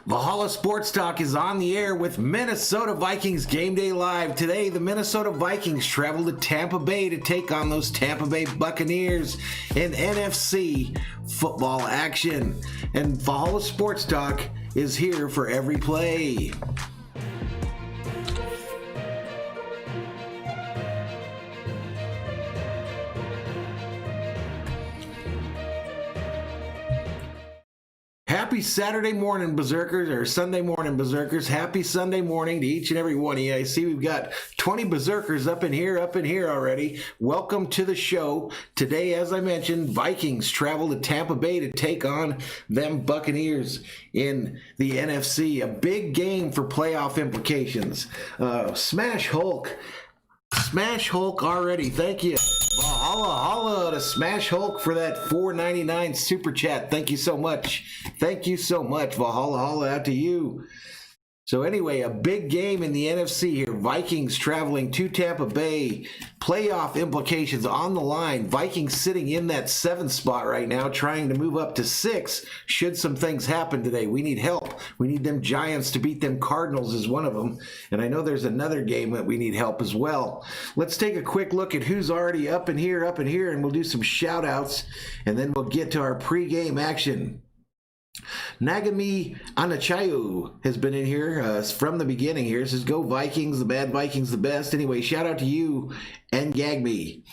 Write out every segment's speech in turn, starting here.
Valhalla Sports Talk is on the air with Minnesota Vikings Game Day Live. Today, the Minnesota Vikings travel to Tampa Bay to take on those Tampa Bay Buccaneers in NFC football action. And Valhalla Sports Talk is here for every play. Happy Saturday morning, Berserkers, or Sunday morning, Berserkers. Happy Sunday morning to each and every one of you. I see we've got 20 Berserkers up in here already. Welcome to the show. Today, as I mentioned, Vikings travel to Tampa Bay to take on them Buccaneers in the NFC. A big game for playoff implications. Smash Hulk already. Thank you. Holla to Smash Hulk for that $4.99 super chat. Thank you so much. Thank you so much. Valhalla holla out to you. So anyway, a big game in the NFC here. Vikings traveling to Tampa Bay. Playoff implications on the line. Vikings sitting in that 7th spot right now, trying to move up to 6 should some things happen today. We need help. We need them Giants to beat them Cardinals is one of them. And I know there's another game that we need help as well. Let's take a quick look at who's already up in here, and we'll do some shout outs, and then we'll get to our pregame action. Nagami Anachayo has been in here from the beginning here. Says, go Vikings, the Mad Vikings the best. Anyway, shout out to you and Gagme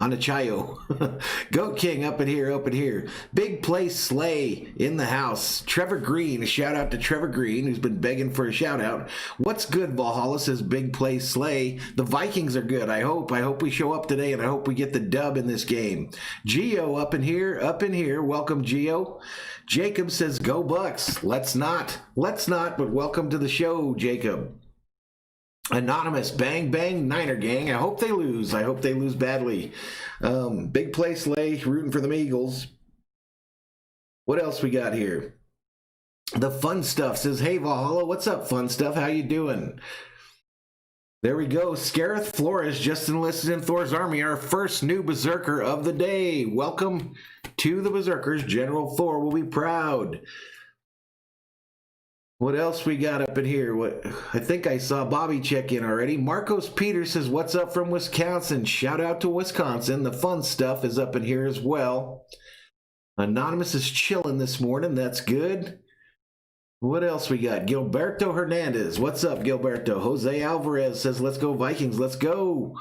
Anachayo. Goat King up in here. Big Play Slay in the house. Trevor Green, a shout out to Trevor Green, who's been begging for a shout out. What's good, Valhalla, says Big Play Slay. The Vikings are good. I hope we show up today, and I hope we get the dub in this game. Geo up in here. Welcome, Geo. Jacob says, go Bucks. Let's not, but welcome to the show, Jacob. Anonymous, bang, bang, Niner gang. I hope they lose. I hope they lose badly. Big Play Slay, rooting for them Eagles. What else we got here? The Fun Stuff says, hey, Valhalla, what's up, Fun Stuff? How you doing? There we go. Scareth Flores just enlisted in Thor's army, our first new Berserker of the day. Welcome to the Berserkers. General Thor will be proud. What else we got up in here? I think I saw Bobby check in already. Marcos Peter says, what's up from Wisconsin? Shout out to Wisconsin. The Fun Stuff is up in here as well. Anonymous is chilling this morning. That's good. What else we got? Gilberto Hernandez. What's up, Gilberto? Jose Alvarez says, let's go Vikings. Let's go.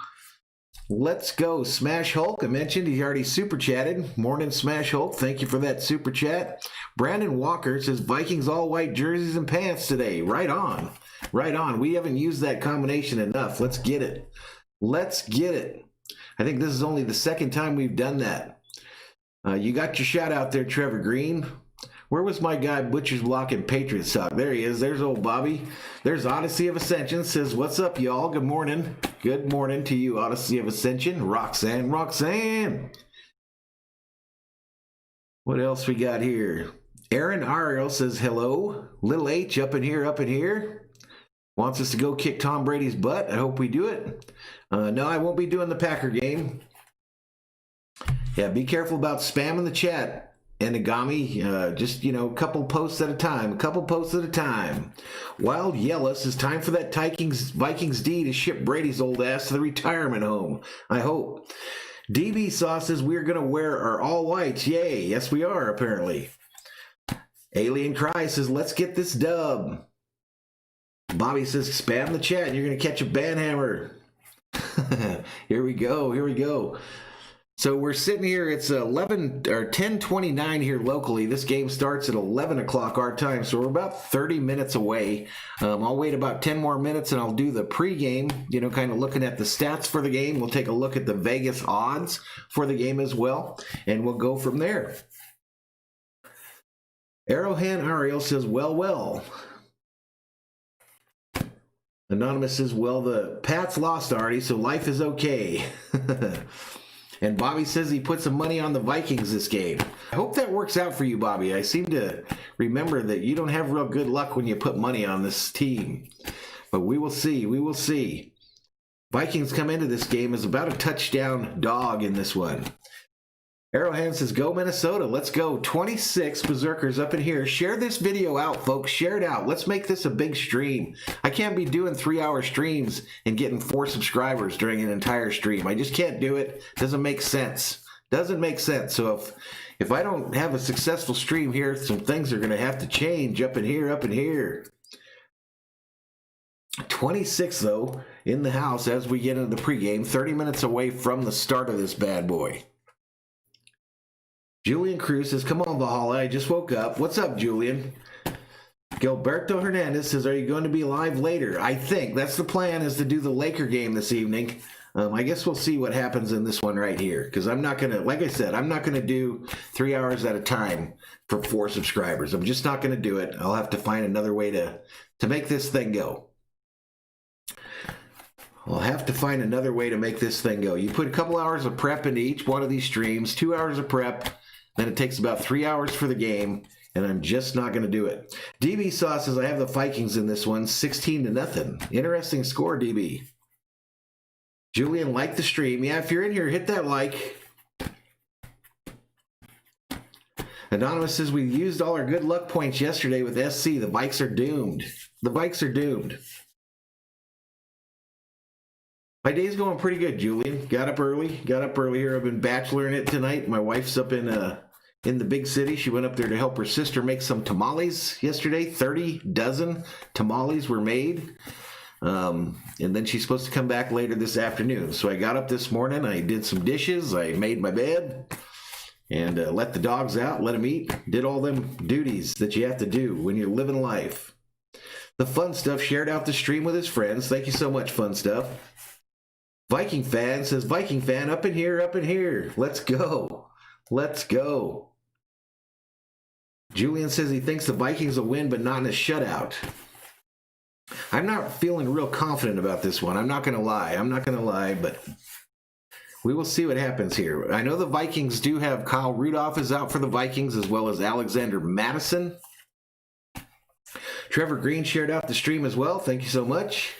Let's go. Smash Hulk, I mentioned he's already super chatted. Morning, Smash Hulk. Thank you for that super chat. Brandon Walker says, Vikings all white jerseys and pants today. Right on. Right on. We haven't used that combination enough. Let's get it. Let's get it. I think this is only the second time we've done that. You got your shout out there, Trevor Green. Where was my guy Butcher's Block and Patriots Talk? There he is. There's old Bobby. There's Odyssey of Ascension. Says, what's up, y'all? Good morning. Good morning to you, Odyssey of Ascension. Roxanne. What else we got here? Aaron Ariel says, hello. Little H up in here. Wants us to go kick Tom Brady's butt. I hope we do it. No, I won't be doing the Packer game. Yeah, be careful about spamming the chat. Enigami, just, a couple posts at a time. Wild Yellow says, time for that Vikings D to ship Brady's old ass to the retirement home. I hope. DB Sauce says, we're going to wear our all whites. Yay. Yes, we are, apparently. Alien Cry says, let's get this dub. Bobby says, spam the chat and you're going to catch a banhammer. Here we go. So we're sitting here, it's 10:29 here locally. This game starts at 11 o'clock our time, so we're about 30 minutes away. I'll wait about 10 more minutes and I'll do the pregame, kind of looking at the stats for the game. We'll take a look at the Vegas odds for the game as well, and we'll go from there. Arrowhand Ariel says, well. Anonymous says, well, the Pats lost already, so life is okay. And Bobby says he put some money on the Vikings this game. I hope that works out for you, Bobby. I seem to remember that you don't have real good luck when you put money on this team. But we will see. Vikings come into this game as about a touchdown dog in this one. Arrowhand says, go Minnesota. Let's go. 26 Berserkers up in here. Share this video out, folks. Share it out. Let's make this a big stream. I can't be doing 3-hour streams and getting 4 subscribers during an entire stream. I just can't do it. Doesn't make sense. Doesn't make sense. So if I don't have a successful stream here, some things are going to have to change up in here, up in here. 26, though, in the house as we get into the pregame. 30 minutes away from the start of this bad boy. Julian Cruz says, come on, Valhalla, I just woke up. What's up, Julian? Gilberto Hernandez says, are you going to be live later? I think that's the plan, is to do the Laker game this evening. I guess we'll see what happens in this one right here, because I'm not going to, like I said, I'm not going to do 3 hours at a time for 4 subscribers. I'm just not going to do it. I'll have to find another way to make this thing go. I'll have to find another way to make this thing go. You put a couple hours of prep into each one of these streams, 2 hours of prep, then it takes about 3 hours for the game, and I'm just not going to do it. DB Saw says, I have the Vikings in this one, 16-0. Interesting score, DB. Julian, like the stream. Yeah, if you're in here, hit that like. Anonymous says, we used all our good luck points yesterday with SC. The Vikes are doomed. The Vikes are doomed. My day's going pretty good, Julian. Got up early here. I've been bacheloring it tonight. My wife's up in the big city. She went up there to help her sister make some tamales yesterday. 30 dozen tamales were made. And then she's supposed to come back later this afternoon. So I got up this morning. I did some dishes. I made my bed and let the dogs out, let them eat. Did all them duties that you have to do when you're living life. The Fun Stuff shared out the stream with his friends. Thank you so much, Fun Stuff. Viking fan says, Viking fan, up in here, up in here. Let's go. Let's go. Julian says he thinks the Vikings will win, but not in a shutout. I'm not feeling real confident about this one. I'm not going to lie. I'm not going to lie, but we will see what happens here. I know the Vikings do have Kyle Rudolph is out for the Vikings, as well as Alexander Madison. Trevor Green shared out the stream as well. Thank you so much.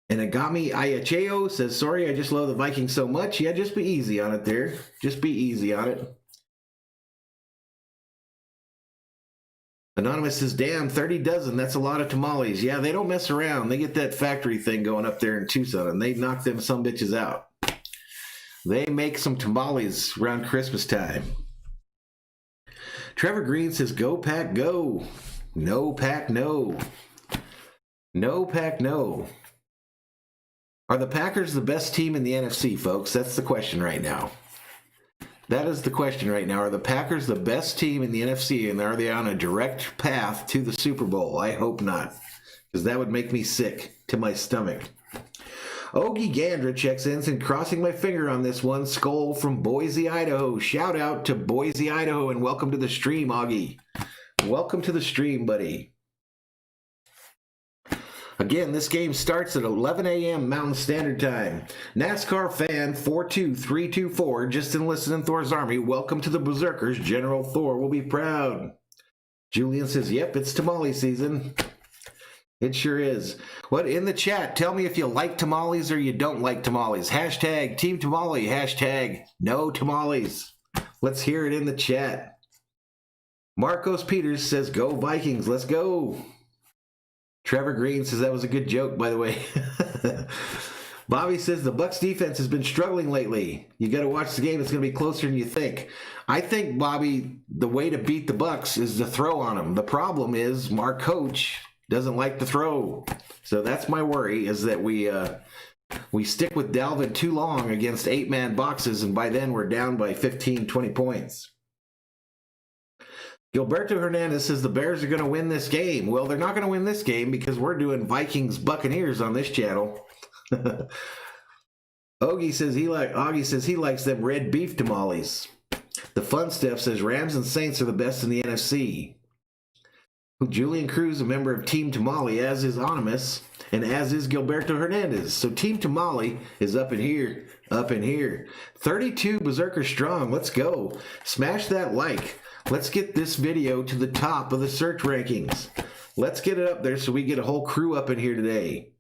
And Agami Ayacheo says, sorry, I just love the Vikings so much. Yeah, just be easy on it there. Just be easy on it. Anonymous says, damn, 30 dozen. That's a lot of tamales. Yeah, they don't mess around. They get that factory thing going up there in Tucson, and they knock them some bitches out. They make some tamales around Christmas time. Trevor Green says, go, Pack, go. No, Pack, no. No, Pack, no. Are the Packers the best team in the NFC, folks? That's the question right now. That is the question right now. Are the Packers the best team in the NFC, and are they on a direct path to the Super Bowl? I hope not, because that would make me sick to my stomach. Ogie Gandra checks in and crossing my finger on this one. SKOL from Boise, Idaho. Shout out to Boise, Idaho, and welcome to the stream, Augie. Welcome to the stream, buddy. Again, this game starts at 11 a.m. Mountain Standard Time. NASCAR fan 42324, just enlisted in Thor's Army. Welcome to the Berserkers. General Thor will be proud. Julian says, yep, it's tamale season. It sure is. What in the chat, tell me if you like tamales or you don't like tamales. Hashtag Team Tamale. Hashtag no tamales. Let's hear it in the chat. Marcos Peters says, go Vikings. Let's go. Trevor Green says that was a good joke, by the way. Bobby says the Bucs defense has been struggling lately. You got to watch the game. It's going to be closer than you think. I think, Bobby, the way to beat the Bucs is to throw on them. The problem is our coach doesn't like to throw. So that's my worry, is that we stick with Dalvin too long against 8-man boxes, and by then we're down by 15, 20 points. Gilberto Hernandez says the Bears are going to win this game. Well, they're not going to win this game because we're doing Vikings Buccaneers on this channel. Augie says he likes them red beef tamales. The Fun Stuff says Rams and Saints are the best in the NFC. Julian Cruz, a member of Team Tamale, as is Anonymous, and as is Gilberto Hernandez. So Team Tamale is up in here, up in here. 32 Berserker strong. Let's go. Smash that like. Let's get this video to the top of the search rankings. Let's get it up there so we get a whole crew up in here today.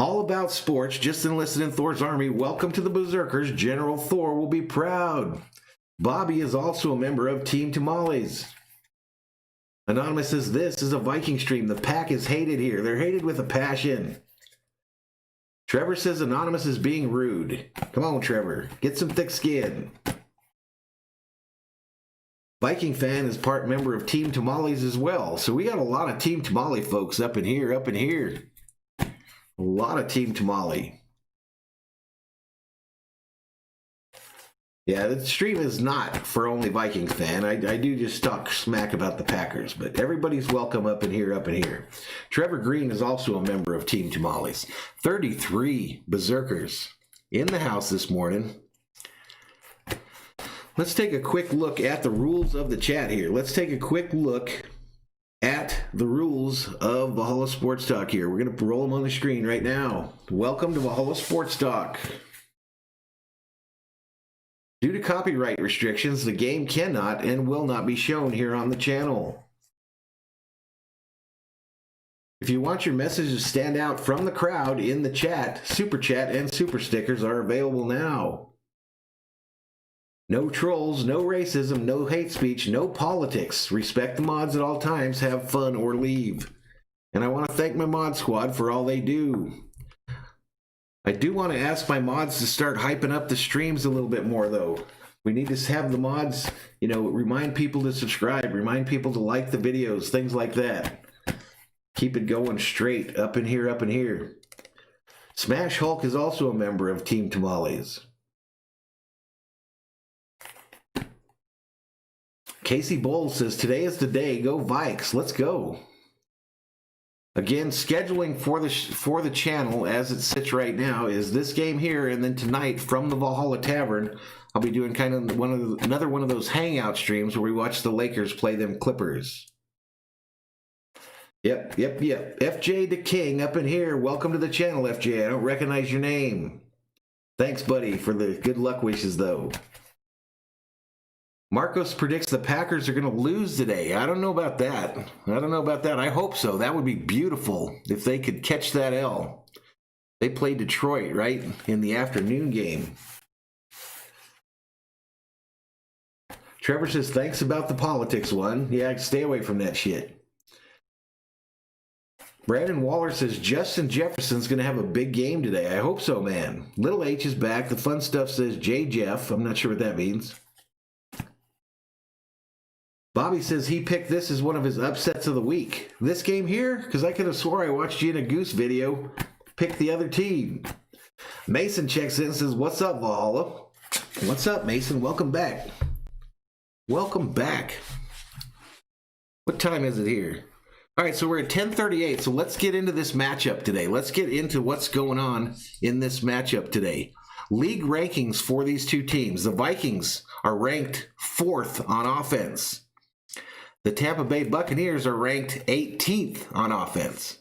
All about sports, just enlisted in Thor's army. Welcome to the Berserkers. General Thor will be proud. Bobby is also a member of Team Tamales. Anonymous says, this is a Viking stream. The pack is hated here. They're hated with a passion. Trevor says Anonymous is being rude. Come on, Trevor. Get some thick skin. Viking fan is part member of Team Tamales as well. So we got a lot of Team Tamale folks up in here, A lot of Team Tamale. Yeah, the stream is not for only Vikings fan. I do just talk smack about the Packers, but everybody's welcome up in here. Trevor Green is also a member of Team Tamales. 33 Berserkers in the house this morning. Let's take a quick look at the rules of the chat here. Let's take a quick look at the rules of Valhalla Sports Talk here. We're going to roll them on the screen right now. Welcome to Valhalla Sports Talk. Due to copyright restrictions, the game cannot and will not be shown here on the channel. If you want your message to stand out from the crowd in the chat, Super Chat and Super Stickers are available now. No trolls, no racism, no hate speech, no politics. Respect the mods at all times, have fun or leave. And I want to thank my mod squad for all they do. I do want to ask my mods to start hyping up the streams a little bit more, though. We need to have the mods, remind people to subscribe, remind people to like the videos, things like that. Keep it going straight, up in here. Smash Hulk is also a member of Team Tamales. Casey Bowles says, today is the day, go Vikes, let's go. Again, scheduling for the channel as it sits right now is this game here, and then tonight from the Valhalla Tavern, I'll be doing kind of another one of those hangout streams where we watch the Lakers play them Clippers. Yep. FJ the King up in here. Welcome to the channel, FJ. I don't recognize your name. Thanks, buddy, for the good luck wishes, though. Marcos predicts the Packers are going to lose today. I don't know about that. I hope so. That would be beautiful if they could catch that L. They played Detroit, right, in the afternoon game. Trevor says, thanks about the politics one. Yeah, stay away from that shit. Brandon Waller says, Justin Jefferson's going to have a big game today. I hope so, man. Little H is back. The fun stuff says J. Jeff. I'm not sure what that means. Bobby says he picked this as one of his upsets of the week. This game here? Because I could have swore I watched you in a Goose video. Pick the other team. Mason checks in and says, what's up, Valhalla? What's up, Mason? Welcome back. Welcome back. What time is it here? All right, so we're at 10:38, so let's get into this matchup today. Let's get into what's going on in this matchup today. League rankings for these two teams. The Vikings are ranked 4th on offense. The Tampa Bay Buccaneers are ranked 18th on offense.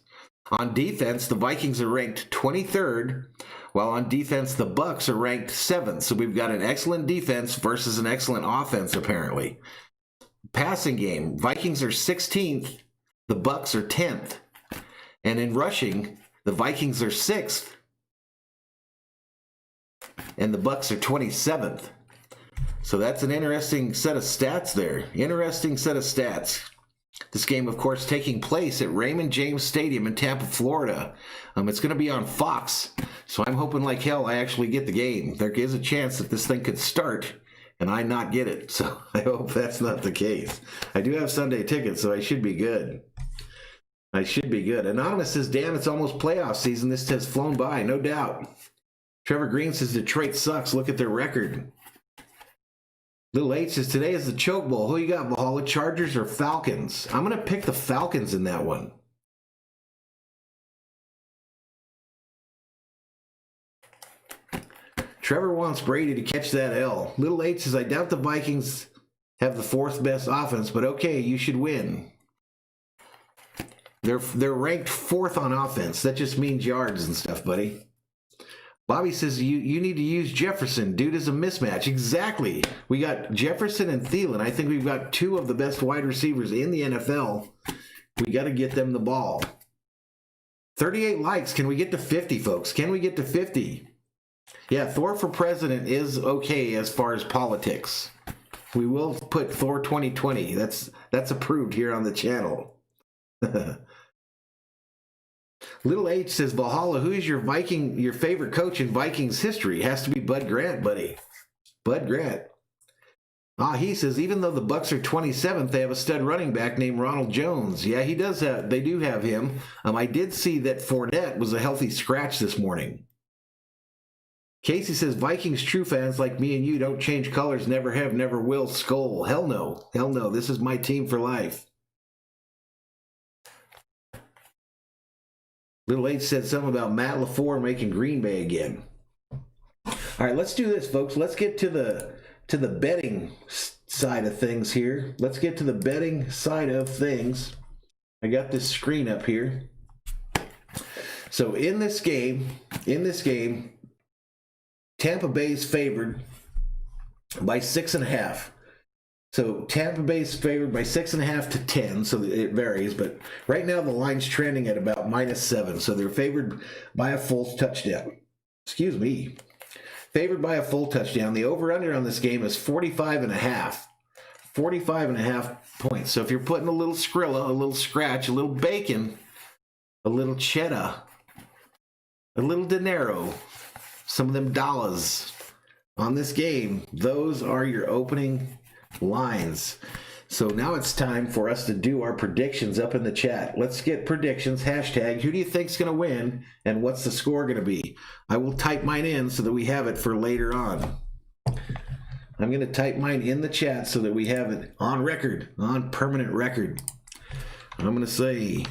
On defense, the Vikings are ranked 23rd, while on defense, the Bucs are ranked 7th. So we've got an excellent defense versus an excellent offense, apparently. Passing game, Vikings are 16th, the Bucs are 10th. And in rushing, the Vikings are 6th, and the Bucs are 27th. So that's an interesting set of stats there. Interesting set of stats. This game, of course, taking place at Raymond James Stadium in Tampa, Florida. It's going to be on Fox, so I'm hoping like hell I actually get the game. There is a chance that this thing could start and I not get it, so I hope that's not the case. I do have Sunday tickets, so I should be good. Anonymous says, damn, it's almost playoff season. This has flown by, no doubt. Trevor Green says, Detroit sucks. Look at their record. Little H says, today is the choke bowl. Who you got, Valhalla? Chargers or Falcons? I'm going to pick the Falcons in that one. Trevor wants Brady to catch that L. Little H says, I doubt the Vikings have the 4th best offense, but okay, you should win. They're ranked 4th on offense. That just means yards and stuff, buddy. Bobby says, you need to use Jefferson. Dude is a mismatch. Exactly. We got Jefferson and Thielen. I think we've got 2 of the best wide receivers in the NFL. We got to get them the ball. 38 likes. Can we get to 50, folks? Can we get to 50? Yeah, Thor for president is okay as far as politics. We will put Thor 2020. That's approved here on the channel. Little H says, Valhalla, who is your favorite coach in Vikings history? Has to be Bud Grant, buddy. Bud Grant. He says, even though the Bucs are 27th, they have a stud running back named Ronald Jones. Yeah, they do have him. I did see that Fournette was a healthy scratch this morning. Casey says, Vikings true fans like me and you don't change colors, never have, never will. SKOL. Hell no. Hell no. This is my team for life. Little H said something about Matt LaFleur making Green Bay again. All right, let's do this, folks. Let's get to the betting side of things here. Let's get to the betting side of things. I got this screen up here. So in this game, Tampa Bay's favored by 6.5. So Tampa Bay's favored by 6.5 to 10, so it varies. But right now the line's trending at about -7, so they're favored by a full touchdown. Excuse me. Favored by a full touchdown. The over-under on this game is 45.5. 45.5 points. So if you're putting a little Skrilla, a little scratch, a little bacon, a little cheddar, a little dinero, some of them dollars on this game, those are your opening lines. So now it's time for us to do our predictions up in the chat. Let's get predictions. Hashtag, who do you think's going to win and what's the score going to be? I will type mine in so that we have it for later on. I'm going to type mine in the chat so that we have it on record, on permanent record. I'm going to say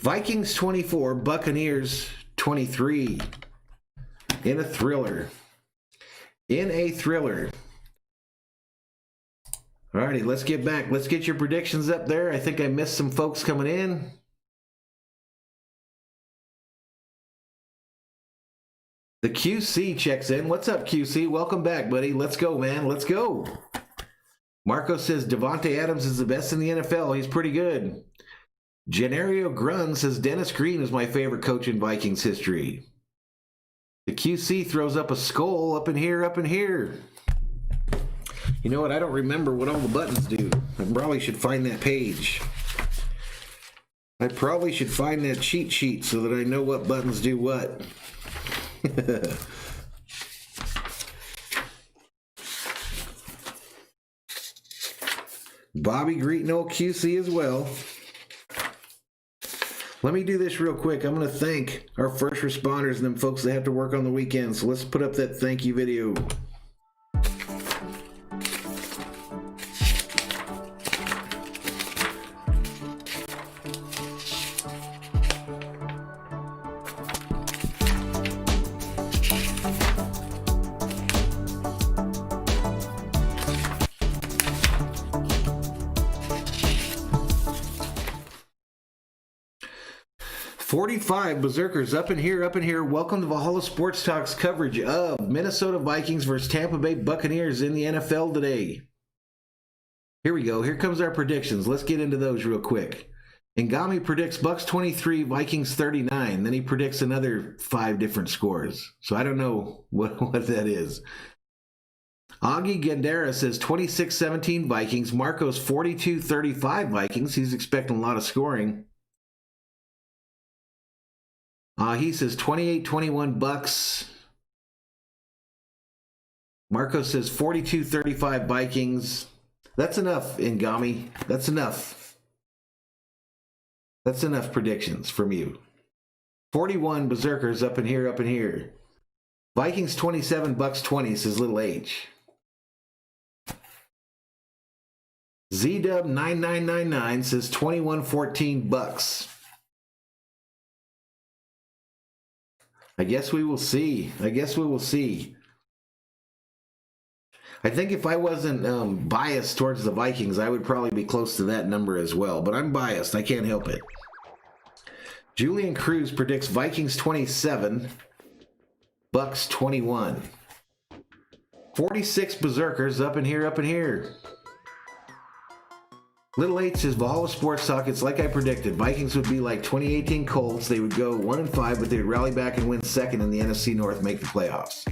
Vikings 24, Buccaneers 23 in a thriller. In a thriller. Alrighty, let's get back. Let's get your predictions up there. I think I missed some folks coming in. The QC checks in. What's up, QC? Welcome back, buddy. Let's go, man. Let's go. Marco says Devontae Adams is the best in the NFL. He's pretty good. Genario Grun says Dennis Green is my favorite coach in Vikings history. The QC throws up a SKOL up in here, up in here. You know what? I don't remember what all the buttons do. I probably should find that page. I probably should find that cheat sheet so that I know what buttons do what. Bobby greeting old QC as well. Let me do this real quick. I'm going to thank our first responders and them folks that have to work on the weekend. So let's put up that thank you video. .45 Berserkers up in here, up in here. Welcome to Valhalla Sports Talk's coverage of Minnesota Vikings versus Tampa Bay Buccaneers in the NFL today. Here we go. Here comes our predictions. Let's get into those real quick. Ngami predicts Bucs 23, Vikings 39. Then he predicts another 5 different scores. So I don't know what that is. Augie Gandera says 26-17 Vikings. Marco's 42-35 Vikings. He's expecting a lot of scoring. He says 28-21 Bucks. Marco says 42-35 Vikings. That's enough, Ngami. That's enough. That's enough predictions from you. 41 Berserkers up in here, up in here. Vikings 27, Bucks 20, says Little H. ZW9999 says 21-14 Bucks. I guess we will see. I guess we will see. I think if I wasn't biased towards the Vikings, I would probably be close to that number as well. But I'm biased. I can't help it. Julian Cruz predicts Vikings 27, Bucks 21. 46 Berserkers up in here, up in here. Little 8 says, Valhalla Sports Talk, it's like I predicted. Vikings would be like 2018 Colts. They would go 1-5, but they would rally back and win second in the NFC North, make the playoffs.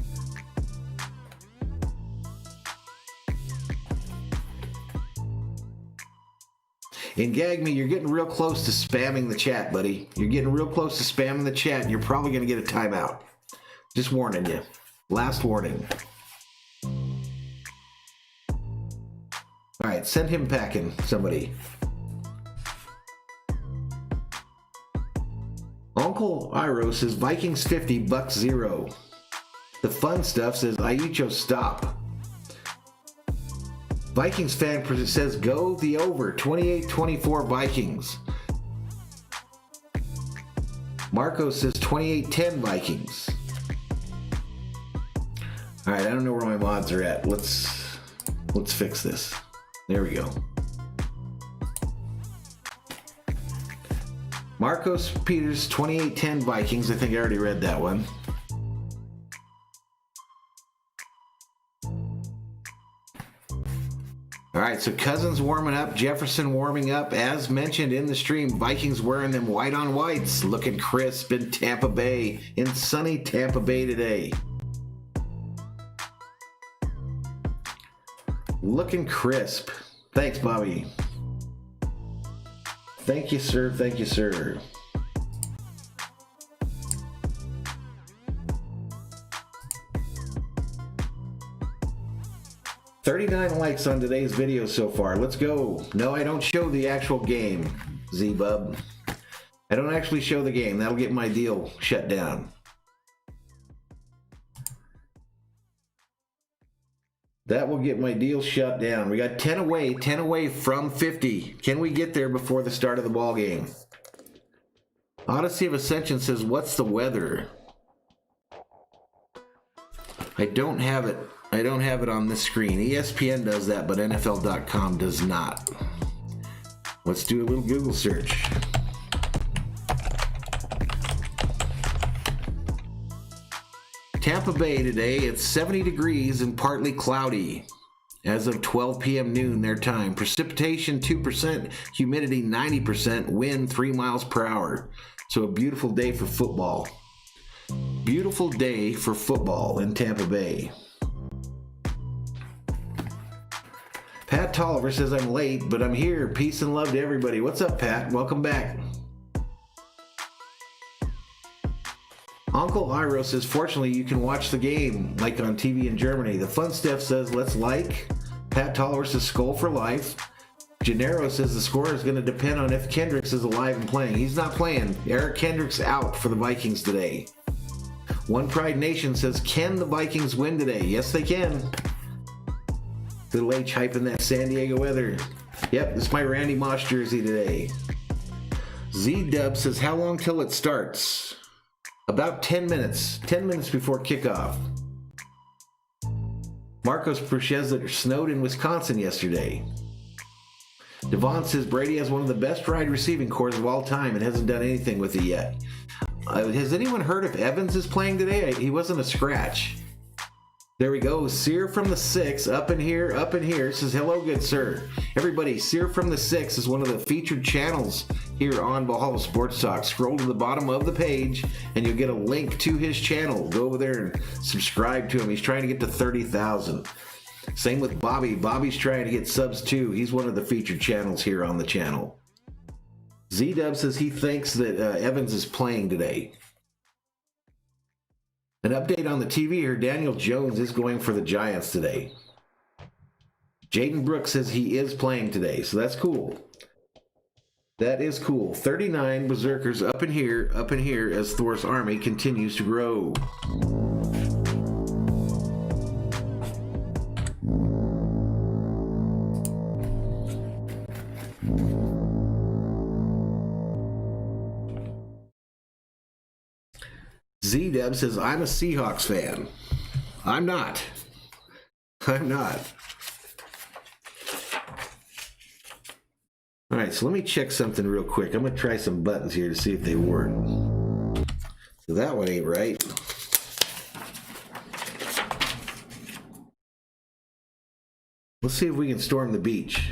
And Gag Me, you're getting real close to spamming the chat, buddy. You're getting real close to spamming the chat, and you're probably going to get a timeout. Just warning you. Last warning. All right, send him packing, somebody. Uncle Iro says Vikings 50, Bucks 0. The fun stuff says Aicho stop. Vikings fan says go the over, 28-24 Vikings. Marco says 28-10 Vikings. All right, I don't know where my mods are at. Let's fix this. There we go. Marcos Peters, 28-10 Vikings. I think I already read that one. All right, so Cousins warming up, Jefferson warming up. As mentioned in the stream, Vikings wearing them white on whites, looking crisp in Tampa Bay, in sunny Tampa Bay today. Looking crisp. Thanks, Bobby. Thank you, sir. Thank you, sir. $39 likes on today's video so far. Let's go. No, I don't show the actual game, Z-Bub. I don't actually show the game. That'll get my deal shut down. That will get my deal shut down. We got 10 away from 50. Can we get there before the start of the ball game? Odyssey of Ascension says, what's the weather? I don't have it. I don't have it on this screen. ESPN does that, but NFL.com does not. Let's do a little Google search. Tampa Bay today, it's 70 degrees and partly cloudy as of 12 p.m. noon their time. Precipitation 2%, humidity 90%, wind 3 miles per hour. So a beautiful day for football. Beautiful day for football in Tampa Bay. Pat Tolliver says, I'm late, but I'm here. Peace and love to everybody. What's up, Pat? Welcome back. Uncle Iro says, fortunately, you can watch the game like on TV in Germany. The fun stuff says, let's like. Pat Tolliver says, SKOL for life. Gennaro says, the score is going to depend on if Kendricks is alive and playing. He's not playing. Eric Kendricks out for the Vikings today. One Pride Nation says, can the Vikings win today? Yes, they can. Little H hyping that San Diego weather. Yep, this is my Randy Moss jersey today. Z-Dub says, how long till it starts? About 10 minutes. 10 minutes before kickoff. Marcos Pruchez that snowed in Wisconsin yesterday. Devon says Brady has one of the best wide receiving cores of all time and hasn't done anything with it yet. Has anyone heard if Evans is playing today? He wasn't a scratch. There we go. Sear from the 6, up in here, says, hello, good sir. Everybody, Sear from the 6 is one of the featured channels here on Valhalla Sports Talk. Scroll to the bottom of the page, and you'll get a link to his channel. Go over there and subscribe to him. He's trying to get to 30,000. Same with Bobby. Bobby's trying to get subs, too. He's one of the featured channels here on the channel. Z-Dub says he thinks that Evans is playing today. An update on the TV here, Daniel Jones is going for the Giants today. Jaden Brooks says he is playing today, so that's cool. That is cool. 39 Berserkers up in here as Thor's army continues to grow. Z-Deb says, I'm a Seahawks fan. I'm not. All right, so let me check something real quick. I'm going to try some buttons here to see if they work. So that one ain't right. Let's see if we can storm the beach.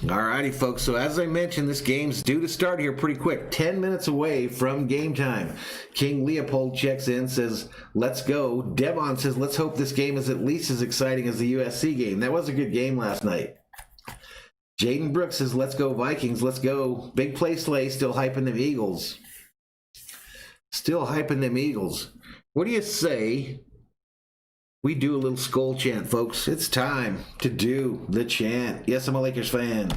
Alrighty, folks, so as I mentioned, this game's due to start here pretty quick. 10 minutes away from game time. King Leopold checks in, says, let's go. Devon says, let's hope this game is at least as exciting as the USC game. That was a good game last night. Jaden Brooks says, let's go Vikings, let's go. Big Play Slay, still hyping them Eagles. Still hyping them Eagles. What do you say we do a little SKOL chant, folks? It's time to do the chant. Yes, I'm a Lakers fan.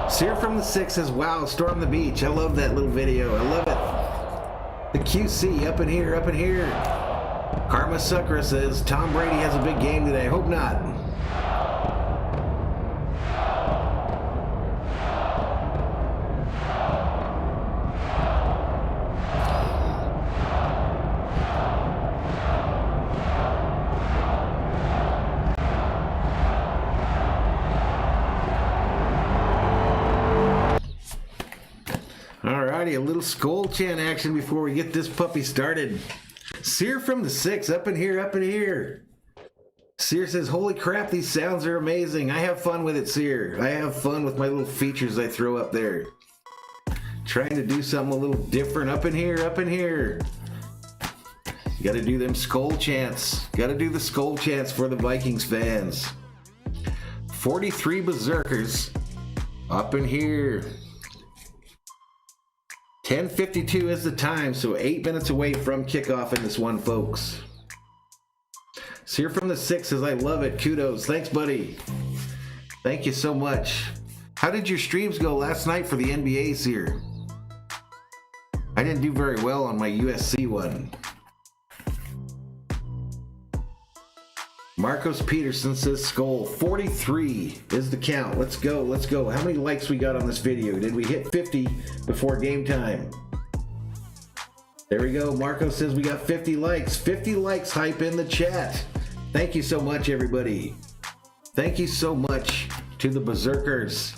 Sear from the 6 says, wow, storm the beach. I love that little video. I love it. The QC up in here, up in here. Karma Sucker says, Tom Brady has a big game today. Hope not. Alrighty, a little SKOL chant action before we get this puppy started. Sear from the 6, up in here, up in here. Sear says, holy crap, these sounds are amazing. I have fun with it, Sear. I have fun with my little features I throw up there. Trying to do something a little different up in here, up in here. You gotta do them SKOL chants. Gotta do the SKOL chants for the Vikings fans. 43 Berserkers up in here. 10:52 is the time, so 8 minutes away from kickoff in this one, folks. Sear from the 6 says, I love it. Kudos. Thanks, buddy. Thank you so much. How did your streams go last night for the NBA, Sear? I didn't do very well on my USC one. Marcos Peterson says SKOL. 43 is the count. Let's go, let's go. How many likes we got on this video? Did we hit 50 before game time? There we go. Marcos says we got 50 likes. 50 likes, hype in the chat. Thank you so much, everybody. Thank you so much to the Berserkers.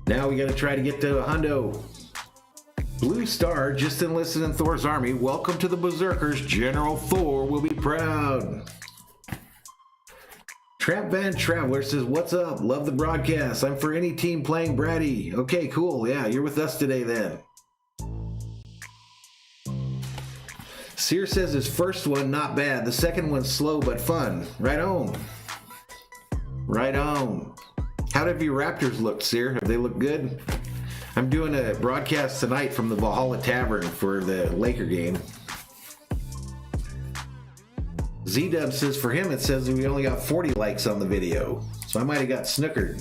Now we got to try to get to a hundo. Blue Star just enlisted in Thor's army. Welcome to the Berserkers. General Thor will be proud. Trap Van Traveler says, what's up? Love the broadcast. I'm for any team playing Brady. Okay, cool. Yeah, you're with us today then. Sear says his first one, not bad. The second one's slow but fun. Right on. Right on. How have your Raptors looked, Sear? Have they looked good? I'm doing a broadcast tonight from the Valhalla Tavern for the Laker game. Z-Dub says for him, it says we only got 40 likes on the video. So I might have got snookered.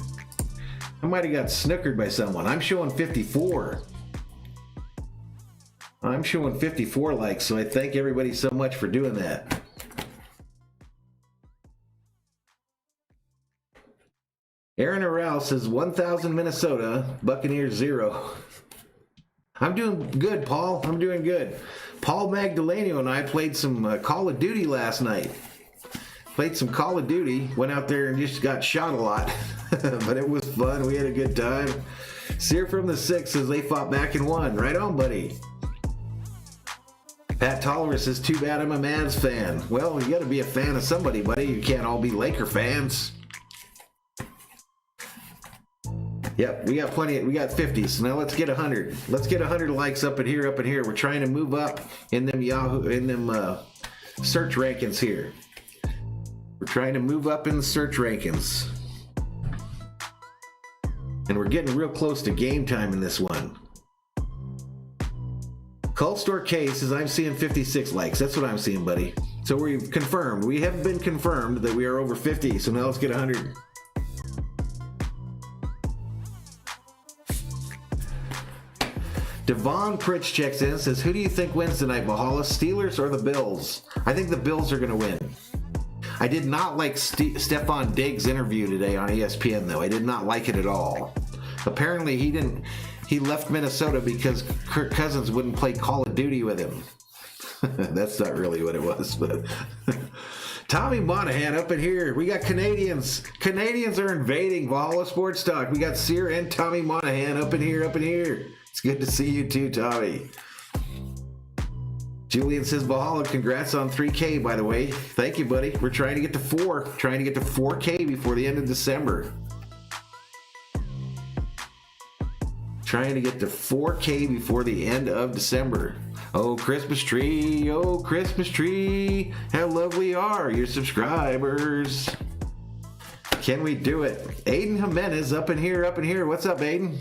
I might have got snookered by someone. I'm showing 54. I'm showing 54 likes, so I thank everybody so much for doing that. Aaron Arral says 1,000 Minnesota, Buccaneers 0. I'm doing good, Paul. I'm doing good. Paul Magdaleno and I played some Call of Duty last night. Played some Call of Duty. Went out there and just got shot a lot. But it was fun. We had a good time. Sear from the 6 says they fought back and won. Right on, buddy. Pat Tolliver says, too bad I'm a Mavs fan. Well, you got to be a fan of somebody, buddy. You can't all be Laker fans. Yep, we got plenty. We got 50. So now let's get 100. Let's get 100 likes up in here, up in here. We're trying to move up in them search rankings here. We're trying to move up in the search rankings, and we're getting real close to game time in this one. Cult Store K says I'm seeing 56 likes. That's what I'm seeing, buddy. So we've confirmed. We have been confirmed that we are over 50. So now let's get 100. Devon Pritch checks in, says, who do you think wins tonight, Valhalla? Steelers or the Bills? I think the Bills are going to win. I did not like Stefon Diggs' interview today on ESPN, though. I did not like it at all. Apparently, he left Minnesota because Kirk Cousins wouldn't play Call of Duty with him. That's not really what it was, but... Tommy Monahan up in here. We got Canadians. Canadians are invading Valhalla Sports Talk. We got Sear and Tommy Monahan up in here, up in here. It's good to see you too, Tommy. Julian says, Valhalla, congrats on 3K, by the way. Thank you, buddy. We're trying to get to 4. Trying to get to 4K before the end of December. Trying to get to 4K before the end of December. Oh, Christmas tree. Oh, Christmas tree. How lovely are your subscribers. Can we do it? Aiden Jimenez up in here, up in here. What's up, Aiden?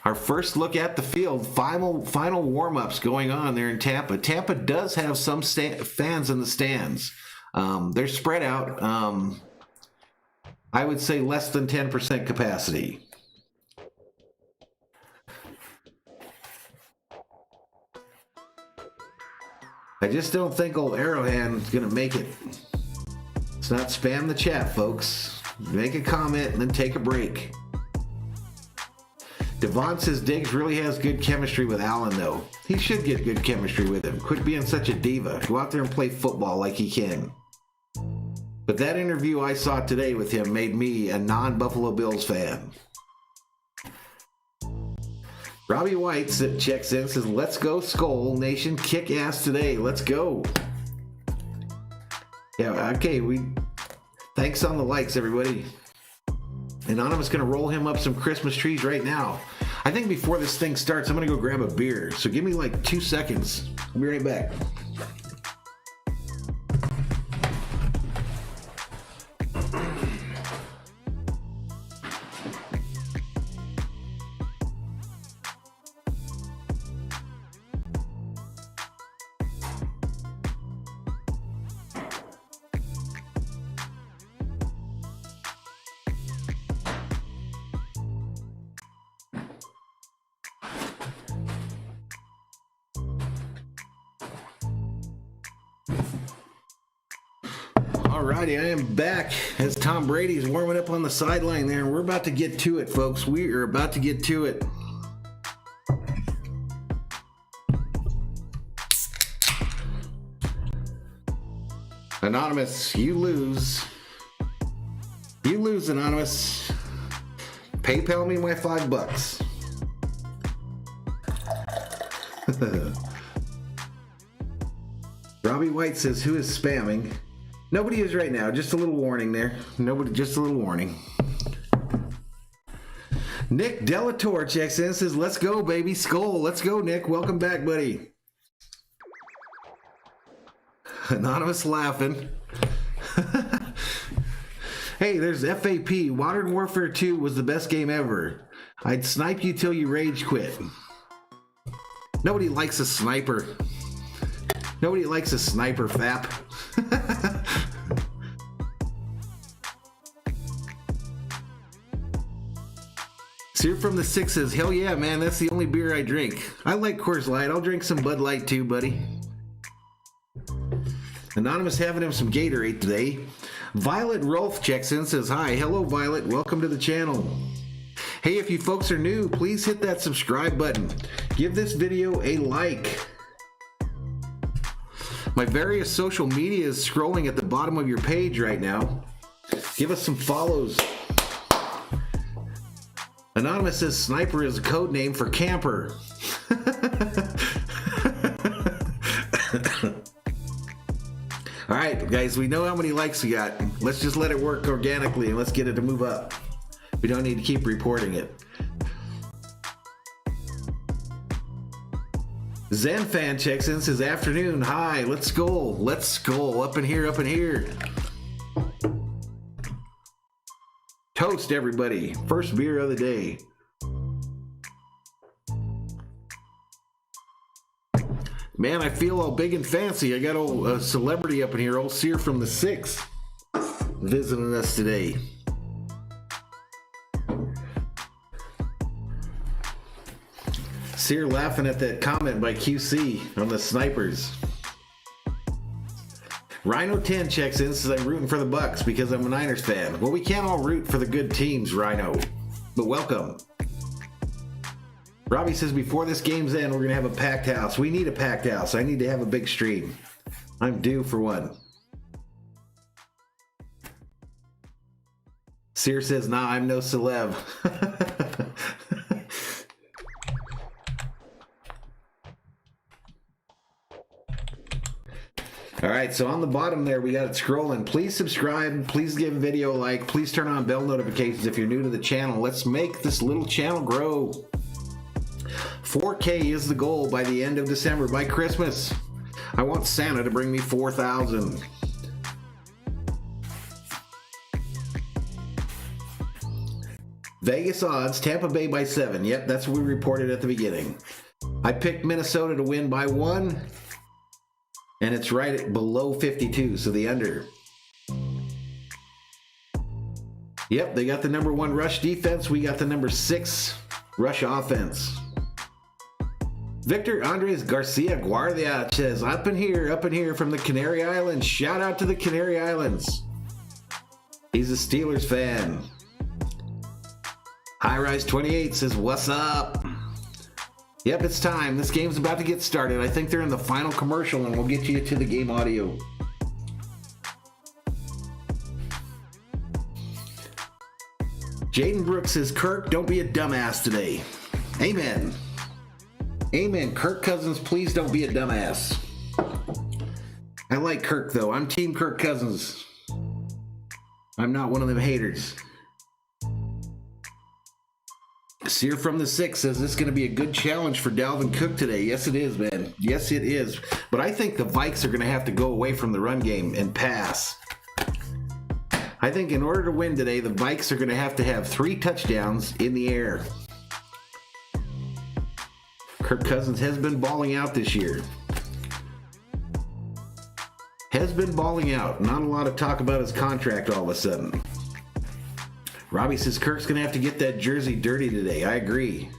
Our first look at the field, final warm-ups going on there in Tampa. Tampa does have some fans in the stands. They're spread out. I would say less than 10% capacity. I just don't think old Arrowhand is going to make it. Let's not spam the chat, folks. Make a comment and then take a break. Devon says Diggs really has good chemistry with Allen, though. He should get good chemistry with him. Quit being such a diva. Go out there and play football like he can. But that interview I saw today with him made me a non-Buffalo Bills fan. Robbie White checks in, says, let's go SKOL Nation, kick ass today. Let's go. Yeah, okay, thanks on the likes, everybody. Anonymous going to roll him up some Christmas trees right now. I think before this thing starts, I'm going to go grab a beer. So give me like 2 seconds. I'll be right back. Alrighty, I am back as Tom Brady's warming up on the sideline there, and we're about to get to it, folks. We are about to get to it. Anonymous, you lose. You lose, Anonymous. PayPal me my $5. Robbie White says, who is spamming? Nobody is right now. Just a little warning there. Nobody, just a little warning. Nick Delator checks in and says, let's go, baby. SKOL. Let's go, Nick. Welcome back, buddy. Anonymous laughing. Hey, there's FAP. Modern Warfare 2 was the best game ever. I'd snipe you till you rage quit. Nobody likes a sniper. Nobody likes a sniper, Fap. Sear from the Six says, hell yeah, man, that's the only beer I drink. I like Coors Light. I'll drink some Bud Light too, buddy. Anonymous having him some Gatorade today. Violet Rolf checks in, says, hi. Hello, Violet. Welcome to the channel. Hey, if you folks are new, please hit that subscribe button. Give this video a like. My various social media is scrolling at the bottom of your page right now. Give us some follows. Anonymous says sniper is a code name for camper. All right, guys, we know how many likes we got. Let's just let it work organically and let's get it to move up. We don't need to keep reporting it. Zen fan checks in, says afternoon. Hi, let's go. Let's go. Up in here, up in here. Toast, everybody. First beer of the day. Man, I feel all big and fancy. I got old celebrity up in here, old Sear from the 6, visiting us today. Sear laughing at that comment by QC on the snipers. Rhino 10 checks in, says I'm rooting for the Bucs because I'm a Niners fan. Well, we can't all root for the good teams, Rhino, but welcome. Robbie says before this game's end, we're going to have a packed house. We need a packed house. I need to have a big stream. I'm due for one. Sear says, nah, I'm no celeb. All right, so on the bottom there, we got it scrolling. Please subscribe. Please give the video a like. Please turn on bell notifications if you're new to the channel. Let's make this little channel grow. 4K is the goal by the end of December, by Christmas. I want Santa to bring me 4,000. Vegas odds, Tampa Bay by 7. Yep, that's what we reported at the beginning. I picked Minnesota to win by 1, and it's right at below 52, so the under. Yep, they got the number 1 rush defense. We got the number 6 rush offense. Victor Andres Garcia Guardia says, up in here from the Canary Islands. Shout out to the Canary Islands. He's a Steelers fan. High Rise 28 says, what's up? Yep, it's time. This game's about to get started. I think they're in the final commercial, and we'll get you to the game audio. Jaden Brooks says, Kirk, don't be a dumbass today. Amen. Amen. Kirk Cousins, please don't be a dumbass. I like Kirk, though. I'm Team Kirk Cousins. I'm not one of them haters. Sear from the 6 says this is going to be a good challenge for Dalvin Cook today. Yes, it is, man. Yes, it is. But I think the Vikes are going to have to go away from the run game and pass. I think in order to win today, the Vikes are going to have 3 touchdowns in the air. Kirk Cousins has been balling out this year. Has been balling out. Not a lot of talk about his contract all of a sudden. Robbie says Kirk's going to have to get that jersey dirty today. I agree.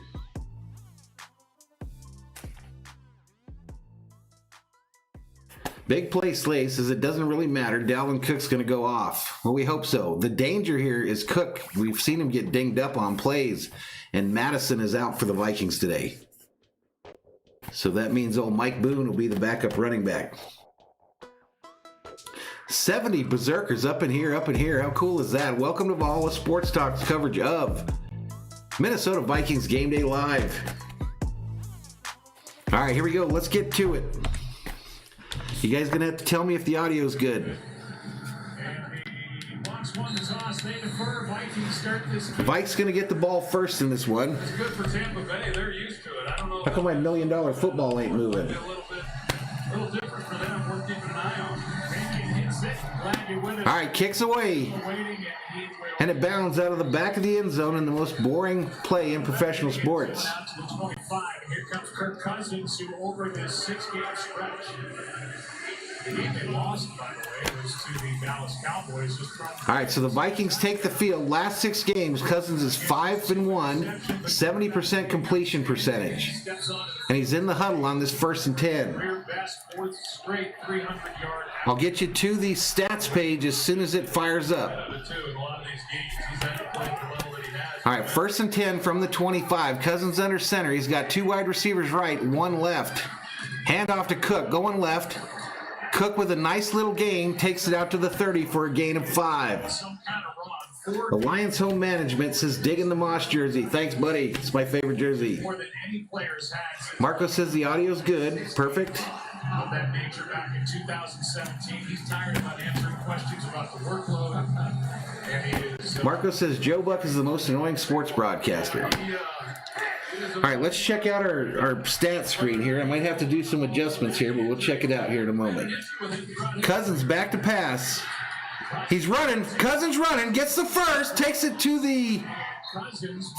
Big Play Slay says it doesn't really matter. Dalvin Cook's going to go off. Well, we hope so. The danger here is Cook. We've seen him get dinged up on plays, and Madison is out for the Vikings today. So that means old Mike Boone will be the backup running back. 70 Berserkers up in here. How cool is that? Welcome to Valhalla Sports Talk's coverage of Minnesota Vikings Game Day Live. All right, here we go. Let's get to it. You guys going to have to tell me if the audio is good. The Vikes going to get the ball first in this one. It's good for Tampa Bay. They're used to it. I don't know. How come my $1 million football ain't moving? A little different for them. We're keeping an eye on. All right, kicks away. And it bounds out of the back of the end zone in the most boring play in professional sports. Here comes Kirk Cousins, who over this 6-game stretch. The game they lost, by the way, was to the Dallas Cowboys. All right, so the Vikings take the field. Last 6 games, Cousins is 5-1, 70% completion percentage. And he's in the huddle on this 1st and 10. I'll get you to the stats page as soon as it fires up. All right, 1st and 10 from the 25. Cousins under center. He's got 2 wide receivers right, 1 left. Handoff to Cook, going left. Cook with a nice little gain takes it out to the 30 for a gain of 5. The Lions home management says dig in the Moss jersey. Thanks, buddy. It's my favorite jersey. Marco says the audio's good. Perfect. Of that nature back in 2017. He's tired about answering questions about the workload. And Marco says Joe Buck is the most annoying sports broadcaster. All right, let's check out our stats screen here. I might have to do some adjustments here, but we'll check it out here in a moment. Cousins back to pass. He's running. Cousins running. Gets the first. Takes it to the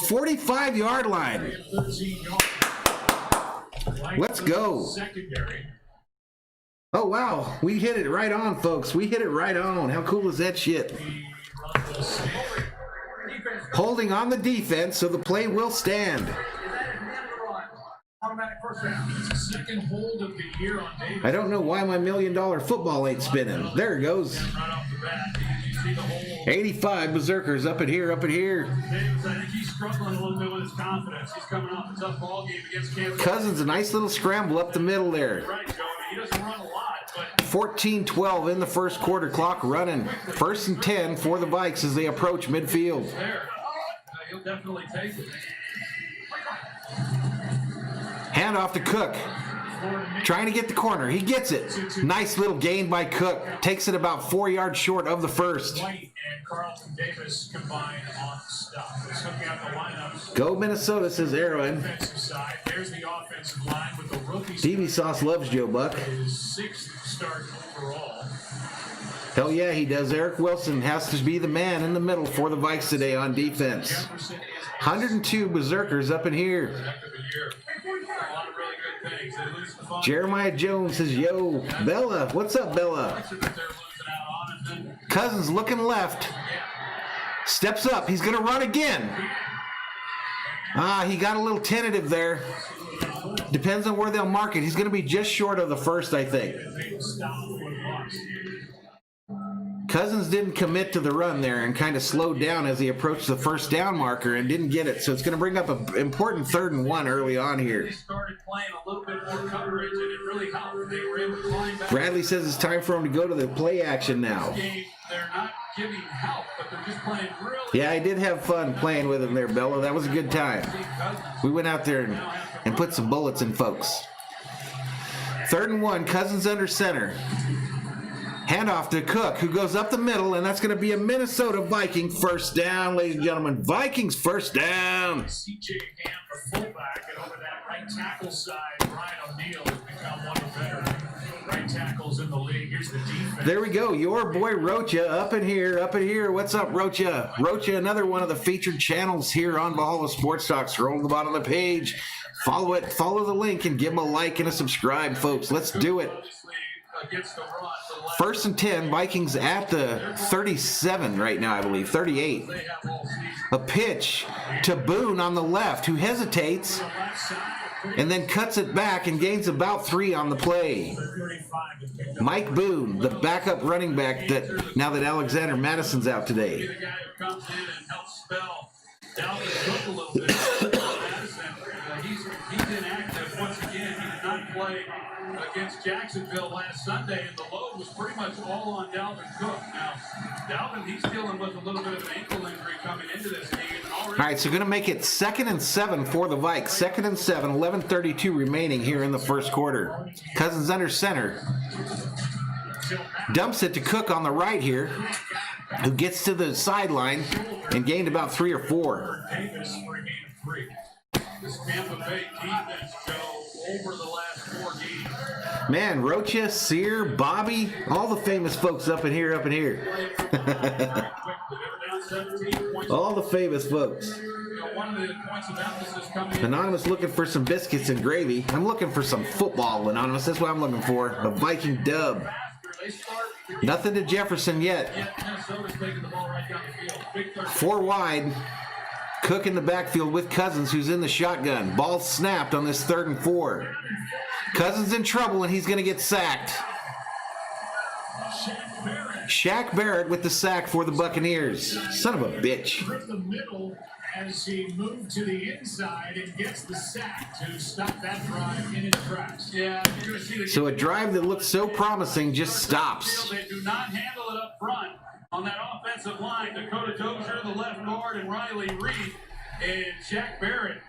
45-yard line. Let's go. Secondary. Oh, wow. We hit it right on, folks. We hit it right on. How cool is that shit? Holding on the defense so the play will stand. Second hold of the year on Davis. I don't know why my $1 million football ain't spinning. There it goes. Right off the bat, you see the whole 85 Berserkers up in here, up in here. Davis, I think he's struggling a little bit with his confidence. He's coming off a tough ball game against Kansas. Cousins, a nice little scramble up the middle there. Right, Joe. He doesn't run a lot, but 14-12 in the first quarter, clock running. 1st and 10 for the Vikes as they approach midfield. there. He'll definitely take it. Hand off to Cook. Trying to get the corner. He gets it. Nice little gain by Cook. Takes it about 4 yards short of the first. White and Carlton Davis combine on the stop. Let's look at the lineups. Go Minnesota, says Aaron. Offensive side. There's the offensive line with the rookie. TV Sauce loves Joe Buck. His 6th start overall. Hell yeah, he does. Eric Wilson has to be the man in the middle for the Vikes today on defense. Jefferson is 102 Berserkers up in here. heck of a year. A lot of really good things. They lose the fun. Jeremiah Jones says, yo, Bella. What's up, Bella? That they're losing out on, and then Cousins looking left. Steps up. He's going to run again. He got a little tentative there. Depends on where they'll mark it. He's going to be just short of the first, I think. they stop for the Bucs. Cousins didn't commit to the run there and kind of slowed down as he approached the first down marker and didn't get it. So it's going to bring up an important 3rd and 1 early on here. They started playing a little bit more coverage, and it really helped. They were able to climb back. Bradley says it's time for him to go to the play action now. Game, they're not giving help, but they're just playing really. Yeah, I did have fun playing with him there, Bella. That was a good time. We went out there and put some bullets in folks. 3rd and 1, Cousins under center. Handoff to Cook, who goes up the middle, and that's going to be a Minnesota Viking first down, ladies and gentlemen. Vikings first down. C.J. Ham, the fullback, and over that right tackle side, Brian O'Neill has become one of the better right tackles in the league. Here's the defense. There we go. Your boy Rocha up in here, up in here. What's up, Rocha? Rocha, another one of the featured channels here on Valhalla Sports Talk. Scroll to the bottom of the page. Follow it. Follow the link and give them a like and a subscribe, folks. Let's do it. Against the run for the last 1st and 10, Vikings at the 37 right now, I believe, 38. they have all season. A pitch to Boone on the left, who hesitates The left side, and then cuts it back and gains about 3 on the play. 35 is picked up. Mike Boone, the backup running back that now that Alexander Madison's out today. The guy who comes in and helps spell Dalvin Cook a little bit. Madison, he's inactive once again. He did not play against Jacksonville last Sunday, and the load was pretty much all on Dalvin Cook. Now, Dalvin, he's dealing with a little bit of an ankle injury coming into this game. All right, so going to make it 2nd and 7 for the Vikes. 2nd and 7, 11:32 remaining here in the first quarter. Cousins under center. Dumps it to Cook on the right here, who gets to the sideline and gained about 3 or 4. Davis for a gain of 3. This Tampa Bay defense go over the last 4 games. Man, Rocha, Sear, Bobby, all the famous folks up in here, up in here. Very quickly. They were down 17 points. All the famous folks. You know, one of the points of emphasis coming in. Anonymous looking for some biscuits and gravy. I'm looking for some football, Anonymous. That's what I'm looking for. A Viking dub. They start. Nothing to Jefferson yet. Yet Minnesota's taking the ball right down the field. Big third. 4 wide. Cook in the backfield with Cousins, who's in the shotgun. Ball snapped on this 3rd and 4. Cousins in trouble, and he's going to get sacked. Shaq Barrett with the sack for the Buccaneers. Son of a bitch. Through the middle as he moved to the inside and gets the sack to stop that drive in its tracks. Yeah, you're going to see the So a drive that looked so promising just stops. They do not handle it up front on that offensive line. Dakota Dozier, the left guard, and Riley Reed. And Shaq Barrett,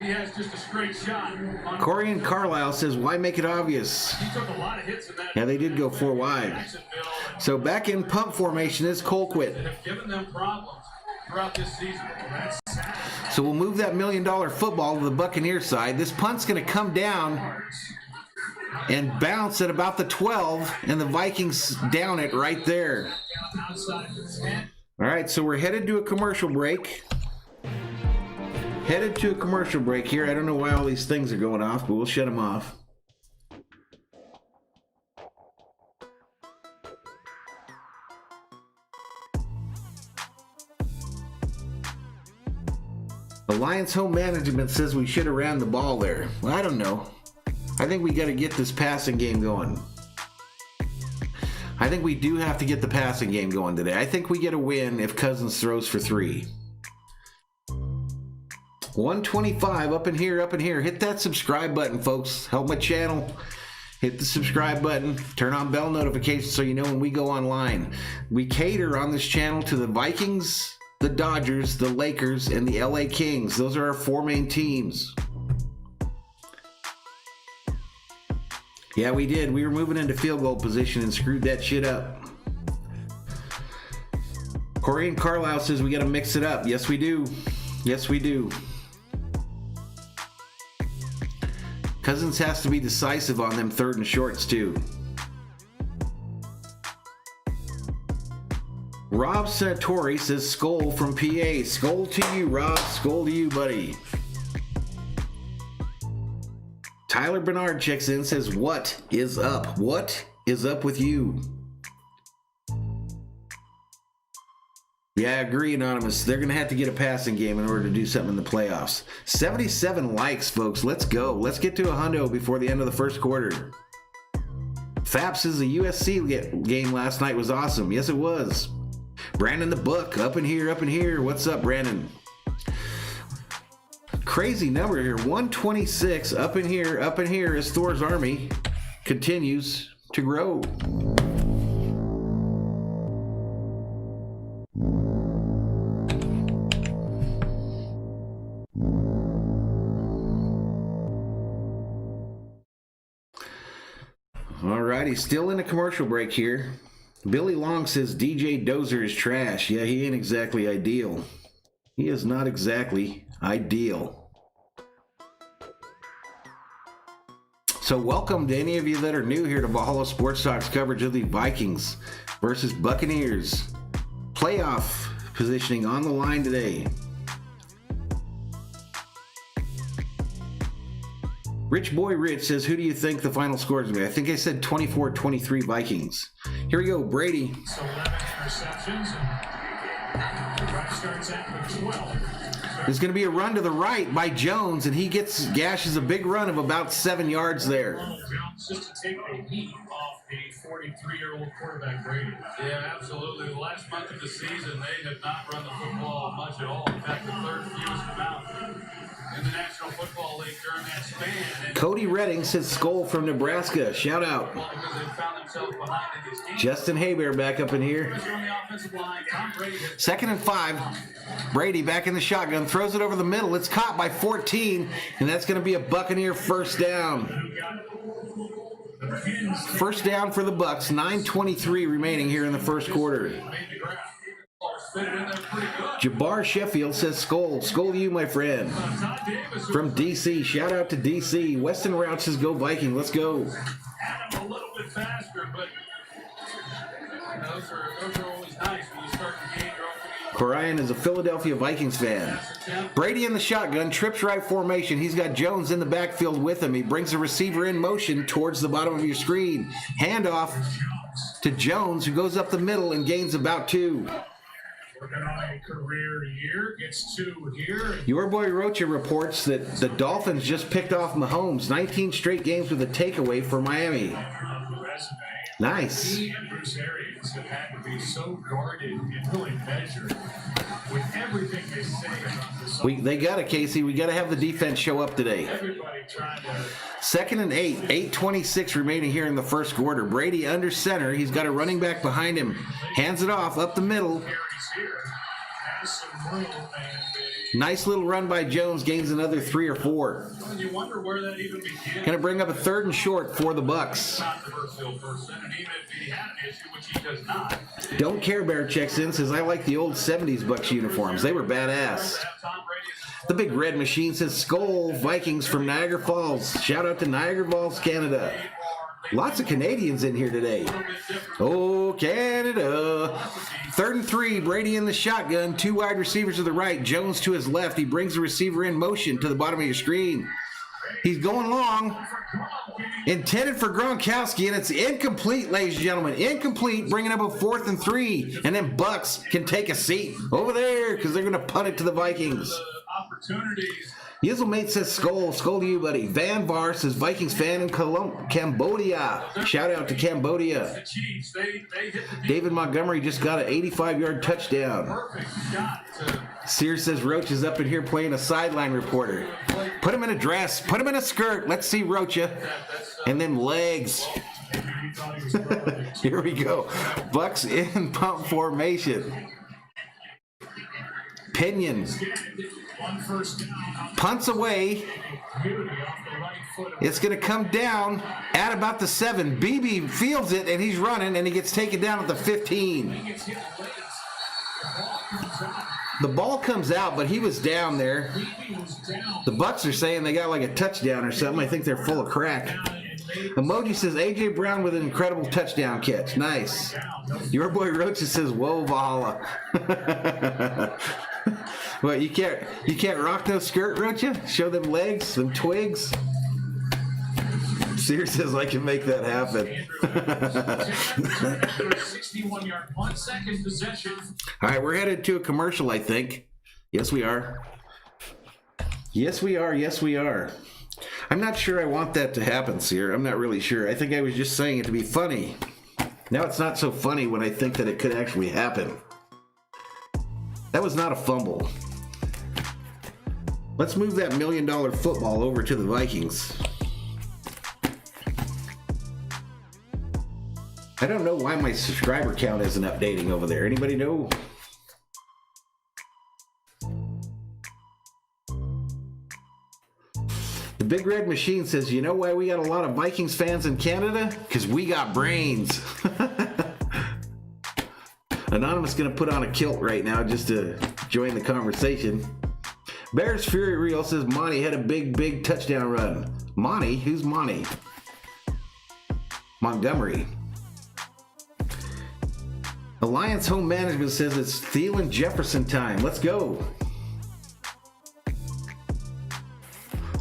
he has just a straight shot. Corey and Carlisle says, why make it obvious? He took a lot of hits in that. Yeah, they did go 4 wide. Jacksonville So back in pump formation is Colquitt. have given them problems throughout this season. That's sad. So we'll move that $1 million football to the Buccaneers side. This punt's going to come down and bounce at about the 12, and the Vikings down it right there. Outside the 10. All right, so we're headed to a commercial break. Headed to a commercial break here. I don't know why all these things are going off, but we'll shut them off. Alliance Home Management says we should have ran the ball there. Well, I don't know. I think we got to get this passing game going. I think we do have to get the passing game going today. I think we get a win if Cousins throws for 3. 125 up in here, up in here. Hit that subscribe button, folks. Help my channel. Hit the subscribe button. Turn on bell notifications so you know when we go online. We cater on this channel to the Vikings, the Dodgers, the Lakers, and the LA Kings. Those are our 4 main teams. Yeah, we did. We were moving into field goal position and screwed that shit up. Corey Carlisle says we got to mix it up. Yes, we do. Yes, we do. Cousins has to be decisive on them 3rd and shorts, too. Rob Sartori says SKOL from PA. SKOL to you, Rob. SKOL to you, buddy. Tyler Bernard checks in, says, what is up? What is up with you? Yeah, I agree, Anonymous. They're going to have to get a passing game in order to do something in the playoffs. 77 likes, folks. Let's go. Let's get to a hundo before the end of the first quarter. Fap says the USC game last night was awesome. Yes, it was. Brandon the Book, up in here, up in here. What's up, Brandon? Crazy number here. 126 up in here as Thor's army continues to grow. All righty, still in a commercial break here. Billy Long says DJ Dozer is trash. Yeah, he ain't exactly ideal. He is not exactly ideal. So welcome to any of you that are new here to Valhalla Sports Talk's coverage of the Vikings versus Buccaneers. Playoff positioning on the line today. Rich Boy Rich says, who do you think the final score is going to be? I think I said 24-23 Vikings. Here we go, Brady. So 11 receptions, and the drive starts at the 12. There's going to be a run to the right by Jones, and he gashes a big run of about 7 yards there. Jones just to take the heat off the 43-year-old quarterback Brady. Yeah, absolutely. The last month of the season, they have not run the football much at all. In fact, the 3rd fewest amount in the National Football League during that span. And Cody Redding says SKOL from Nebraska. Shout out. because they found themselves behind in these games. Justin Haber back up in here. On the offensive line, Tom Brady has 2nd and 5. Brady back in the shotgun. Throws it over the middle. It's caught by 14. And that's going to be a Buccaneer first down. First down for the Bucs. 9:23 remaining here in the first quarter. made the grab. Fit it in there pretty good. Jabbar Sheffield says SKOL. SKOL to you, my friend. Todd Davis From DC. Shout out to DC. Weston Route says go Viking. Let's go. had him a little bit faster, but those are always nice when you start the game. You're opening Corian is a Philadelphia Vikings fan. Brady in the shotgun, trips right formation. He's got Jones in the backfield with him. He brings the receiver in motion towards the bottom of your screen. Handoff to Jones, who goes up the middle and gains about 2. working on a career year, gets 2 here. Your boy Rocha reports that the Dolphins just picked off Mahomes. 19 straight games with a takeaway for Miami. Nice. He and Bruce Arians have had to be so guarded and really measured with everything they say about this. They got it, Casey. We got to have the defense show up today. Everybody trying to. 2nd and 8. 8:26 remaining here in the first quarter. Brady under center. He's got a running back behind him. Hands it off up the middle. Carries here. Has some room and Nice little run by Jones. Gains another 3 or 4. you wonder where that even began. Going to bring up a 3rd and short for the Bucs. Controversial person, and even if he had an issue, which he does not. Don't Care Bear checks in, says, I like the old 70s Bucs uniforms. They were badass. Tom Brady is The Big Red Machine says, SKOL Vikings from Niagara Falls. Shout out to Niagara Falls, Canada. Lots of Canadians in here today. Oh, Canada. 3rd and 3, Brady in the shotgun. 2 wide receivers to the right, Jones to his left. He brings the receiver in motion to the bottom of your screen. He's going long. Intended for Gronkowski, and it's incomplete, ladies and gentlemen. Incomplete, bringing up a 4th and 3. And then Bucks can take a seat over there because they're going to punt it to the Vikings. Yizzlemate says SKOL. SKOL to you, buddy. Van Var says Vikings fan in Cambodia. Shout out to Cambodia. David Montgomery just got an 85-yard touchdown. Sears says Roach is up in here playing a sideline reporter. Put him in a dress. Put him in a skirt. Let's see Rocha. And then legs. Here we go. Bucks in pump formation. Pinion. Punts away. It's going to come down at about the 7. BB fields it, and he's running, and he gets taken down at the 15. The ball comes out, but he was down there. The Bucks are saying they got like a touchdown or something. I think they're full of crack. Emoji says A.J. Brown with an incredible touchdown catch. Nice. Your boy Rocha says, whoa, Valhalla. What, you can't rock no skirt, Rocha? Show them legs, them twigs? Sears says I can make that happen. 61-yard punt, second possession. All right, we're headed to a commercial, I think. Yes, we are. Yes, we are. Yes, we are. I'm not sure I want that to happen, Sear. I'm not really sure. I think I was just saying it to be funny. Now it's not so funny when I think that it could actually happen. That was not a fumble. Let's move that $1 million football over to the Vikings. I don't know why my subscriber count isn't updating over there. Anybody know? The Big Red Machine says, you know why we got a lot of Vikings fans in Canada? Because we got brains. Anonymous going to put on a kilt right now just to join the conversation. Bears Fury Real says Monty had a big touchdown run. Monty? Who's Monty? Montgomery. Alliance Home Management says it's Thielen Jefferson time. Let's go.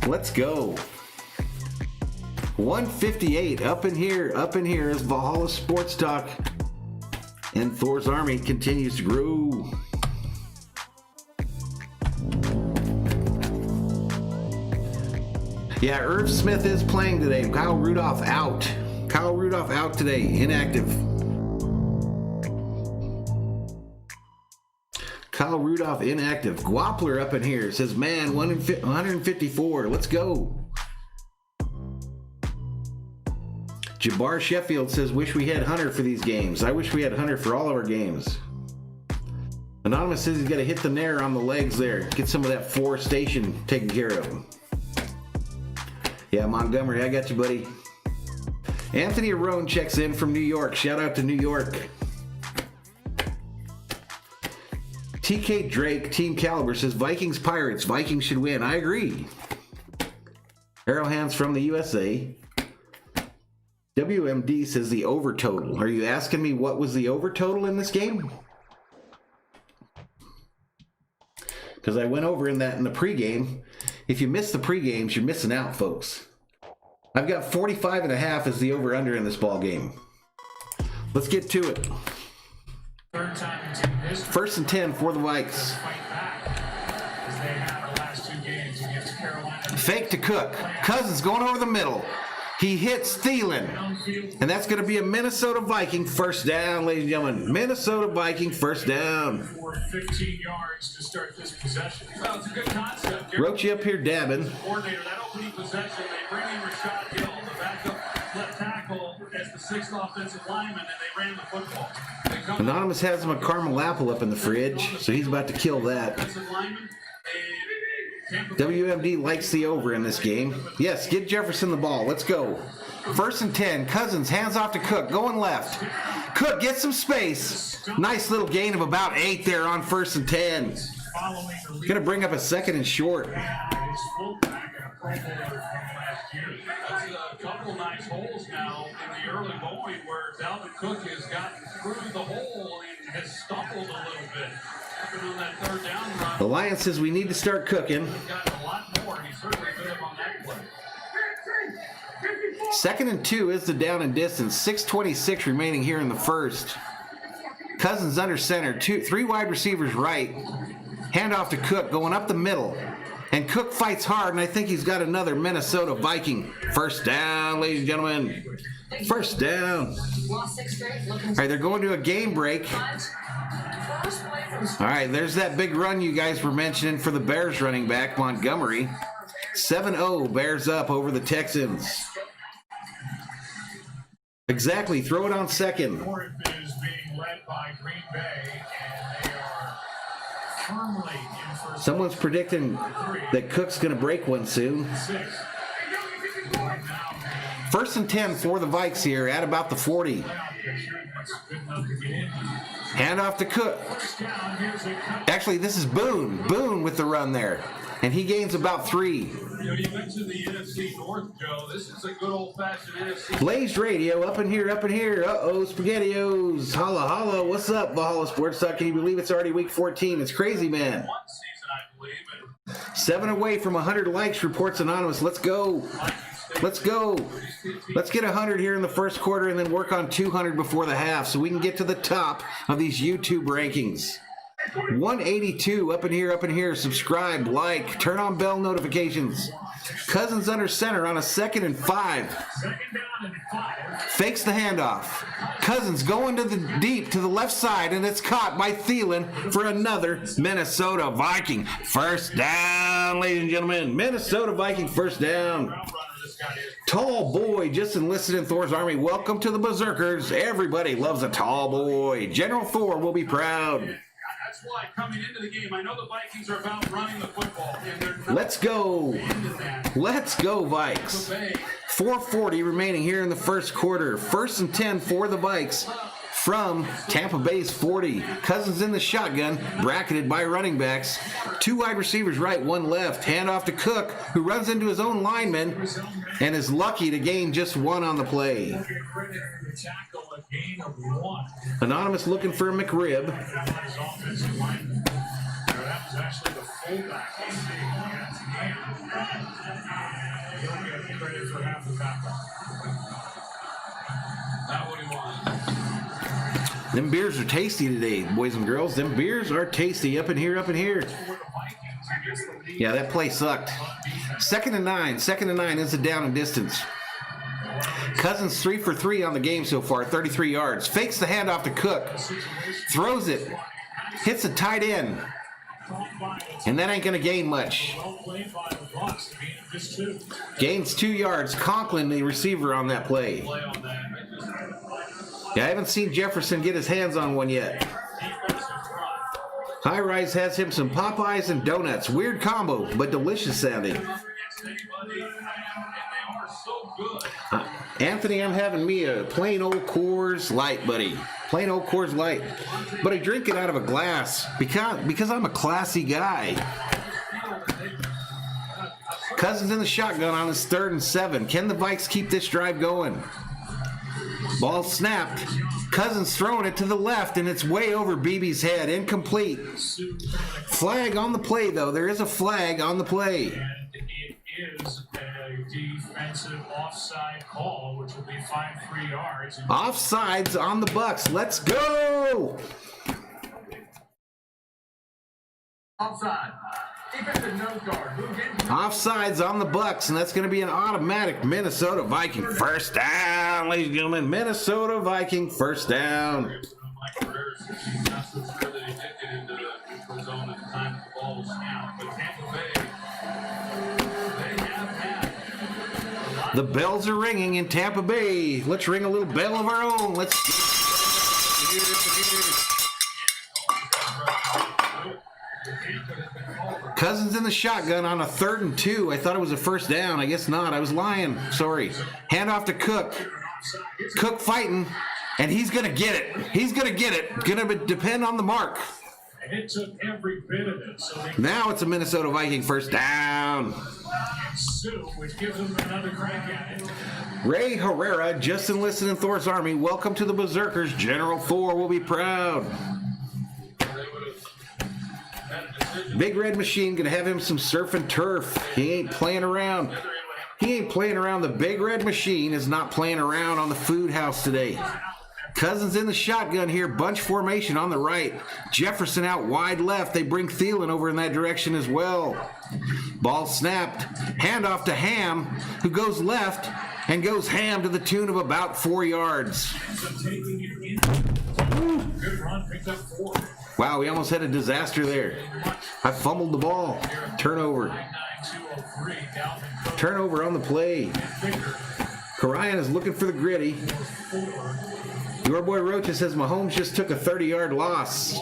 Let's go. 158 up in here is Valhalla Sports Talk. And Thor's Army continues to grow. Yeah, Irv Smith is playing today. Kyle Rudolph out. Kyle Rudolph out today, inactive. Kyle Rudolph inactive. Guapler up in here says, man, 154. Let's go. Jabbar Sheffield says, wish we had Hunter for these games. I wish we had Hunter for all of our games. Anonymous says he's got to hit the nair on the legs there. Get some of that 4 station taken care of. Yeah, Montgomery, I got you, buddy. Anthony Arone checks in from New York. Shout out to New York. TK Drake, Team Caliber, says Vikings Pirates. Vikings should win. I agree. Arrowhands from the USA. WMD says the over total. Are you asking me what was the over total in this game? Because I went over in that in the pregame. If you miss the pregames, you're missing out, folks. I've got 45.5 as the over-under in this ball game. Let's get to it. First and 10 for the Vikes. Fake to Cook. Cousins going over the middle. He hits Thielen. And that's going to be a Minnesota Viking first down, ladies and gentlemen. Minnesota Viking first down. 15 yards to start this possession. Well, it's a good concept. Roachy up here dabbing. Coordinator, that opening possession, they bring in Rashad Hill, the backup left tackle, as the 6th offensive lineman, and they ran the football. Anonymous has him a caramel apple up in the fridge, so he's about to kill that. WMD likes the over in this game. Yes, get Jefferson the ball. Let's go. First and 10. Cousins hands off to Cook. Going left. Cook gets some space. Nice little gain of about 8 there on first and 10. Going to bring up a second and short. That's a couple nice holes now in the early going where Dalvin Cook has gotten through the hole and has stumbled a little bit. On that third down run. The Lion says we need to start cooking. He's got a lot more, and he certainly could have on that play. 2nd and 2 is the down and distance. 6:26 remaining here in the first. Cousins under center. 3 wide receivers right. Handoff to Cook going up the middle. And Cook fights hard, and I think he's got another Minnesota Viking. First down, ladies and gentlemen. First down. All right, they're going to a game break. All right, there's that big run you guys were mentioning for the Bears running back, Montgomery. 7-0, Bears up over the Texans. Exactly, throw it on second. North is being led by Green Bay, and they are firmly in first. Someone's predicting that Cook's going to break one soon. 6. 1st and 10 for the Vikes here at about the 40. Handoff to Cook. Actually, this is Boone. Boone with the run there. And he gains about 3. You mentioned the NFC North, Joe. This is a good old-fashioned NFC. Blazed Radio, up in here, up in here. Uh-oh, SpaghettiOs. Holla, holla. What's up, Valhalla Sports Talk? Can you believe it's already week 14? It's crazy, man. One season, I believe. 7 away from 100 likes, reports Anonymous. Let's go. Let's go. Let's get 100 here in the first quarter and then work on 200 before the half so we can get to the top of these YouTube rankings. 182 up in here. Subscribe, like, turn on bell notifications. Cousins under center on a 2nd and 5. Fakes the handoff. Cousins going to the deep to the left side, and it's caught by Thielen for another Minnesota Viking. First down, ladies and gentlemen. Minnesota Viking first down. Tall boy just enlisted in Thor's army. Welcome to the Berserkers. Everybody loves a tall boy. General Thor will be proud. That's why coming into the game, I know the Vikings are about running the football. And they're not. Let's go. Let's go, Vikes. 4:40 remaining here in the first quarter. 1st and 10 for the Vikes from Tampa Bay's 40. Cousins in the shotgun, bracketed by running backs. 2 wide receivers right, 1 left. Handoff to Cook, who runs into his own lineman and is lucky to gain just 1 on the play. Anonymous looking for a McRib. Them beers are tasty today, boys and girls. Them beers are tasty. Up in here. Yeah, that play sucked. 2nd and 9. 2nd and 9 is a down and distance. Cousins 3 for 3 on the game so far, 33 yards. Fakes the handoff to Cook. Throws it. Hits a tight end. And that ain't going to gain much. Gains 2 yards. Conklin, the receiver on that play. Yeah, I haven't seen Jefferson get his hands on one yet. High Rise has him some Popeyes and donuts. Weird combo, but delicious sounding. Anthony, I'm having me a plain old Coors Light, buddy. Plain old Coors Light. But I drink it out of a glass because I'm a classy guy. Cousins in the shotgun on his 3rd and 7. Can the Vikes keep this drive going? Ball snapped. Cousins throwing it to the left, and it's way over BB's head. Incomplete. Flag on the play, though. There is a flag on the play. And it is a defensive offside call, which will be 5 free yards. Offsides on the Bucks. Let's go! Offside. Defensive nose guard. Offsides on the Bucks, and that's going to be an automatic Minnesota Viking first down, ladies and gentlemen. Minnesota Viking first down. The bells are ringing in Tampa Bay. Let's ring a little bell of our own. Let's. Cousins in the shotgun on a 3rd and 2. I thought it was a first down. I guess not. I was lying. Sorry. Handoff to Cook. Cook fighting, and he's going to get it. He's going to get it. Going to depend on the mark. it took every bit of it. So now it's a Minnesota Viking first down. Sue, which gives them another crack at it. Ray Herrera just enlisted in Thor's army. Welcome to the Berserkers. General Thor will be proud. Big Red Machine gonna have him some surf and turf. He ain't playing around. He ain't playing around. The Big Red Machine is not playing around on the food house today. Cousins in the shotgun here. Bunch formation on the right. Jefferson out wide left. They bring Thielen over in that direction as well. Ball snapped. Handoff to Ham, who goes left and goes ham to the tune of about 4 yards. Good run, picked up 4. Wow, we almost had a disaster there. I fumbled the ball. Turnover. Turnover on the play. Karayan is looking for the gritty. Your boy Rocha says Mahomes just took a 30-yard loss.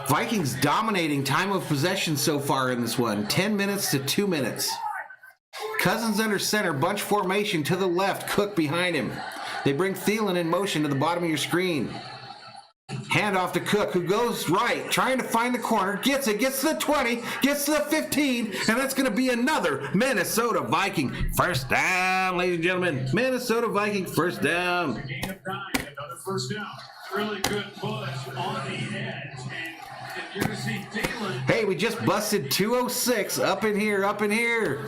Vikings dominating time of possession so far in this one. 10 minutes to 2 minutes. Cousins under center, bunch formation to the left, Cook behind him. They bring Thielen in motion to the bottom of your screen. Hand off to Cook, who goes right, trying to find the corner, gets it, gets to the 20, gets to the 15, and that's going to be another Minnesota Viking first down, ladies and gentlemen. Minnesota Viking first down. Gain of 9, another first down. Really good push on the edge, and you're going to see Thielen. Hey, we just busted 206 up in here.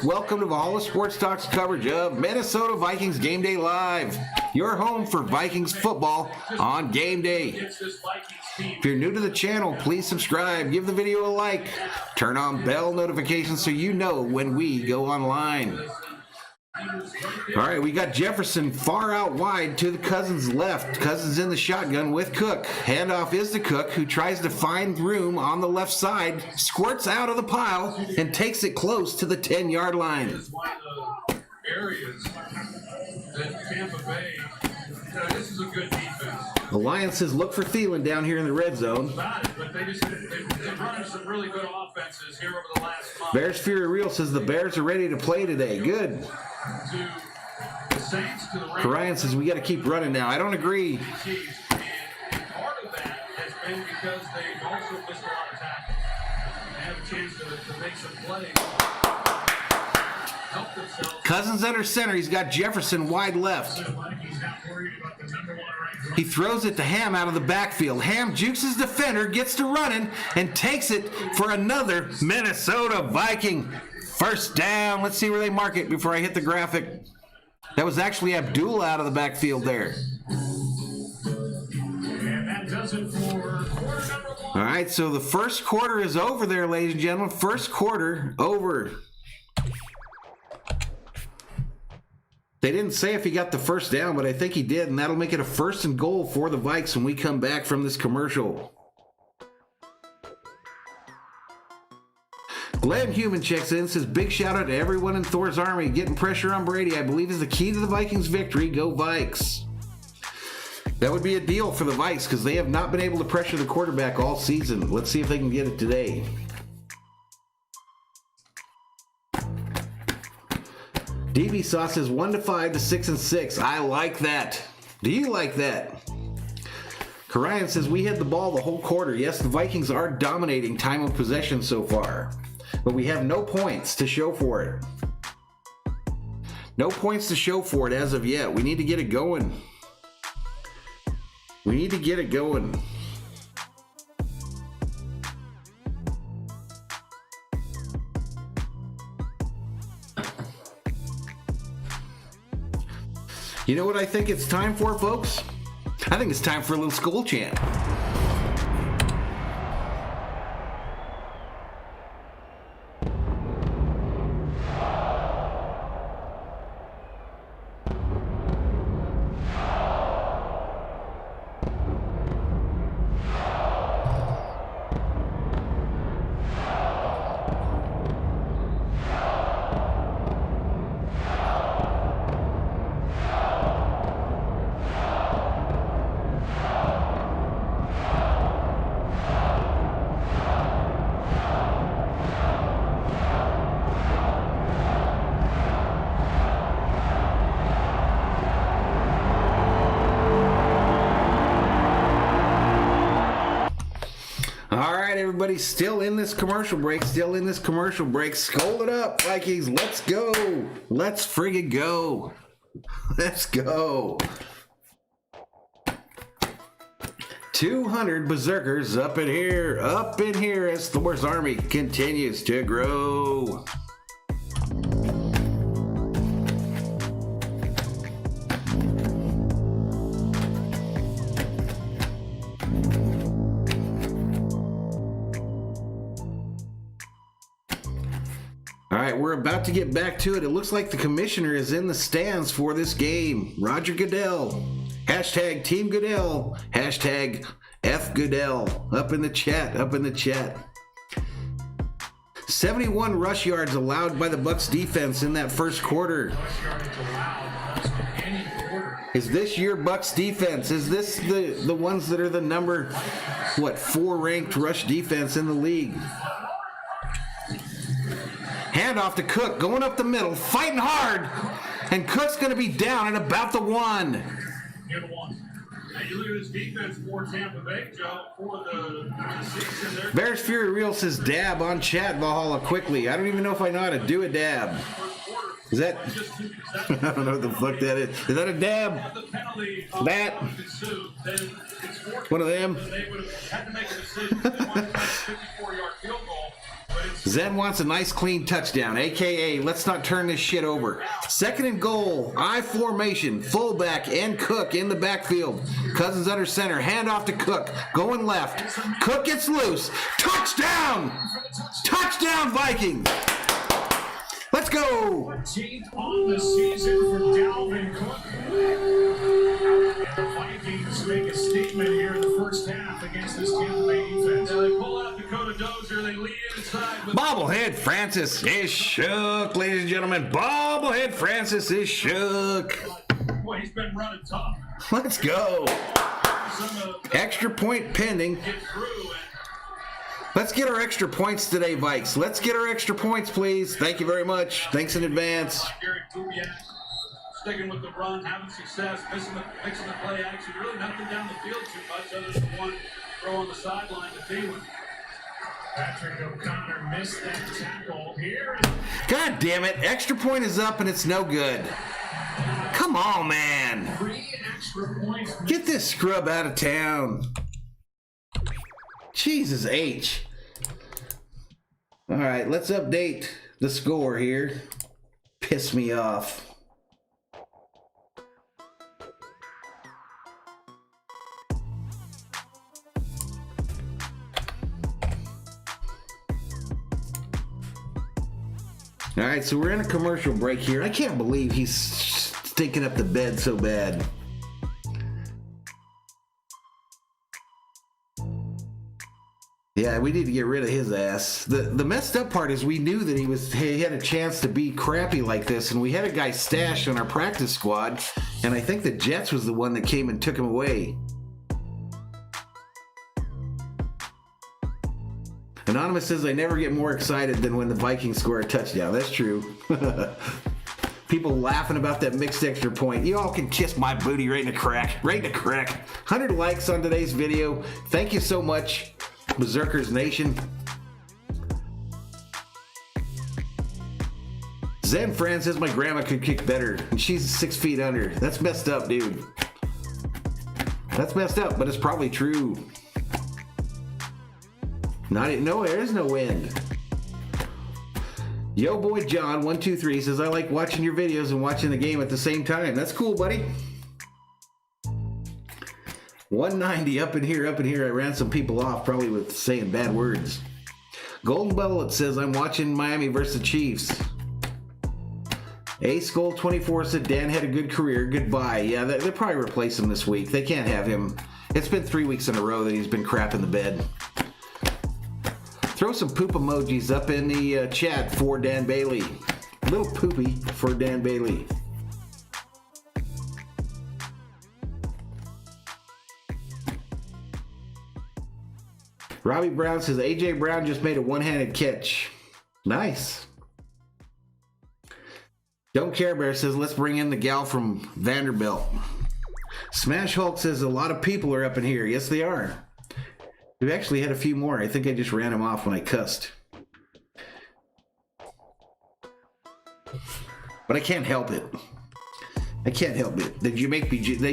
Welcome to Valhalla Sports Talk's coverage of Minnesota Vikings Game Day Live. Your home for Vikings football on Game Day. If you're new to the channel, please subscribe, give the video a like, turn on bell notifications so you know when we go online. All right, we got Jefferson far out wide to the Cousins left. Cousins in the shotgun with Cook. Handoff is to Cook, who tries to find room on the left side, squirts out of the pile, and takes it close to the 10-yard line. One of the areas that Tampa Bay, this is a good defense. Alliances look for Thielen down here in the red zone. But they've run some really good offenses here over the last month. Bears Fury Real says the Bears are ready to play today. Good. To the Saints, to the Ryan says we got to keep running now. I don't agree. And part of that has been because they also missed a lot of tackles. They have a chance to make some plays. Help themselves. Cousins under center. He's got Jefferson wide left. He throws it to Ham out of the backfield. Ham jukes his defender, gets to running, and takes it for another Minnesota Viking first down. Let's see where they mark it before I hit the graphic. That was actually Abdullah out of the backfield there. And that does it for quarter number 1. All right, so the first quarter is over there, ladies and gentlemen. First quarter over. They didn't say if he got the first down, but I think he did, and that'll make it a 1st and goal for the Vikes when we come back from this commercial. Glenn Human checks in, says big shout out to everyone in Thor's army. Getting pressure on Brady, I believe, is the key to the Vikings' victory. Go Vikes. That would be a deal for the Vikes because they have not been able to pressure the quarterback all season. Let's see if they can get it today. DB Sauce says 1-5 to 6-6. I like that. Do you like that? Karayan says we had the ball the whole quarter. Yes, the Vikings are dominating time of possession so far, but we have no points to show for it. No points to show for it as of yet. We need to get it going. We need to get it going. You know what I think it's time for, folks? I think it's time for a little SKOL chant. everybody's still in this commercial break. Skol it up, Vikings. Let's go. Let's friggin' go. Let's go. 200 berserkers up in here as Thor's army continues to grow. All right, we're about to get back to it. It looks like the commissioner is in the stands for this game. Roger Goodell. Hashtag Team Goodell. Hashtag F Goodell. Up in the chat. 71 rush yards allowed by the Bucs defense in that first quarter. Is this your Bucs defense? Is this the ones that are the number, 4 ranked rush defense in the league? Handoff to Cook, going up the middle, fighting hard, and Cook's going to be down at about the 1. Near the 1. Now you look at this defense for Tampa Bay, Joe, for the season there. Bears Fury Real says dab on chat, Valhalla, quickly. I don't even know if I know how to do a dab. Is that? I don't know what the fuck that is. Is that a dab? That? One of them? They would have had to make a decision. They wanted to try a 54-yard field goal. Zen wants a nice clean touchdown, a.k.a. let's not turn this shit over. 2nd and goal, I formation, fullback and Cook in the backfield. Cousins under center, handoff to Cook, going left. Cook gets loose. Touchdown! Touchdown, Vikings! Let's go! 14th on the season for Dalvin Cook. The Vikings make a statement here in the first half against this Tampa Bay defense. Now they pull out Dakota Dozier, they lead inside. Bobblehead Francis is shook, ladies and gentlemen. Bobblehead Francis is shook. Boy, he's been running tough. Let's go. Extra point pending. Let's get our extra points today, Vikes. Let's get our extra points, please. Thank you very much. Thanks in advance. Sticking with the run, having success, mixing the play action. Really nothing down the field too much other than one throw on the sideline to Thielen. Patrick O'Connor missed that tackle here. God damn it. Extra point is up and it's no good. Come on, man. 3 extra points. Get this scrub out of town. Jesus H. All right, let's update the score here. Piss me off. All right, so we're in a commercial break here. I can't believe he's stinking up the bed so bad. Yeah, we need to get rid of his ass. The messed up part is we knew that he had a chance to be crappy like this, and we had a guy stashed on our practice squad, and I think the Jets was the one that came and took him away. Anonymous says, I never get more excited than when the Vikings score a touchdown. That's true. People laughing about that mixed extra point. You all can kiss my booty right in the crack. Right in the crack. 100 likes on today's video. Thank you so much, Berserkers Nation. Zen Fran says my grandma could kick better, and she's 6 feet under. That's messed up, dude. That's messed up, but it's probably true. No, there is no wind. Yo boy John 123 says I like watching your videos and watching the game at the same time. That's cool, buddy. 190 up in here. I ran some people off probably with saying bad words. Golden Bullet says I'm watching Miami versus the Chiefs. SKOL 24 said Dan had a good career. Goodbye. Yeah, they'll probably replace him this week. They can't have him. It's been 3 weeks in a row that he's been crap in the bed. Throw some poop emojis up in the chat for Dan Bailey. A little poopy for Dan Bailey. Robbie Brown says AJ Brown just made a one-handed catch. Nice. Don't Care Bear says let's bring in the gal from Vanderbilt. Smash Hulk says a lot of people are up in here. Yes, they are. We've actually had a few more. I think I just ran them off when I cussed. But I can't help it. I can't help it. They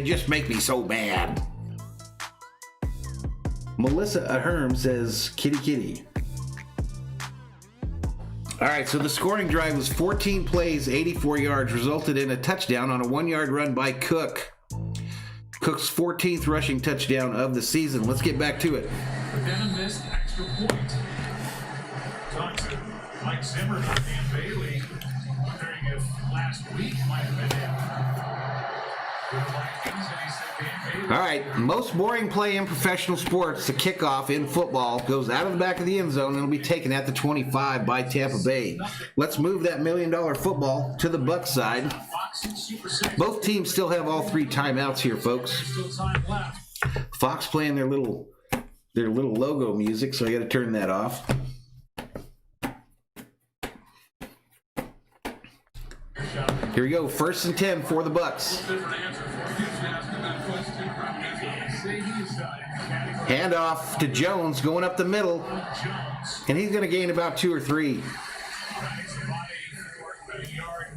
just make me so bad. Melissa Ahern says, kitty kitty. All right, so the scoring drive was 14 plays, 84 yards, resulted in a touchdown on a 1-yard run by Cook. Cook's 14th rushing touchdown of the season. Let's get back to it. But then a missed extra point. Talked to Mike Zimmer and Dan Bailey, wondering if last week might have been it. The Vikings, and he said Dan Bailey. All right, most boring play in professional sports, the kickoff in football, goes out of the back of the end zone and will be taken at the 25 by Tampa Bay. Let's move that $1 million football to the Bucs side. Both teams still have all 3 timeouts here, folks. Still time left. Fox playing their little logo music, so I got to turn that off. Here we go, 1st and 10 for the Bucs. Handoff to Jones, going up the middle, and he's going to gain about 2 or 3.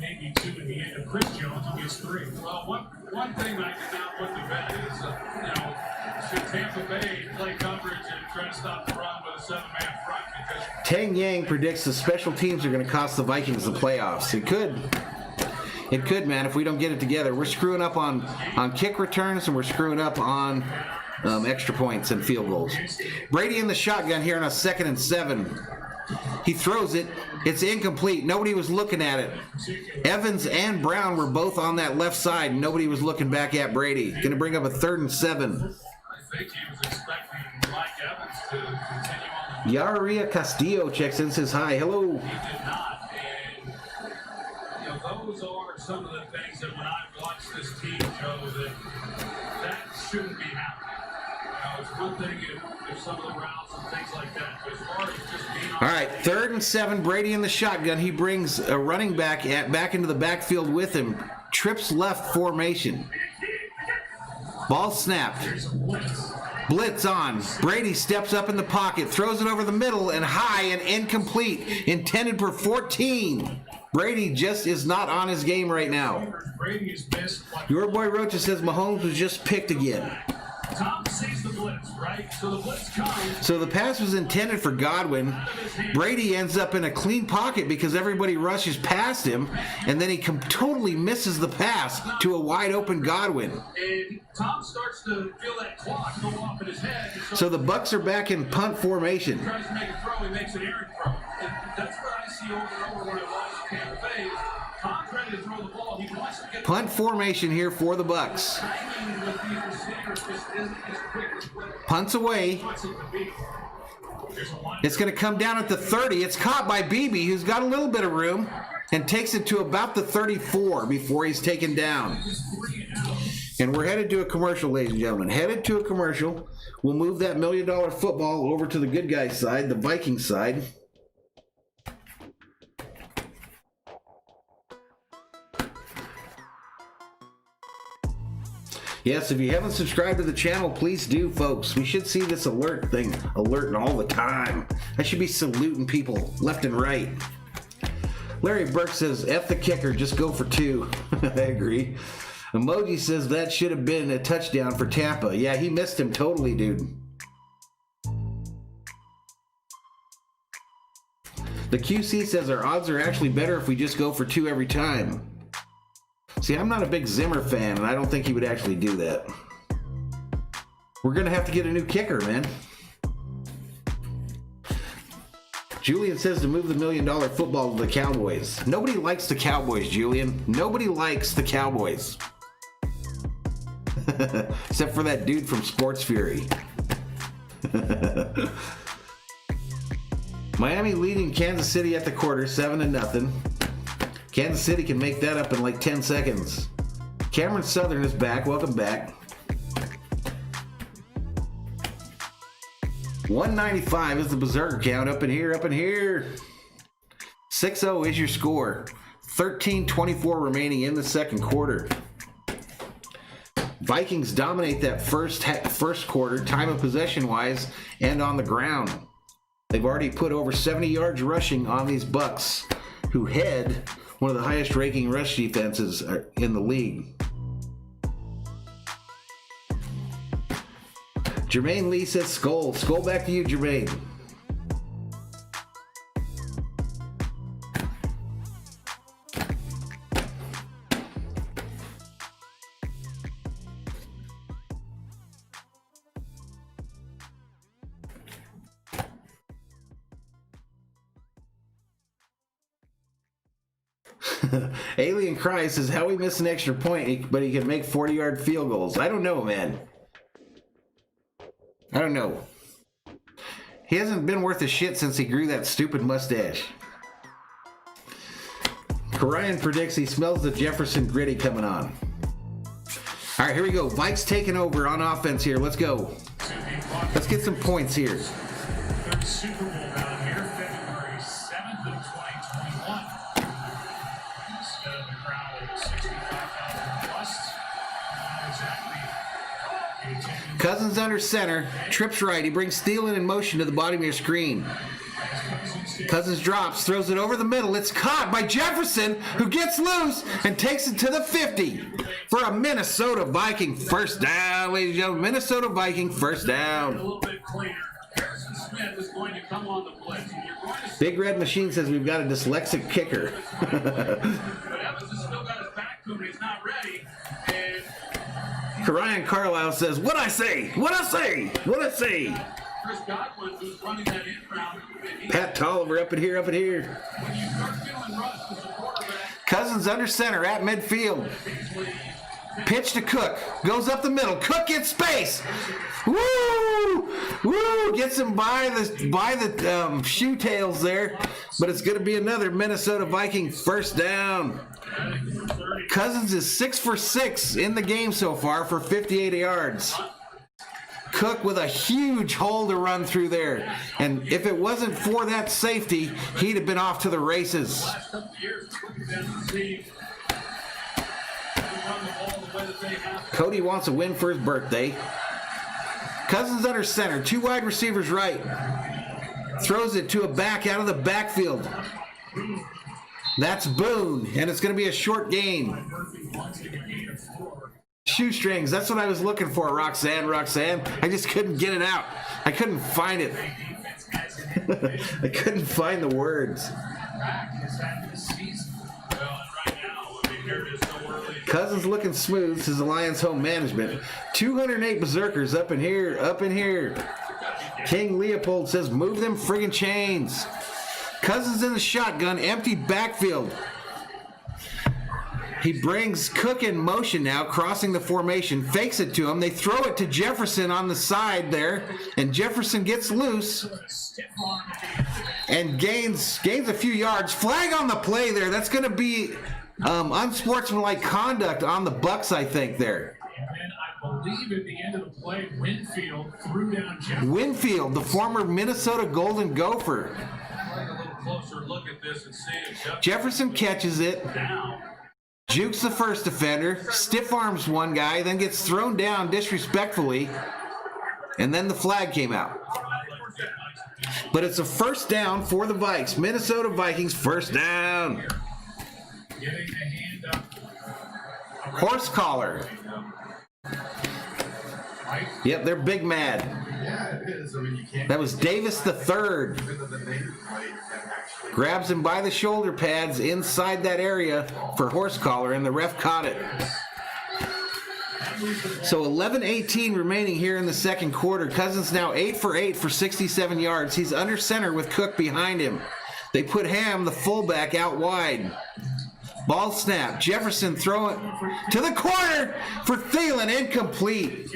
Maybe 2 at the end of Chris Jones, who gets 3. Well, one thing I did not put to bed is, should Tampa Bay play coverage and try to stop the run with a 7-man front? Because Tang Yang predicts the special teams are going to cost the Vikings the playoffs. It could. It could, man, if we don't get it together. We're screwing up on kick returns, and we're screwing up on extra points and field goals. Brady in the shotgun here on a 2nd and 7. He throws it. It's incomplete. Nobody was looking at it. Evans and Brown were both on that left side. Nobody was looking back at Brady. Going to bring up a 3rd and 7. I think he was expecting Mike Evans to continue on the Yaria Castillo checks in, says hi. Hello. He did not. And, those are some of the things that when I watch this team, Joe, that shouldn't be happening. It's one thing if some of the routes and things like that, but as far as just being on. All right, 3rd and 7, Brady in the shotgun. He brings a running back back into the backfield with him. Trips left formation. Ball snapped. Blitz on. Brady steps up in the pocket, throws it over the middle and high and incomplete. Intended for 14. Brady just is not on his game right now. Brady is missed. Your boy Rocha says Mahomes was just picked again. Tom sees the blitz, right? So the blitz comes. So the pass was intended for Godwin. Brady ends up in a clean pocket because everybody rushes past him, and then he totally misses the pass to a wide open Godwin. And Tom starts to feel that clock go off in his head. So the Bucs are back in punt formation. He tries to make a throw, he makes an errant throw. And that's what I see over and over when I watch Tampa Bay. Tom's ready to throw the ball. He wants to get Punt formation here for the Bucs. Punts away. It's going to come down at the 30. It's caught by Beebe, who's got a little bit of room, and takes it to about the 34 before he's taken down. And we're headed to a commercial, ladies and gentlemen. Headed to a commercial. We'll move that $1 million football over to the good guys' side, the Vikings side. Yes, if you haven't subscribed to the channel, please do, folks. We should see this alert thing alerting all the time. I should be saluting people left and right. Larry Burke says, F the kicker, just go for 2. I agree. Emoji says that should have been a touchdown for Tampa. Yeah, he missed him totally, dude. The QC says our odds are actually better if we just go for 2 every time. See, I'm not a big Zimmer fan, and I don't think he would actually do that. We're going to have to get a new kicker, man. Julian says to move the $1 million football to the Cowboys. Nobody likes the Cowboys, Julian. Nobody likes the Cowboys. Except for that dude from Sports Fury. Miami leading Kansas City at the quarter, 7-0. Kansas City can make that up in like 10 seconds. Cameron Southern is back. Welcome back. 195 is the berserker count up in here, up in here. 6-0 is your score. 13:24 remaining in the second quarter. Vikings dominate that first quarter, time of possession-wise, and on the ground. They've already put over 70 yards rushing on these Bucs, who head one of the highest ranking rush defenses in the league. Jermaine Lee says SKOL. SKOL, back to you, Jermaine. Alien Cry says, how we miss an extra point, but he can make 40-yard field goals. I don't know, man. I don't know. He hasn't been worth a shit since he grew that stupid mustache. Karian predicts he smells the Jefferson Gritty coming on. All right, here we go. Vikes taking over on offense here. Let's go. Let's get some points here. Third Super Bowl down here, February 7th of 2021. Instead of the crowd of 65,000 plus, not exactly. Cousins under center, trips right. He brings Thielen in motion to the bottom of your screen. Cousins drops, throws it over the middle. It's caught by Jefferson, who gets loose and takes it to the 50 for a Minnesota Viking first down, ladies and gentlemen. Minnesota Viking first A down. little bit cleaner. Harrison Smith is going to come on the blitz. And you're going to see Big Red Machine says we've got a dyslexic kicker. but Evans has still got his back to him. He's not ready. And Ryan Carlisle says, "What I say? What I say? What I say?" Chris Godwin, who's running that in round, Pat Tolliver up in here, up in here. when you start feeling rush as a quarterback, Cousins under center at midfield. Pitch to Cook. Goes up the middle. Cook gets space. Woo! Woo! Gets him by the shoe tails there. But it's going to be another Minnesota Viking first down. Cousins is 6 for 6 in the game so far for 58 yards. Cook with a huge hole to run through there. And if it wasn't for that safety, he'd have been off to the races. last couple of years, doesn't see run the ball the way that they have. Cody wants a win for his birthday. Cousins under center, 2 wide receivers right. Throws it to a back out of the backfield. That's Boone, and it's going to be a short gain. Shoestrings, that's what I was looking for, Roxanne. I just couldn't get it out. I couldn't find it. I couldn't find the words. Cousins looking smooth, says Alliance Home Management. 208 berserkers up in here. King Leopold says, move them friggin' chains. Cousins in the shotgun, empty backfield. He brings Cook in motion now, crossing the formation, fakes it to him. They throw it to Jefferson on the side there, and Jefferson gets loose and gains a few yards. Flag on the play there. That's going to be unsportsmanlike conduct on the Bucs, I think, there. And then I believe at the end of the play, Winfield threw down Jefferson. Winfield, the former Minnesota Golden Gopher. Take a little closer look at this and see if Jefferson catches it. down. Jukes the first defender, stiff arms one guy, then gets thrown down disrespectfully, and then the flag came out. But it's a first down for the Vikes. Minnesota Vikings first down. Getting a hand up. Horse collar. Yep, they're big mad. Yeah, it is. I mean, you can't. That was Davis the third. Grabs him by the shoulder pads inside that area for horse collar, and the ref caught it. So 11:18 remaining here in the second quarter. Cousins now 8 for 8 for 67 yards. He's under center with Cook behind him. They put Ham, the fullback, out wide. Ball snap. Jefferson throw it to the corner for Thielen. Incomplete.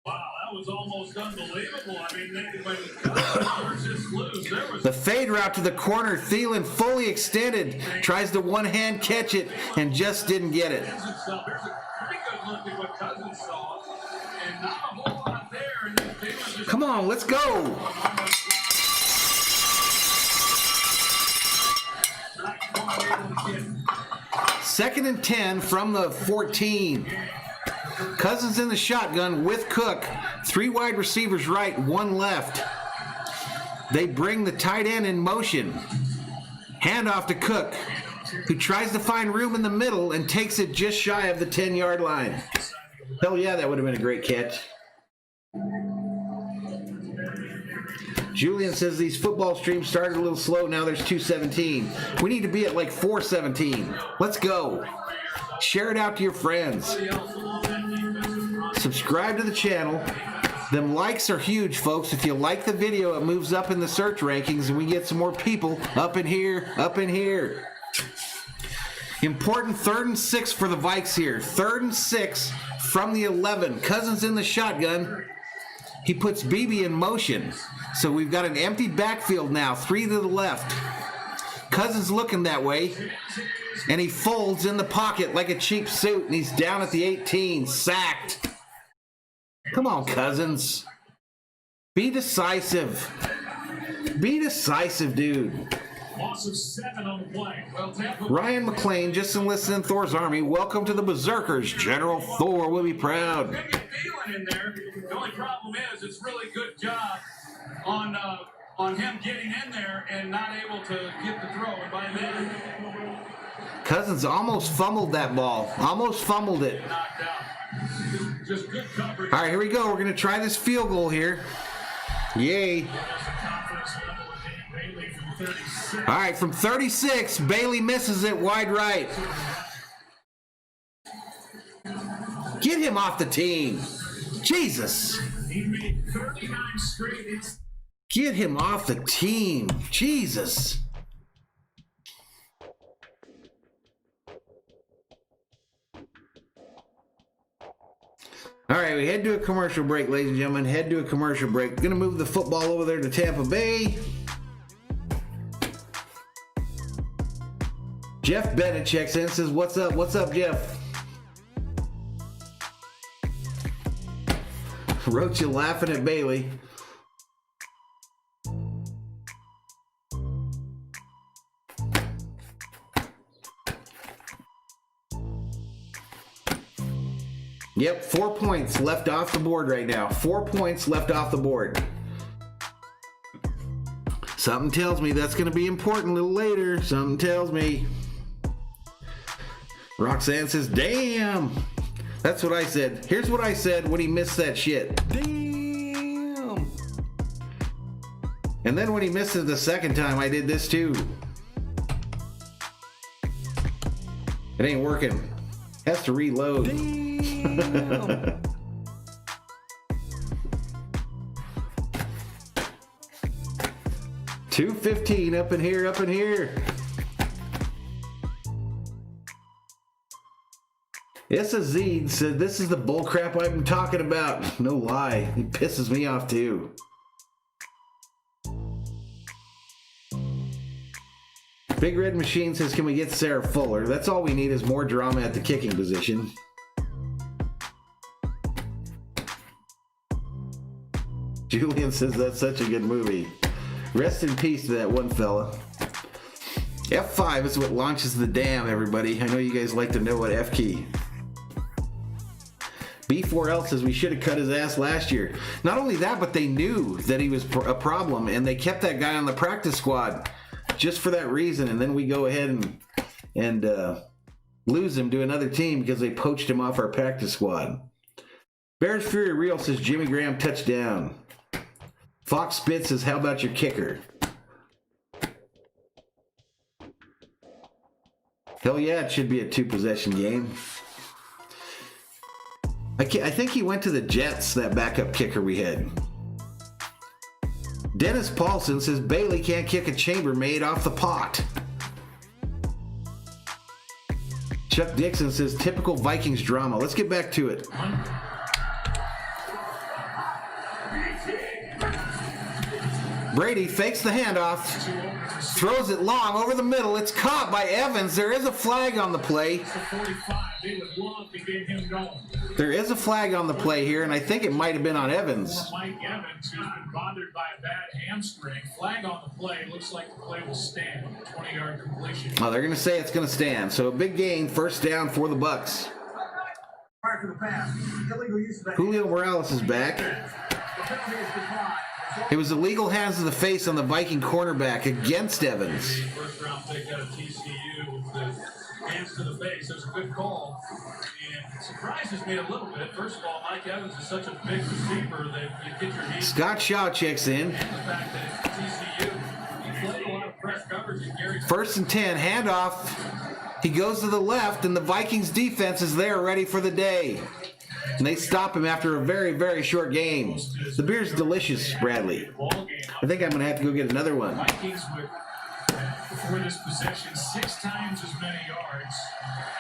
Wow, that was almost unbelievable. I mean, when Cousins just lose, there was The fade route to the corner. Thielen fully extended. Tries to one-hand catch it and just didn't get it. himself. There's a pretty good look at what Cousins saw, and not a whole lot there. And then Thielen just Come on, let's go. not quite able to get. 2nd and 10 from the 14. Cousins in the shotgun with Cook. 3 wide receivers right, 1 left. They bring the tight end in motion. Handoff to Cook, who tries to find room in the middle and takes it just shy of the 10-yard line. Hell yeah, that would have been a great catch. Julian says these football streams started a little slow. Now there's 217. We need to be at like 417. Let's go. Share it out to your friends. Subscribe to the channel. Them likes are huge, folks. If you like the video, it moves up in the search rankings and we get some more people up in here, up in here. Important 3rd and 6 for the Vikes here. 3rd and 6 from the 11. Cousins in the shotgun. He puts BB in motion. So we've got an empty backfield now, 3 to the left. Cousins looking that way. And he folds in the pocket like a cheap suit, and he's down at the 18, sacked. Come on, Cousins. Be decisive. Be decisive, dude. Loss of 7 on the play. Well, Tampa. Ryan McLean just enlisted in Thor's army. Welcome to the Berserkers. General Thor will be proud. They get Thielen in there. The only problem is it's really good job on him getting in there and not able to get the throw. And by then, Cousins almost fumbled that ball. Almost fumbled it. knocked out. Just good coverage. All right, here we go. We're going to try this field goal here. Yay. All right, from 36, Bailey misses it wide right. Get him off the team. Jesus. He made 39 straight. Get him off the team. Jesus. All right, we head to a commercial break, ladies and gentlemen. Head to a commercial break. Going to move the football over there to Tampa Bay. Jeff Bennett checks in and says, what's up? What's up, Jeff? Wrote you laughing at Bailey. Yep, 4 points left off the board right now. 4 points left off the board. Something tells me that's going to be important a little later. Something tells me. Roxanne says, damn. That's what I said. Here's what I said when he missed that shit. Damn. And then when he missed it the second time, I did this too. It ain't working. Has to reload. Damn. $2.15 up in here, up in here. Issa said, this is the bullcrap I've been talking about. No lie. It pisses me off too. Big Red Machine says, can we get Sarah Fuller? That's all we need is more drama at the kicking position. Julian says, that's such a good movie. Rest in peace to that one fella. F5 is what launches the dam, everybody. I know you guys like to know what F key. B4L says we should have cut his ass last year. Not only that, but they knew that he was a problem, and they kept that guy on the practice squad just for that reason. And then we go ahead and lose him to another team because they poached him off our practice squad. Bears Fury Real says Jimmy Graham touchdown. Fox Spitz says, how about your kicker? Hell yeah, it should be a 2-possession game. I think he went to the Jets, that backup kicker we had. Dennis Paulson says Bailey can't kick a chambermaid off the pot. Chuck Dixon says typical Vikings drama. Let's get back to it. Brady fakes the handoff, throws it long over the middle. It's caught by Evans. There is a flag on the play. There is a flag on the play here, and I think it might have been on Evans. Mike Evans, who's been bothered by a bad hamstring. Flag on the play. Looks like the play will stand. 20-yard completion. Oh, they're going to say it's going to stand. So a big gain, first down for the Bucks. after the pass. Illegal use of the Julio Morales is back. The penalty is declined. It was illegal hands to the face on the Viking cornerback against Evans. The first round pick out of TCU with the hands to the face. It was a good call. And it surprises me a little bit. First of all, Mike Evans is such a big receiver that you get your hands. Scott Shaw checks in. And the fact that TCU, he played a lot of press coverage. And Gary 1st and 10, handoff. He goes to the left, and the Vikings defense is there ready for the day. And they stop him after a very, very short game. The beer's delicious, Bradley. I think I'm going to have to go get another one. Vikings with, before this possession, 6 times as many yards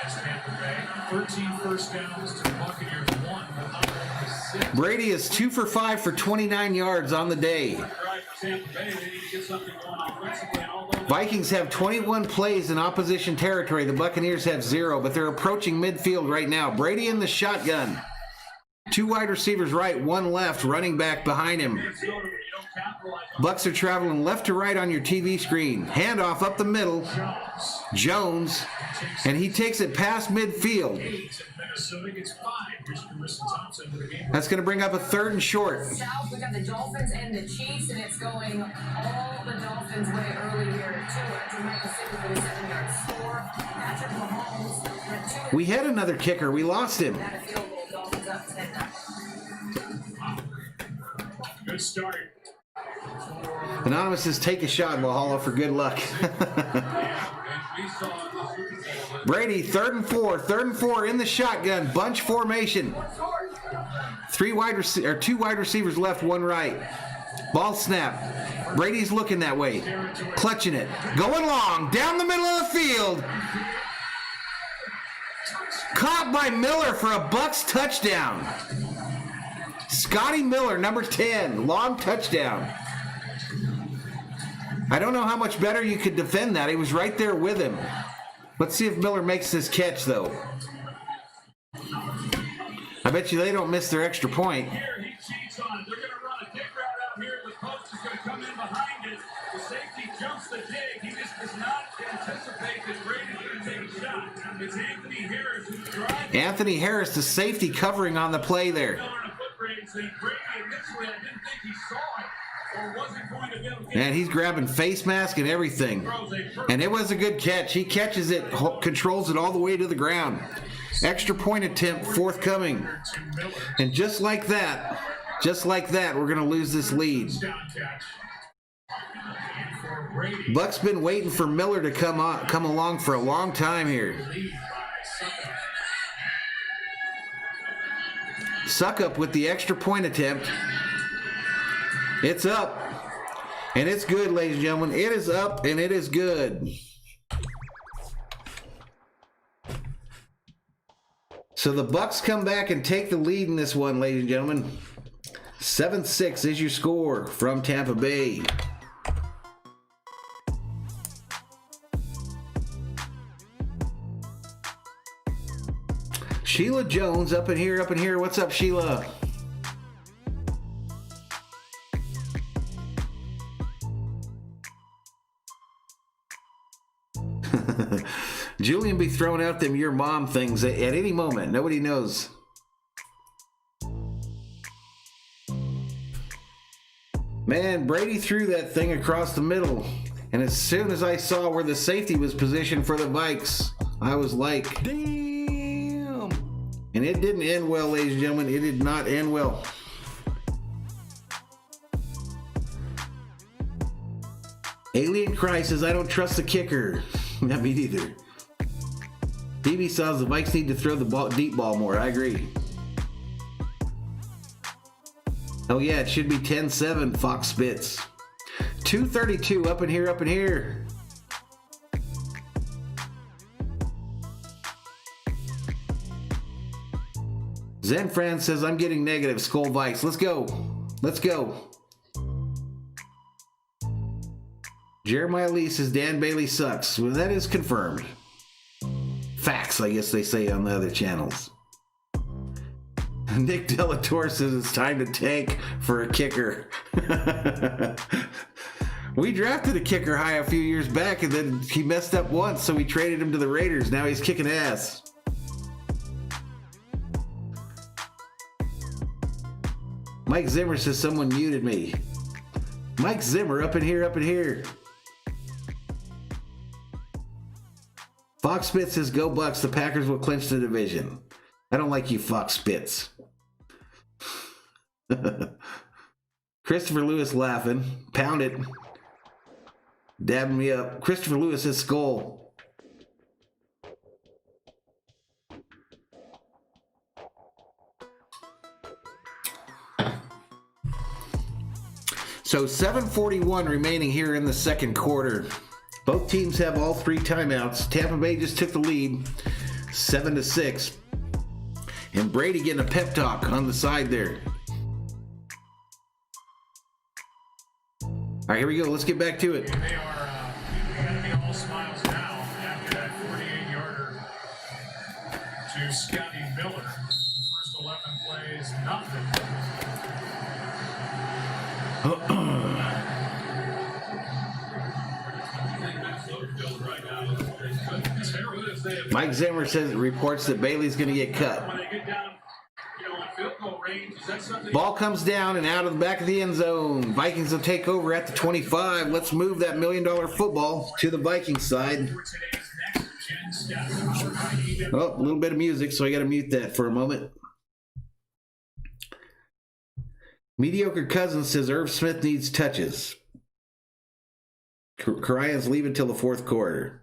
as Tampa Bay. 13 first downs to the Buccaneers, 1, but not only 6. Brady is 2 for 5 for 29 yards on the day. Drive for Tampa Bay, they need to get something going offensively, and although Vikings have 21 plays in opposition territory. The Buccaneers have 0, but they're approaching midfield right now. Brady in the shotgun. 2 wide receivers right, 1 left, running back behind him. Minnesota, you don't capitalize on Bucks are traveling left to right on your TV screen. Handoff up the middle. Jones, and he takes it past midfield. 8, and Minnesota gets 5. Here's Carissa Thompson with the game. That's going to bring up a 3rd and short. South, we got the Dolphins and the Chiefs, and it's going all the Dolphins' way early here. 2 to Michael City for the 7-yard score. Patrick Mahomes went 2. We had another kicker. We lost him. Had a field goal. Dolphins up 10. Good start. Anonymous says, take a shot, Valhalla, for good luck. We saw in the Super Bowl that Brady, 3rd and 4. 3rd and 4 in the shotgun. Bunch formation. 2 wide receivers left, 1 right. Ball snap. Brady's looking that way. Clutching it. Going long. Down the middle of the field. Caught by Miller for a Bucks touchdown. Scotty Miller, number 10. Long touchdown. I don't know how much better you could defend that. He was right there with him. Let's see if Miller makes this catch, though. I bet you they don't miss their extra point. here he cheats on it. They're going to run a kick route out here. The post is going to come in behind it. The safety jumps the dig. He just does not anticipate that Brady's going to take a shot. It's Anthony Harris who's driving. Anthony Harris, the safety, covering on the play there. Miller in a foot race. Brady initially, I didn't think he saw it or wasn't going to be able to get And he's grabbing face mask and everything. And it was a good catch. He catches it, controls it all the way to the ground. Extra point attempt forthcoming. And just like that, we're going to lose this lead. down catch. And for Brady, Buck's been waiting for Miller to come along for a long time here. lead by Suckup. Suckup with the extra point attempt. It's up. And it's good, ladies and gentlemen. It is up and it is good. So the Bucks come back and take the lead in this one, ladies and gentlemen. 7-6 is your score from Tampa Bay. Sheila Jones up in here. What's up, Sheila? Julian be throwing out them your mom things at any moment. Nobody knows. Man, Brady threw that thing across the middle. And as soon as I saw where the safety was positioned for the Vikes, I was like, damn. And it didn't end well, ladies and gentlemen. It did not end well. Alien Christ says, I don't trust the kicker. Not me neither. BB says the Vikes need to throw the deep ball more. I agree. Oh yeah, it should be 10-7, Fox Spitz. 232 up in here. Zen Fran says, I'm getting negative, SKOL Vikes. Let's go. Jeremiah Lee says Dan Bailey sucks. Well, that is confirmed. Facts, I guess they say on the other channels. Nick Delatorre says it's time to tank for a kicker. We drafted a kicker high a few years back, and then he messed up once, so we traded him to the Raiders. Now he's kicking ass. Mike Zimmer says someone muted me. Mike Zimmer, up in here, up in here. Fox Spitz says, go Bucks, the Packers will clinch the division. I don't like you, Fox Spitz. Christopher Lewis laughing. Pound it. Dabbing me up. Christopher Lewis says, SKOL. So 7:41 remaining here in the second quarter. Both teams have all 3 timeouts. Tampa Bay just took the lead, 7-6. And Brady getting a pep talk on the side there. All right, here we go. Let's get back to it. They are going to be all smiles now after that 48-yarder to Scotty Miller. First 11 plays, nothing. Mike Zimmer says reports that Bailey's going to get cut. When they get down, in field goal range, is that something? Ball comes down and out of the back of the end zone. Vikings will take over at the 25. Let's move that $1 million football to the Vikings side. Oh, a little bit of music, so I got to mute that for a moment. Mediocre Cousins says Irv Smith needs touches. Karian's leaving till the fourth quarter.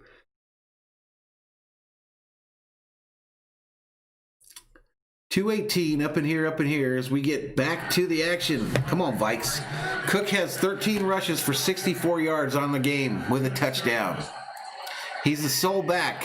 2:18 up in here as we get back to the action. Come on, Vikes. Cook has 13 rushes for 64 yards on the game with a touchdown. He's the sole back.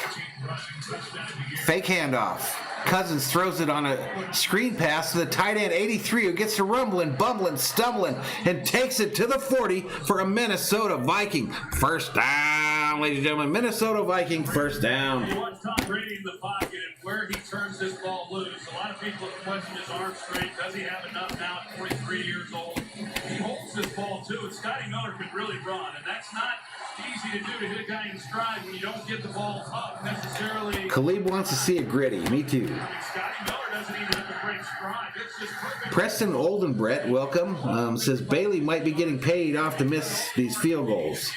Fake handoff. Cousins throws it on a screen pass to the tight end 83, who gets to rumbling, bumbling, stumbling, and takes it to the 40 for a Minnesota Viking. First down, ladies and gentlemen. Minnesota Viking first down. You watch Tom Brady in the pocket and where he turns this ball loose. A lot of people have questioned his arm strength. Does he have enough now at 43 years old? He holds this ball too, and Scotty Miller can really run, and that's not easy to do, to hit a guy in stride when you don't get the ball up necessarily. Khalib wants to see it gritty. Me too. Scotty Miller doesn't even have to break stride. It's just perfect. Preston Oldenbrett, welcome. Says Bailey might be getting paid off to miss these field goals.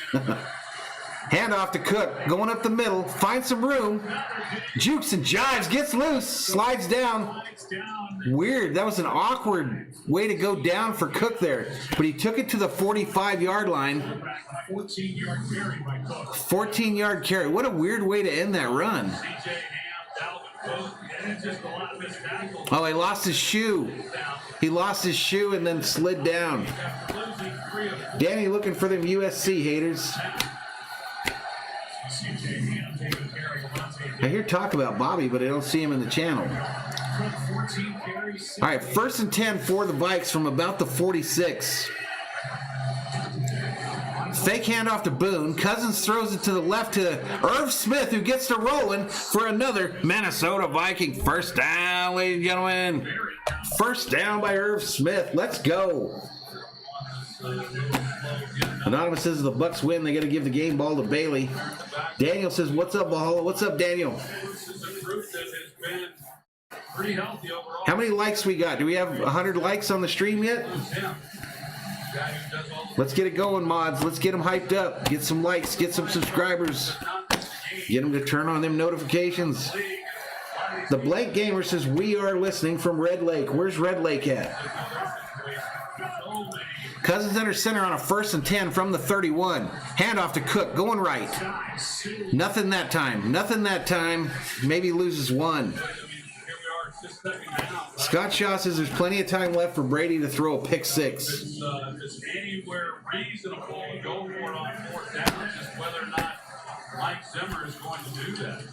Hand off to Cook, going up the middle, finds some room, jukes and jives, gets loose, slides down. Weird, that was an awkward way to go down for Cook there, but he took it to the 45-yard line. 14-yard carry by Cook. 14-yard carry. What a weird way to end that run. Oh, he lost his shoe. He lost his shoe and then slid down. Danny looking for them USC haters. I hear talk about Bobby, but I don't see him in the channel. All right, 1st and 10 for the Vikes from about the 46. Fake handoff to Boone. Cousins throws it to the left to Irv Smith, who gets to rolling for another Minnesota Viking. First down, ladies and gentlemen. First down by Irv Smith. Let's go. Anonymous says the Bucks win. They got to give the game ball to Bailey. Daniel says, "What's up, Valhalla? What's up, Daniel?" How many likes we got? Do we have 100 likes on the stream yet? Let's get it going, mods. Let's get them hyped up. Get some likes. Get some subscribers. Get them to turn on them notifications. The Blank Gamer says, we are listening from Red Lake. Where's Red Lake at? Cousins under center on a 1st and 10 from the 31. Handoff to Cook, going right. Nothing that time. Nothing that time. Maybe loses one. Scott Shaw says there's plenty of time left for Brady to throw a pick 6. It's anywhere reasonable to go for it on 4th down. It's just whether or not Mike Zimmer is going to do that.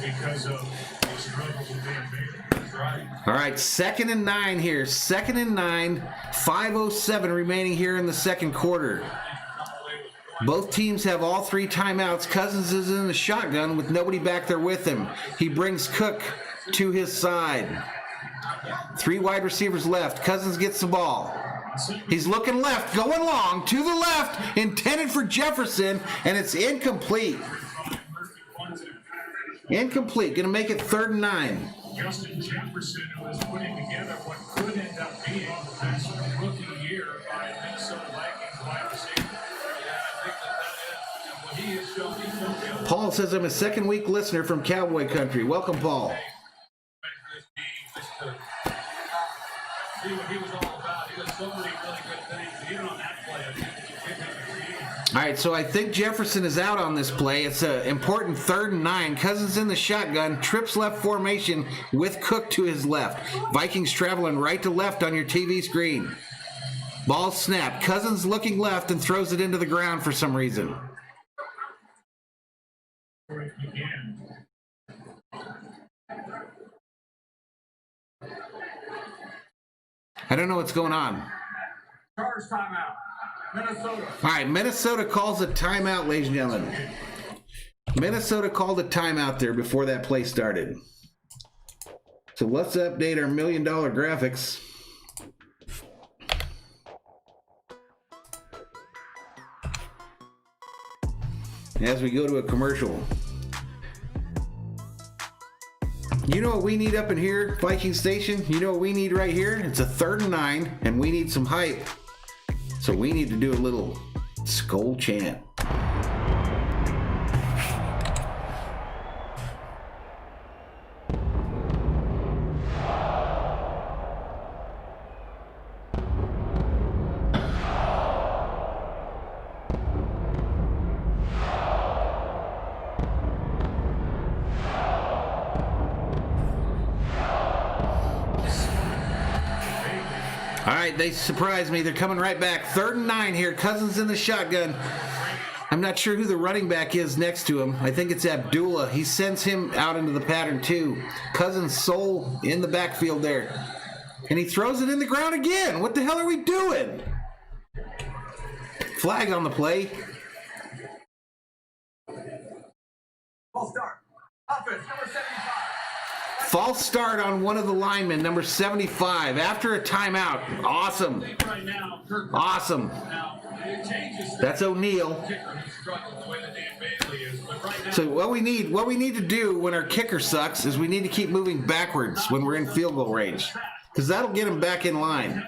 Because of the struggles with Dan Bailey. That's right. All right, 2nd and 9 here. 2nd and 9. 5:07 remaining here in the second quarter. Both teams have all 3 timeouts. Cousins is in the shotgun with nobody back there with him. He brings Cook to his side. 3 wide receivers left. Cousins gets the ball. He's looking left, going long, to the left, intended for Jefferson, and it's incomplete. Incomplete. Going to make it 3rd and 9. Justin Jefferson, who is putting together what could end up being the best rookie year by Minnesota Vikings wide receiver. Yeah, I think that is. And what he has shown, he's shown the other Paul says I'm a second week listener from Cowboy Country. Welcome, Paul. for this team just to see what he was all about. He does so many really good things. Even on that play, I think you give him a team. All right, so I think Jefferson is out on this play. It's an important 3rd and 9. Cousins in the shotgun, trips left formation with Cook to his left. Vikings traveling right to left on your TV screen. Ball snap. Cousins looking left and throws it into the ground for some reason. I don't know what's going on. Charge timeout. Minnesota. All right, Minnesota calls a timeout, ladies and gentlemen. Minnesota called a timeout there before that play started. So let's update our $1 million graphics. As we go to a commercial. You know what we need up in here, Viking Station? You know what we need right here? It's a 3rd and 9, and we need some hype. So we need to do a little SKOL chant. All right, they surprised me. They're coming right back. 3rd and 9 here. Cousins in the shotgun. I'm not sure who the running back is next to him. I think it's Abdullah. He sends him out into the pattern too. Cousins sole in the backfield there. And he throws it in the ground again. What the hell are we doing? Flag on the play. Full start. Offense, number 75. False start on one of the linemen, number 75, after a timeout. Awesome. Right now, Kirk Awesome. now, it changes That's O'Neal. kicker who's struggling the way that Dan Bailey is. But right now, So what we need to do when our kicker sucks is we need to keep moving backwards when we're in field goal range. Because that'll get him back in line.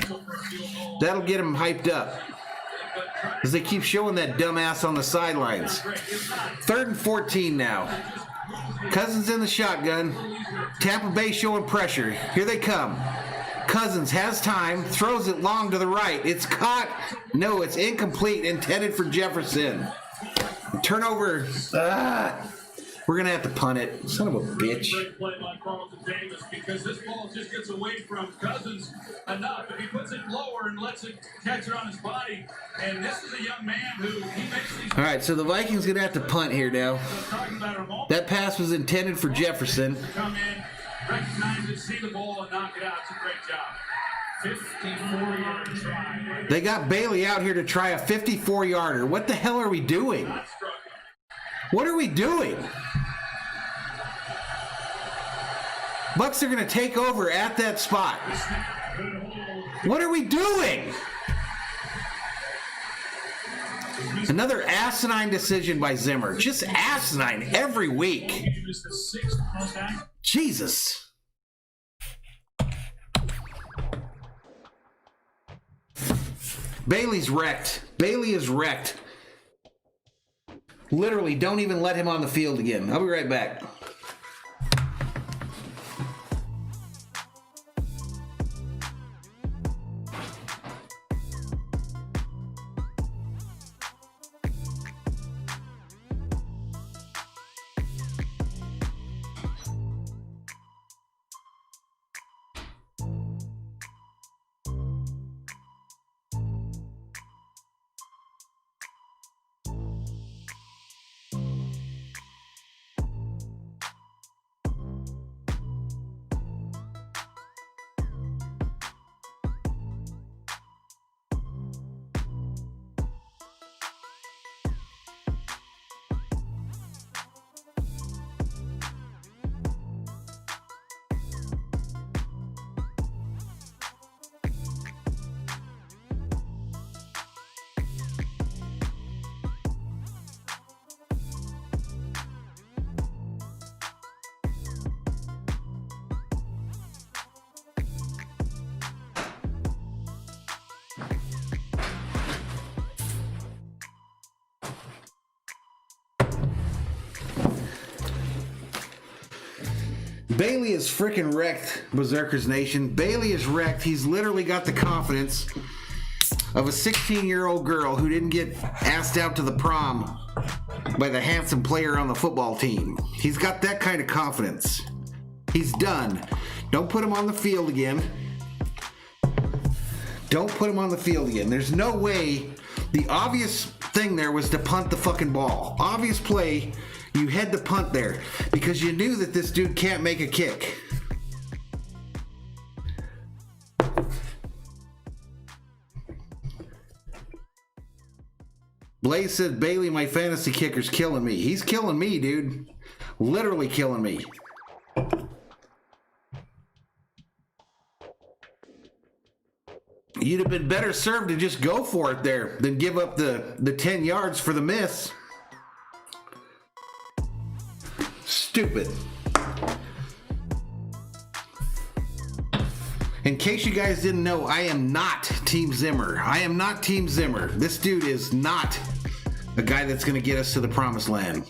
That'll get him hyped up. Because they keep showing that dumbass on the sidelines. 3rd and 14 now. Cousins in the shotgun. Tampa Bay showing pressure. Here they come. Cousins has time, throws it long to the right. It's caught. No, it's incomplete, intended for Jefferson. Turnover. We're going to have to punt it. Son of a bitch. great play by Carlton Davis because this ball just gets away from Cousins enough. If he puts it lower and lets it catch it on his body, and this is a young man who he makes these. All right, so the Vikings going to have to punt here now. Talking about a moment. That pass was intended for Jefferson. Come in, recognize it, see the ball, and knock it out. It's a great job. 54-yard try. They got Bailey out here to try a 54-yarder. What the hell are we doing? Not struggling. What are we doing? Bucks are going to take over at that spot. What are we doing? Another asinine decision by Zimmer. Just asinine every week. He was the sixth most active. Jesus. Bailey's wrecked. Bailey is wrecked. Literally, don't even let him on the field again. I'll be right back. Bailey is freaking wrecked, Berserkers Nation. Bailey is wrecked. He's literally got the confidence of a 16-year-old girl who didn't get asked out to the prom by the handsome player on the football team. He's got that kind of confidence. He's done. Don't put him on the field again. Don't put him on the field again. There's no way. The obvious thing there was to punt the fucking ball. Obvious play. You had to punt there because you knew that this dude can't make a kick. Blaze said, Bailey, my fantasy kicker's killing me. He's killing me, dude. Literally killing me. You'd have been better served to just go for it there than give up the 10 yards for the miss. Stupid. In case you guys didn't know, I am not Team Zimmer. I am not Team Zimmer. This dude is not a guy that's going to get us to the promised land.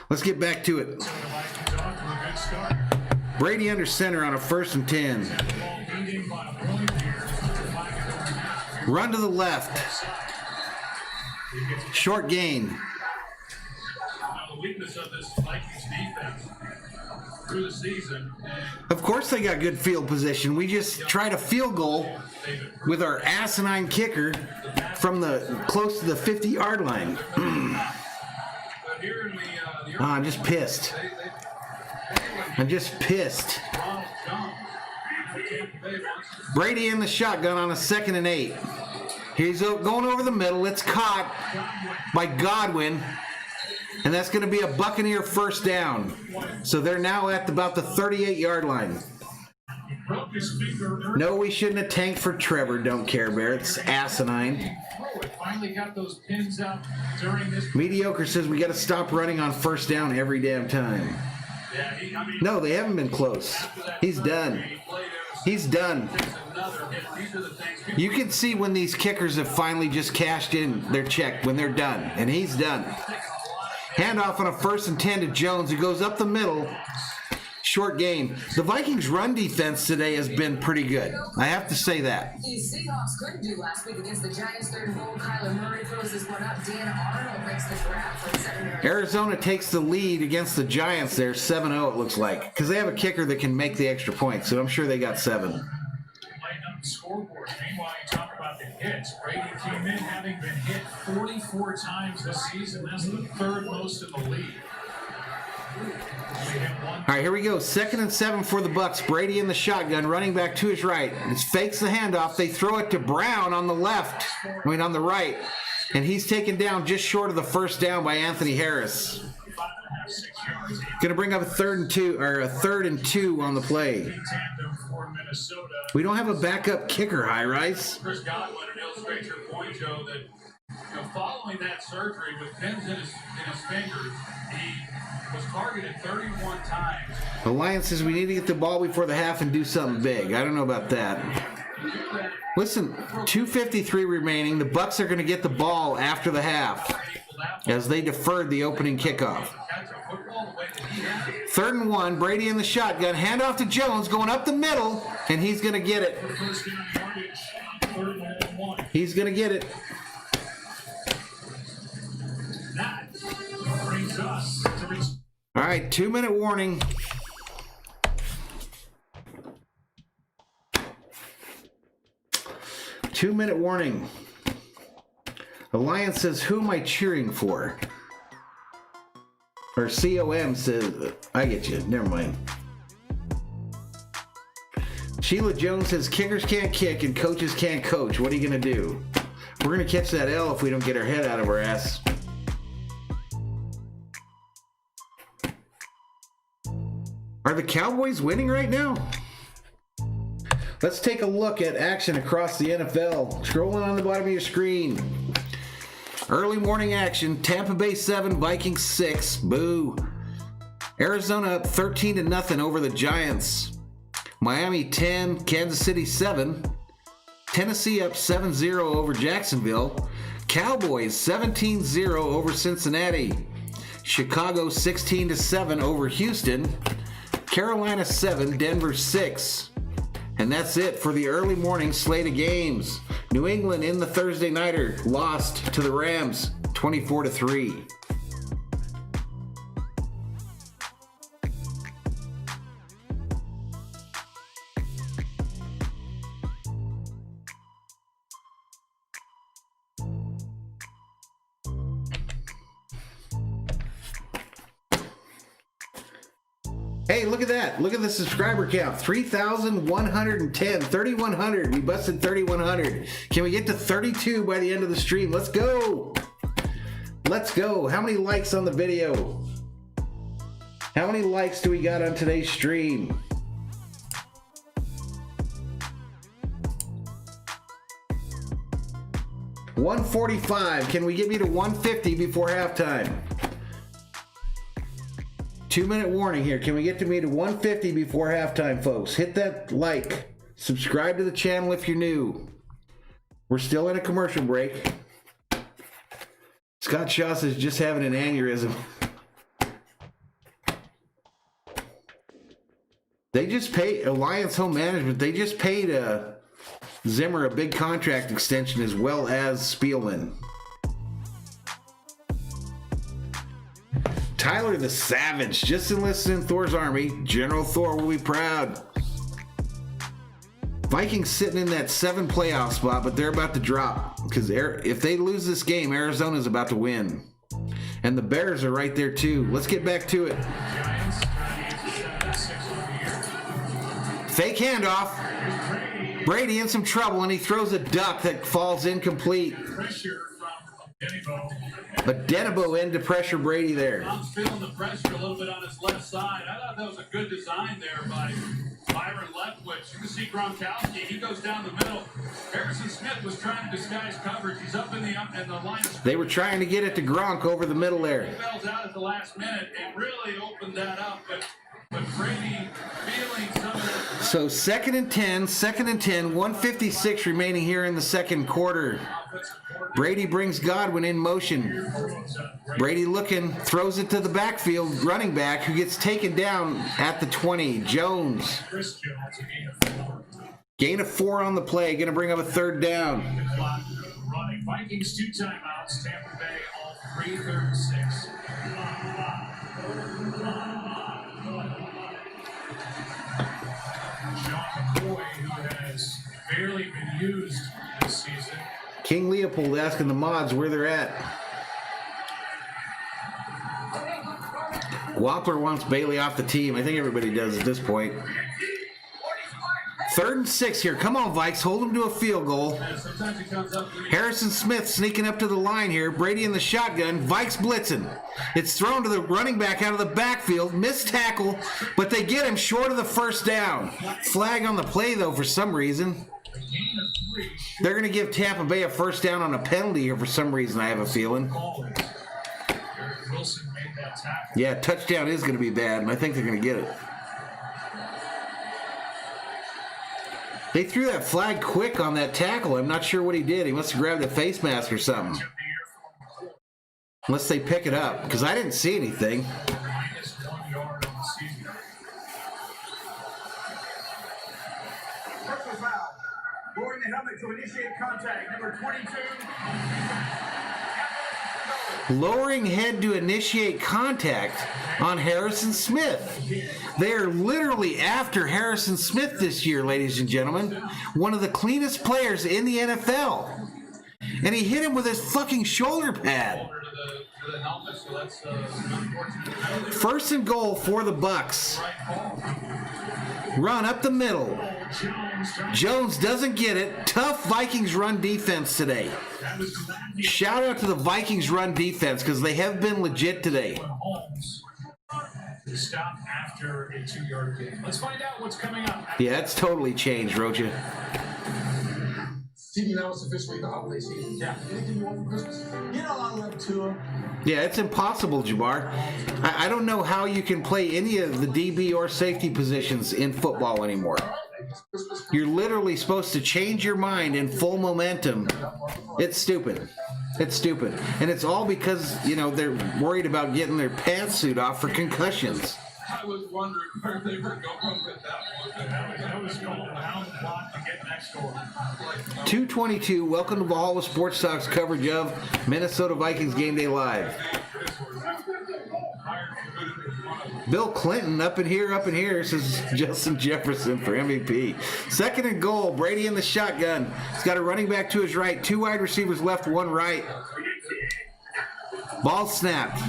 Let's get back to it. Brady under center on a 1st and 10. Run to the left. Short gain. The weakness of this Vikings defense through the season. Of course they got good field position. We just tried a field goal with our asinine kicker from the close to the 50-yard line. I'm just pissed. I'm just pissed. Brady in the shotgun on a 2nd and 8. He's going over the middle. It's caught by Godwin. And that's going to be a Buccaneer 1st down. So they're now at about the 38-yard line. No, we shouldn't have tanked for Trevor. Don't care, Bear. It's asinine. Mediocre says we got to stop running on 1st down every damn time. No, they haven't been close. He's done. He's done. You can see when these kickers have finally just cashed in their check when they're done. And he's done. Handoff on a 1st and 10 to Jones, who goes up the middle. Short gain. The Vikings' run defense today has been pretty good. I have to say that. The Seahawks couldn't do last week against the Giants. 3rd and goal. Kyler Murray throws this one up. Dan Arnold makes the grab for a 7-yard. Arizona takes the lead against the Giants there, 7-0 it looks like. Because they have a kicker that can make the extra point, so I'm sure they got 7. Lighten up the scoreboard. Meanwhile, you talk about the hits. Brady came in having been hit 44 times this season. That's the 3rd most in the league. All right, here we go. 2nd and 7 for the Bucks. Brady in the shotgun, running back to his right. It fakes the handoff. They throw it to Brown on the left. On the right. And he's taken down just short of the 1st down by Anthony Harris. Going to bring up a 3rd and 2 on the play. We don't have a backup kicker, High Rise. Chris Godwin, and illustrate your point, Joe, that following that surgery with pins in his fingers, he was targeted 31 times. Alliance says we need to get the ball before the half and do something big. I don't know about that. Listen, 2:53 remaining. The Bucks are going to get the ball after the half as they deferred the opening kickoff. 3rd and 1. Brady in the shotgun. Handoff to Jones going up the middle, and he's going to get it. He's going to get it. All right, 2-minute warning. Two-minute warning. Alliance says, who am I cheering for? Or COM says, I get you. Never mind. Sheila Jones says, kickers can't kick and coaches can't coach. What are you going to do? We're going to catch that L if we don't get our head out of our ass. Are the Cowboys winning right now? Let's take a look at action across the NFL. Scrolling on the bottom of your screen. Early morning action. Tampa Bay 7, Vikings 6. Boo. Arizona up 13-0 over the Giants. Miami 10, Kansas City 7. Tennessee up 7-0 over Jacksonville. Cowboys 17-0 over Cincinnati. Chicago 16-7 over Houston. Carolina 7, Denver 6. And that's it for the early morning slate of games. New England in the Thursday nighter lost to the Rams 24-3. Hey, look at that. Look at the subscriber count. 3,110. 3,100. We busted 3,100. Can we get to 32 by the end of the stream? Let's go. Let's go. How many likes on the video? How many likes do we got on today's stream? $145. Can we get me to 150 before halftime? 2-minute warning here. Can we get to me to 150 before halftime, folks? Hit that like. Subscribe to the channel if you're new. We're still in a commercial break. Scott Shaw says just having an aneurysm. They just paid Alliance Home Management. They just paid Zimmer a big contract extension as well as Spielman. Tyler the Savage just enlisted in Thor's army. General Thor will be proud. Vikings sitting in that 7 playoff spot, but they're about to drop because if they lose this game, Arizona's about to win. And the Bears are right there too. Let's get back to it. Fake handoff. Brady in some trouble, and he throws a duck that falls incomplete. But Denebo in to pressure Brady there. I'm feeling the pressure a little bit on his left side. I thought that was a good design there by Byron Leftwich. You can see Gronkowski. He goes down the middle. Harrison Smith was trying to disguise coverage. He's up in the line. They were trying to get it to Gronk over the middle there. He fell out at the last minute. It really opened that up, but Brady feeling some of that. So second and 10, 156 remaining here in the second quarter. Brady brings Godwin in motion. Brady looking, throws it to the backfield running back who gets taken down at the 20. Jones. Gain of 4 on the play, going to bring up a third down. Vikings 2 timeouts. Tampa Bay all 3:36. John McCoy, who has barely been used this season. King Leopold asking the mods where they're at. Wampler wants Bailey off the team. I think everybody does at this point. 3rd and 6 here. Come on, Vikes. Hold them to a field goal. Harrison Smith sneaking up to the line here. Brady in the shotgun. Vikes blitzing. It's thrown to the running back out of the backfield. Missed tackle, but they get him short of the first down. Flag on the play, though, for some reason. They're going to give Tampa Bay a first down on a penalty here for some reason, I have a feeling. Yeah, touchdown is going to be bad, and I think they're going to get it. They threw that flag quick on that tackle. I'm not sure what he did. He must have grabbed a face mask or something. Unless they pick it up, because I didn't see anything. Lowering the helmet to initiate contact. Number 22. Lowering head to initiate contact on Harrison Smith. They are literally after Harrison Smith this year, ladies and gentlemen. One of the cleanest players in the NFL. And he hit him with his fucking shoulder pad. First and goal for the Bucks. Run up the middle. Jones doesn't get it. Tough Vikings run defense today. Shout out to the Vikings run defense because they have been legit today. Stop after a 2-yard gain. Let's find out what's coming up. Yeah, it's totally changed, Rocha. TV now is officially the holiday season. Yeah. Anything you want for Christmas? You know, I love to. Yeah, it's impossible, Jabbar. I don't know how you can play any of the DB or safety positions in football anymore. You're literally supposed to change your mind in full momentum. It's stupid. It's stupid. And it's all because, you know, they're worried about getting their pantsuit off for concussions. I was wondering where they were going with that one. That was going around the block to get next door. 2:22. Welcome to Valhalla Sports Talk's coverage of Minnesota Vikings Game Day Live. Bill Clinton up in here, says Justin Jefferson for MVP. Second and goal. Brady in the shotgun. He's got a running back to his right. 2 wide receivers left, 1 right. Ball snapped.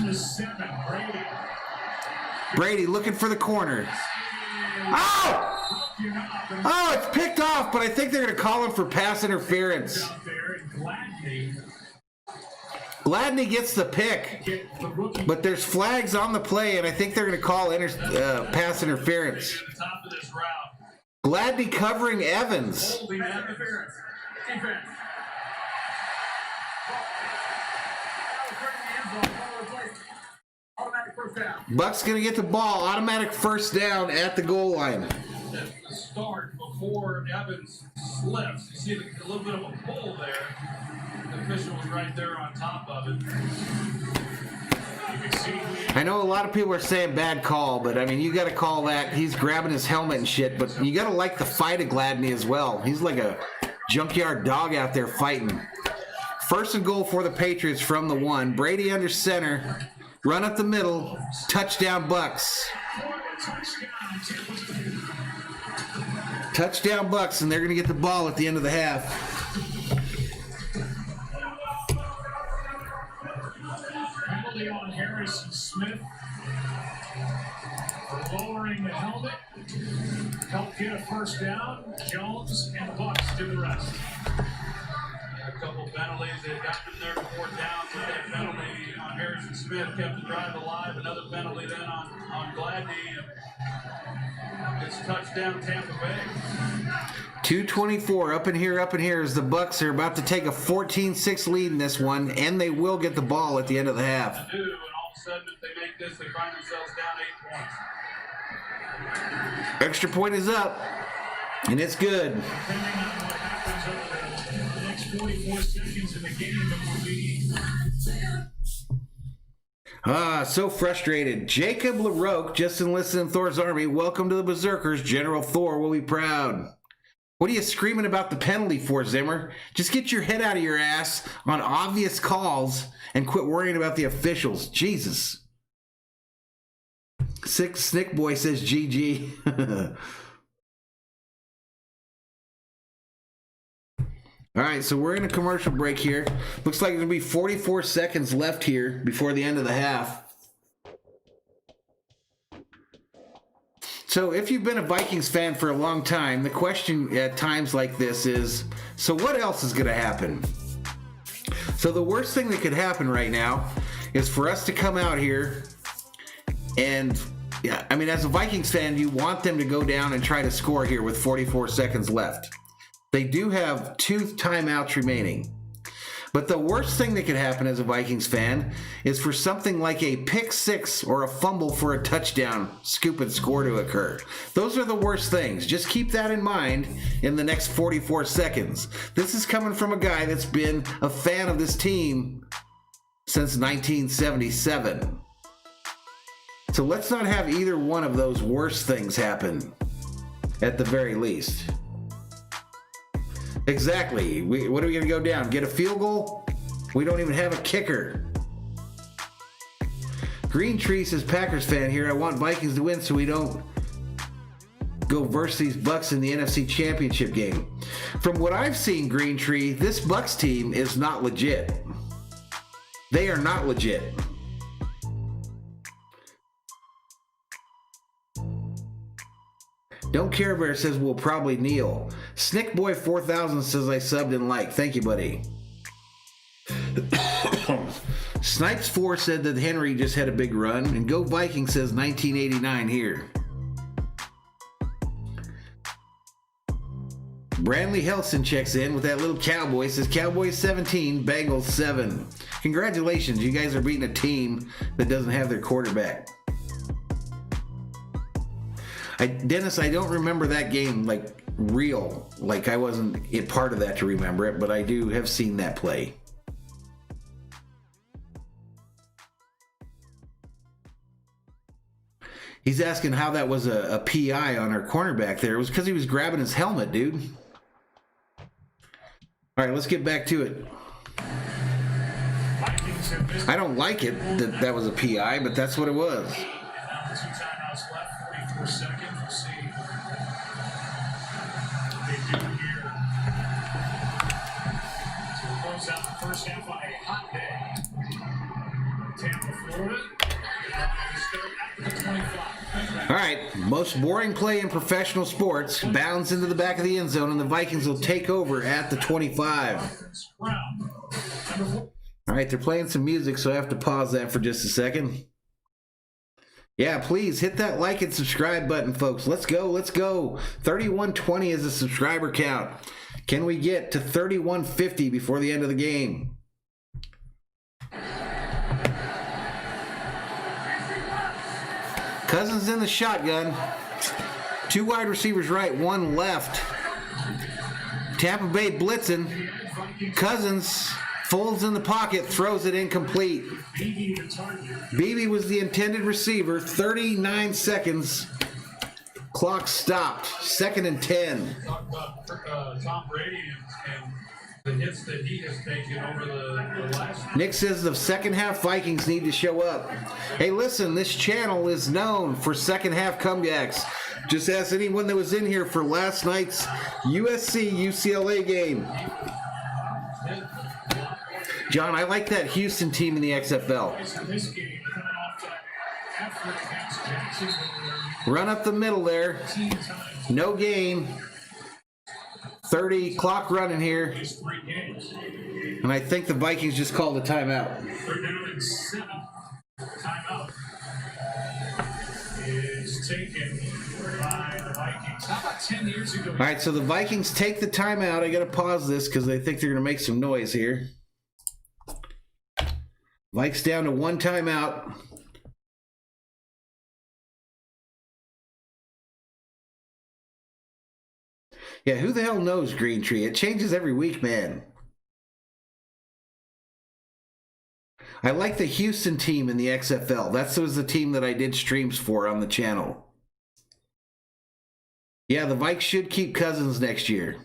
Brady looking for the corner. Oh! Oh, it's picked off, but I think they're going to call him for pass interference. Gladney gets the pick, but there's flags on the play, and I think they're going to call pass interference. Gladney covering Evans. Buck's going to get the ball. Automatic first down at the goal line. At the start, before Evans slips, you see a little bit of a pull there. The official was right there on top of it. I know a lot of people are saying bad call, but I mean, you got to call that. He's grabbing his helmet and shit, but you got to like the fight of Gladney as well. He's like a junkyard dog out there fighting. First and goal for the Patriots from the 1. Brady under center. Run up the middle. Touchdown Bucks. Touchdown Bucks, and they're going to get the ball at the end of the half. Penalty on Harrison Smith for lowering the helmet. Help get a first down. Jones and Bucks do the rest. A couple penalties. They got them there before down with that penalty on Harrison Smith. Kept the drive alive. Another penalty then on Gladney. It's touchdown Tampa Bay. 2:24 up in here as the Bucks are about to take a 14-6 lead in this one, and they will get the ball at the end of the half. And all of a sudden, if they make this, they find themselves down 8 points. Extra point is up, and it's good. Depending on what happens over the next 44 seconds in the game, it will be. So frustrated. Jacob LaRoque just enlisted in Thor's army. Welcome to the Berserkers. General Thor will be proud. What are you screaming about the penalty for, Zimmer? Just get your head out of your ass on obvious calls and quit worrying about the officials. Jesus. Sick Snick Boy says GG. All right, so we're in a commercial break here. Looks like there's going to be 44 seconds left here before the end of the half. So if you've been a Vikings fan for a long time, the question at times like this is, so what else is going to happen? So the worst thing that could happen right now is for us to come out here and, yeah, I mean, as a Vikings fan, you want them to go down and try to score here with 44 seconds left. They do have 2 timeouts remaining. But the worst thing that could happen as a Vikings fan is for something like a pick 6 or a fumble for a touchdown, scoop and score to occur. Those are the worst things. Just keep that in mind in the next 44 seconds. This is coming from a guy that's been a fan of this team since 1977. So let's not have either one of those worst things happen at the very least. Exactly. What are we going to go down? Get a field goal? We don't even have a kicker. Green Tree says, Packers fan here. I want Vikings to win so we don't go versus these Bucks in the NFC Championship game. From what I've seen, Green Tree, this Bucks team is not legit. They are not legit. Don't Care Bear says we'll probably kneel. Snickboy 4000 says I subbed and liked. Thank you, buddy. Snipes 4 said that Henry just had a big run. And Go Viking says 1989 here. Brandley Helson checks in with that little cowboy. Says Cowboys 17, Bengals 7. Congratulations, you guys are beating a team that doesn't have their quarterback. Dennis, I don't remember that game like real. Like I wasn't a part of that to remember it, but I do have seen that play. He's asking how that was a PI on our cornerback there. It was because he was grabbing his helmet, dude. All right, let's get back to it. I don't like it that that was a PI, but that's what it was. And now the 2 timeouts left, 44 seconds. We'll see what they do here to close out the first half on a hot day. Tampa, Florida. Start at the 25. All right, most boring play in professional sports. Bounds into the back of the end zone, and the Vikings will take over at the 25. Brown. Number 4. All right, they're playing some music, so I have to pause that for just a second. Yeah, please hit that like and subscribe button, folks. Let's go, let's go. 3120 is the subscriber count. Can we get to 3150 before the end of the game? Cousins in the shotgun. 2 wide receivers right, 1 left. Tampa Bay blitzing. Cousins folds in the pocket, throws it incomplete. Beebe was the intended receiver. 39 seconds. Clock stopped. 2nd and 10. Talk about Tom Brady and the hits that he has taken over the last. Nick says the second half Vikings need to show up. Hey, listen, this channel is known for second half comebacks. Just ask anyone that was in here for last night's USC-UCLA game. John, I like that Houston team in the XFL. This game coming off that effort against Jacksonville. Run up the middle there. No gain. 30 clock running here. These 3 games. And I think the Vikings just called a timeout. 3rd down and 7. Timeout is taken by the Vikings. How about 10 years ago? All right, so the Vikings take the timeout. I got to pause this because they think they're going to make some noise here. Vikes down to 1 timeout. Yeah, who the hell knows Green Tree? It changes every week, man. I like the Houston team in the XFL. That was the team that I did streams for on the channel. Yeah, the Vikes should keep Cousins next year.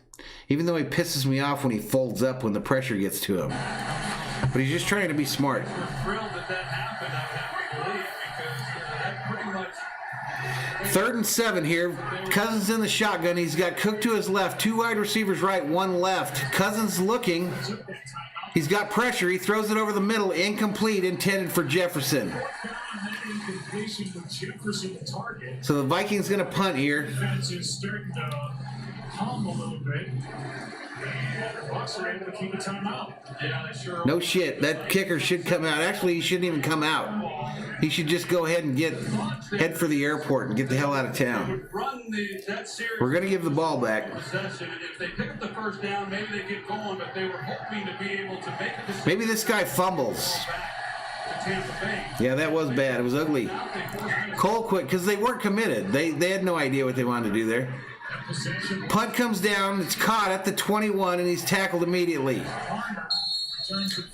Even though he pisses me off when he folds up when the pressure gets to him. But he's just trying to be smart. We're thrilled that happened, I have to believe, because that pretty much. 3rd and 7 here. Cousins in the shotgun. He's got Cook to his left. 2 wide receivers right, 1 left. Cousins looking. He's got pressure. He throws it over the middle. Incomplete, intended for Jefferson. So the Vikings going to punt here. Defense is starting to hum a little bit. And the Bucs are able to keep a timeout. Yeah, they sure. No shit. That kicker should come out. Actually, he shouldn't even come out. He should just go ahead and head for the airport and get the hell out of town. We're going to give the ball back. Possession. If they pick up the first down, maybe they get going, but they were hoping to be able to make a decision. Maybe this guy fumbles. Yeah, that was bad. It was ugly. Cole quit because they weren't committed. They had no idea what they wanted to do there. Punt comes down. It's caught at the 21, and he's tackled immediately.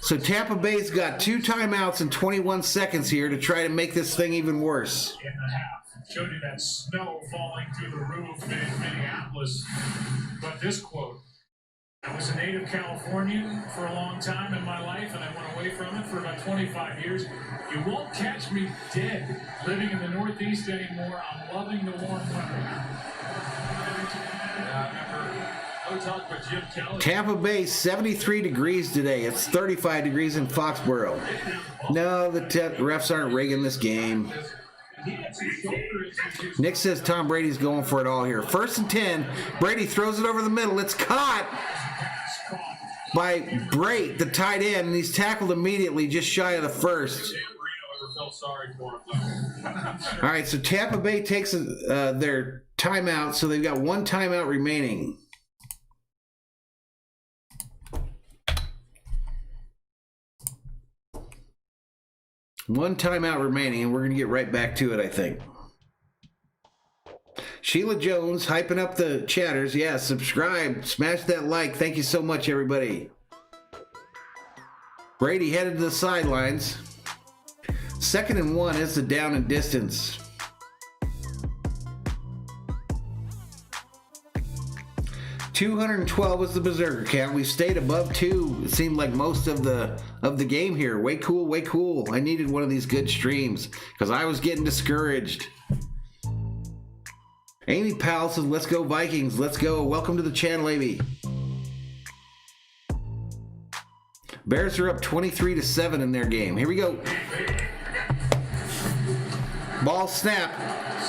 So Tampa Bay's got 2 timeouts and 21 seconds here to try to make this thing even worse. In the half. Showed you that snow falling through the roof in Minneapolis. But this quote, I was a native Californian for a long time in my life, and I went away from it for about 25 years. You won't catch me dead living in the Northeast anymore. I'm loving the warm weather. Tampa Bay, 73 degrees today. It's 35 degrees in Foxborough. No, the refs aren't rigging this game. Nick says Tom Brady's going for it all here. 1st and 10. Brady throws it over the middle. It's caught by Brait, the tight end, and he's tackled immediately just shy of the first. All right, so Tampa Bay takes their timeout, so they've got 1 timeout remaining. One timeout remaining, and we're going to get right back to it, I think. Sheila Jones, hyping up the chatters. Yeah, subscribe. Smash that like. Thank you so much, everybody. Brady headed to the sidelines. 2nd and 1 is the down and distance. 212 was the berserker count. We've stayed above 2. It seemed like most of the game here. Way cool, way cool. I needed one of these good streams because I was getting discouraged. Amy Powell says, let's go Vikings. Let's go. Welcome to the channel, Amy. Bears are up 23-7 in their game. Here we go. Ball snap.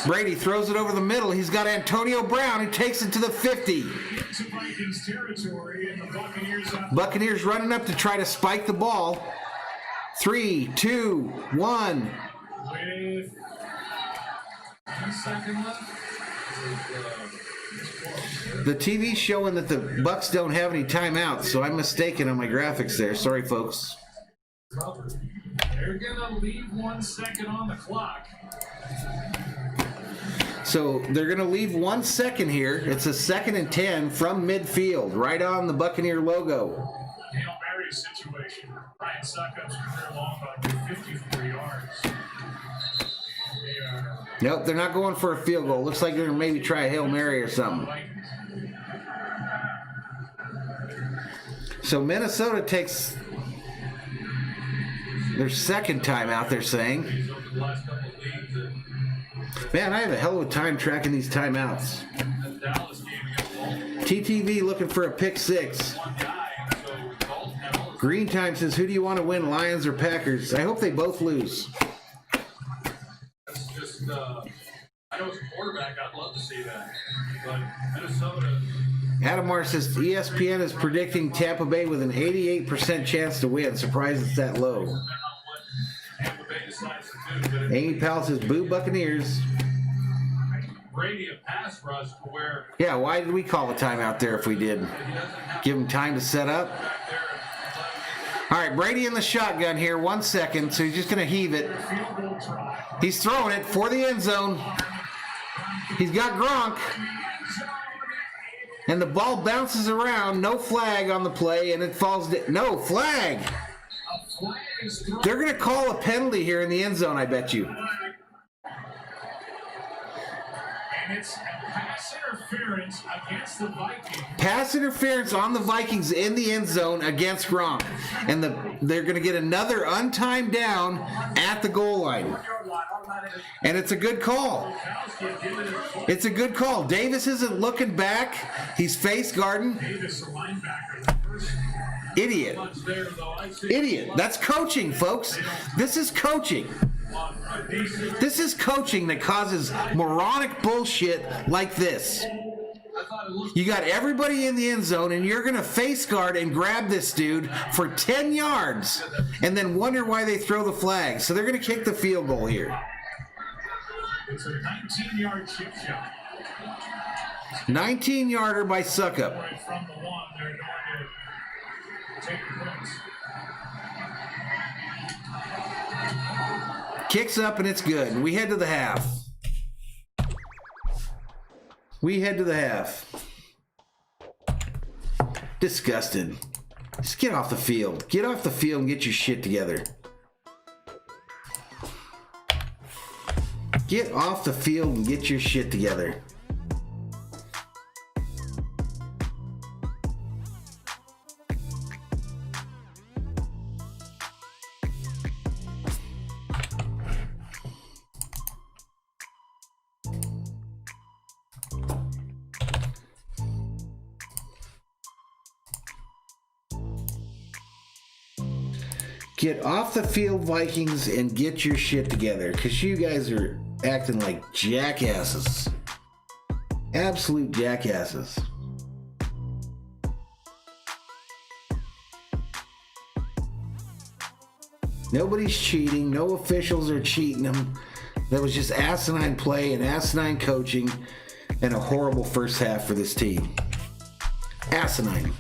Brady throws it over the middle. He's got Antonio Brown. He takes it to the 50. Vikings territory, and the Buccaneers running up to try to spike the ball. 3, 2, 1. With 1 second left. The TV's showing that the Bucs don't have any timeouts, so I'm mistaken on my graphics there. Sorry, folks. They're going to leave 1 second on the clock. So they're going to leave 1 second here. It's a 2nd and 10 from midfield, right on the Buccaneer logo. Hail Mary situation. Ryan Suckup's career long about 54 yards. Nope, they're not going for a field goal. Looks like they're going to maybe try a Hail Mary or something. So Minnesota takes their 2nd timeout, they're saying. Man, I have a hell of a time tracking these timeouts. TTV looking for a pick 6. Green Time says, who do you want to win, Lions or Packers? I hope they both lose. That's just, I know as a quarterback, I'd love to see that. But Minnesota. Adamar says ESPN is predicting Tampa Bay with an 88% chance to win. Surprised it's that low. Amy Powell says, boo Buccaneers. Brady a pass rush to where. Yeah, why did we call a timeout there if we did? Give him time to set up. All right, Brady in the shotgun here. 1 second, so he's just going to heave it. He's throwing it for the end zone. He's got Gronk. And the ball bounces around. No flag on the play, and it falls. No flag. They're going to call a penalty here in the end zone, I bet you. And it's pass interference against the Vikings. Pass interference on the Vikings in the end zone against Gronk. And they're going to get another untimed down at the goal line. And it's a good call. It's a good call. Davis isn't looking back. He's face guarding. Davis, the linebacker. Idiot. Idiot. That's coaching, folks. This is coaching. This is coaching that causes moronic bullshit like this. You got everybody in the end zone, and you're going to face guard and grab this dude for 10 yards and then wonder why they throw the flag. So they're going to kick the field goal here. It's a 19-yard chip shot. 19-yarder by Suckup. Right from the one, they're going to take the points. Kicks up, and it's good. We head to the half. We head to the half. Disgusted. Just get off the field. Get off the field and get your shit together. Get off the field and get your shit together. Get off the field, Vikings, and get your shit together, because you guys are acting like jackasses. Absolute jackasses. Nobody's cheating. No officials are cheating them. That was just asinine play and asinine coaching and a horrible first half for this team. Asinine.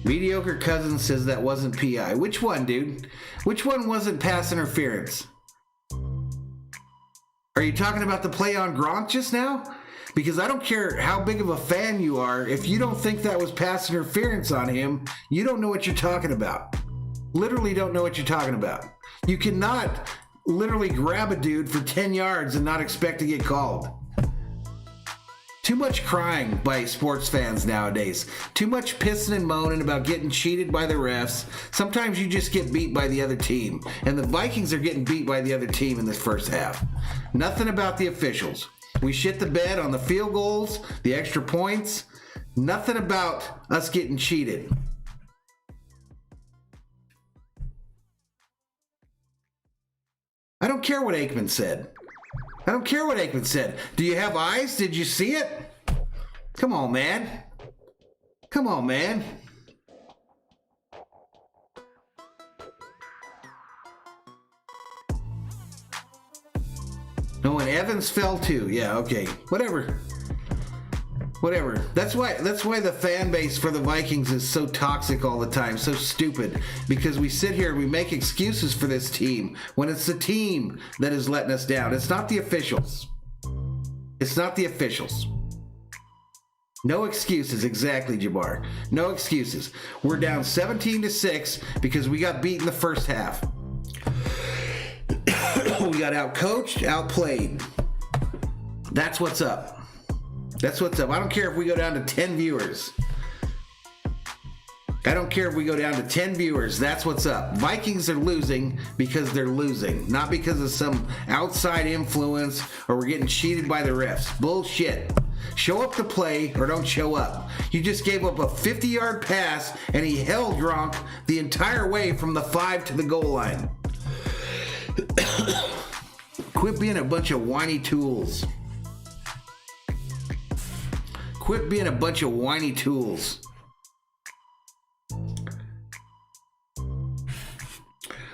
Mediocre Cousin says that wasn't PI. Which one, dude? Which one wasn't pass interference? Are you talking about the play on Gronk just now? Because I don't care how big of a fan you are, if you don't think that was pass interference on him, you don't know what you're talking about. Literally don't know what you're talking about. You cannot literally grab a dude for 10 yards and not expect to get called. Too much crying by sports fans nowadays. Too much pissing and moaning about getting cheated by the refs. Sometimes you just get beat by the other team. And the Vikings are getting beat by the other team in this first half. Nothing about the officials. We shit the bed on the field goals, the extra points. Nothing about us getting cheated. I don't care what Aikman said. I don't care what Aikman said. Do you have eyes? Did you see it? Come on, man. Come on, man. No, and Evans fell too. Yeah, okay. Whatever. That's why the fan base for the Vikings is so toxic all the time, so stupid. Because we sit here and we make excuses for this team when it's the team that is letting us down. It's not the officials. It's not the officials. No excuses, exactly, Jabbar. No excuses. We're down 17-6 because we got beat in the first half. We got outcoached, outplayed. That's what's up. That's what's up. I don't care if we go down to 10 viewers. I don't care if we go down to 10 viewers. That's what's up. Vikings are losing because they're losing, not because of some outside influence or we're getting cheated by the refs. Bullshit. Show up to play or don't show up. You just gave up a 50-yard pass and he held Gronk the entire way from the 5 to the goal line. Quit being a bunch of whiny tools. Quit being a bunch of whiny tools.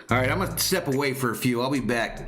All right, I'm going to step away for a few. I'll be back.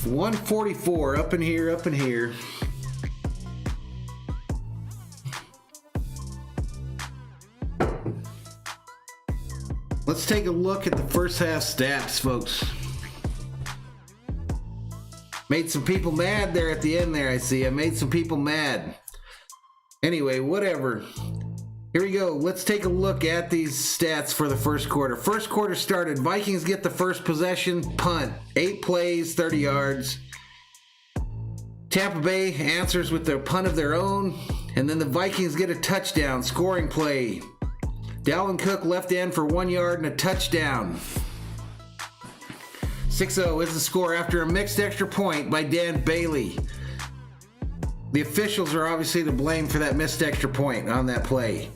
144 up in here. Let's take a look at the first half stats, folks. Made some people mad there at the end there, I see. I made some people mad. Anyway, whatever. Here we go. Let's take a look at these stats for the first quarter. First quarter started. Vikings get the first possession, punt. 8 plays, 30 yards. Tampa Bay answers with their punt of their own. And then the Vikings get a touchdown, scoring play. Dalvin Cook left end for 1 yard and a touchdown. 6-0 is the score after a mixed extra point by Dan Bailey. The officials are obviously to blame for that missed extra point on that play.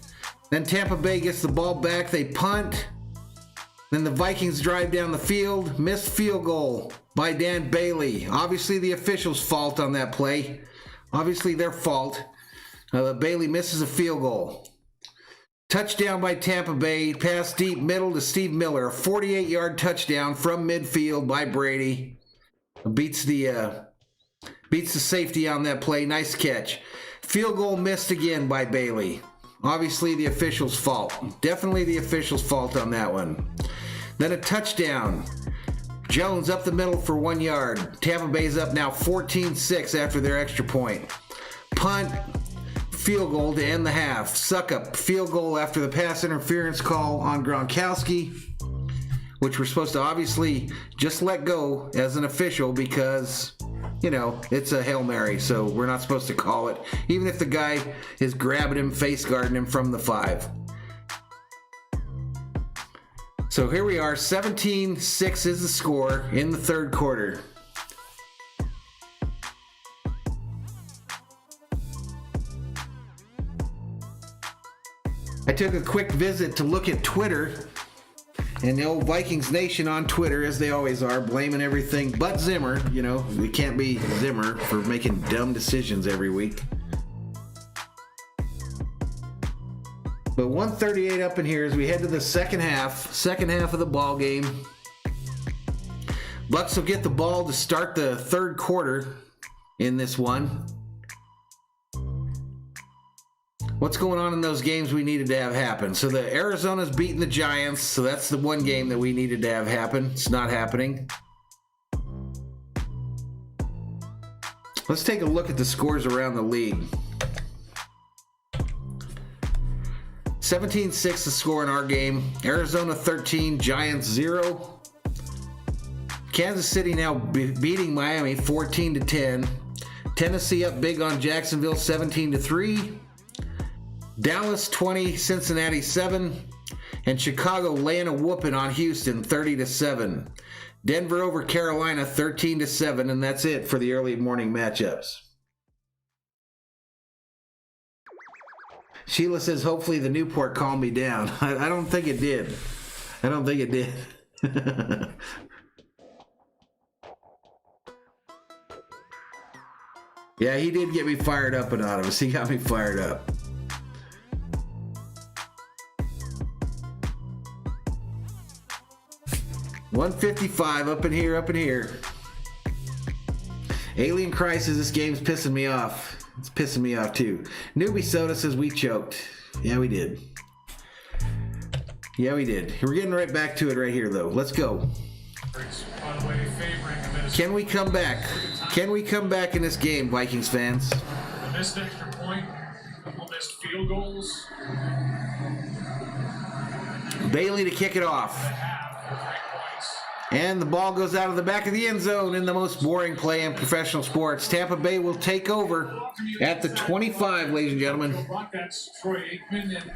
Then Tampa Bay gets the ball back, they punt. Then the Vikings drive down the field, missed field goal by Dan Bailey. Obviously the officials' fault on that play. Obviously their fault. Bailey misses a field goal. Touchdown by Tampa Bay, pass deep middle to Steve Miller. A 48-yard touchdown from midfield by Brady. Beats the safety on that play. Nice catch. Field goal missed again by Bailey. Obviously the officials' fault. Definitely the officials' fault on that one. Then a touchdown. Jones up the middle for 1 yard. Tampa Bay's up now 14-6 after their extra point. Punt. Field goal to end the half. Suckup field goal after the pass interference call on Gronkowski, which we're supposed to obviously just let go as an official because, you know, it's a Hail Mary, so we're not supposed to call it, even if the guy is grabbing him, face guarding him from the 5. So here we are, 17-6 is the score in the third quarter. I took a quick visit to look at Twitter, and the old Vikings Nation on Twitter, as they always are, blaming everything but Zimmer. You know, we can't be Zimmer for making dumb decisions every week. But 138 up in here as we head to the second half of the ball game. Bucs will get the ball to start the third quarter in this one. What's going on in those games we needed to have happen? So the Arizona's beating the Giants, so that's the one game that we needed to have happen. It's not happening. Let's take a look at the scores around the league. 17-6 the score in our game. Arizona 13, Giants 0. Kansas City now beating Miami 14-10. Tennessee up big on Jacksonville 17-3. Dallas 20, Cincinnati 7, and Chicago laying a whooping on Houston 30-7. Denver over Carolina 13-7, and that's it for the early morning matchups. Sheila says, hopefully the Newport calmed me down. I don't think it did. I don't think it did. Yeah, he did get me fired up, Anonymous. He got me fired up. $155 up in here. Alien Crisis, this game's pissing me off. It's pissing me off too. Newbie Soda says we choked. Yeah, we did. We're getting right back to it right here though. Let's go. Can we come back? Can we come back in this game, Vikings fans? The missed extra point, a couple missed field goals. Bailey to kick it off. And the ball goes out of the back of the end zone in the most boring play in professional sports. Tampa Bay will take over at the 25, ladies and gentlemen. That's Troy Aikman, and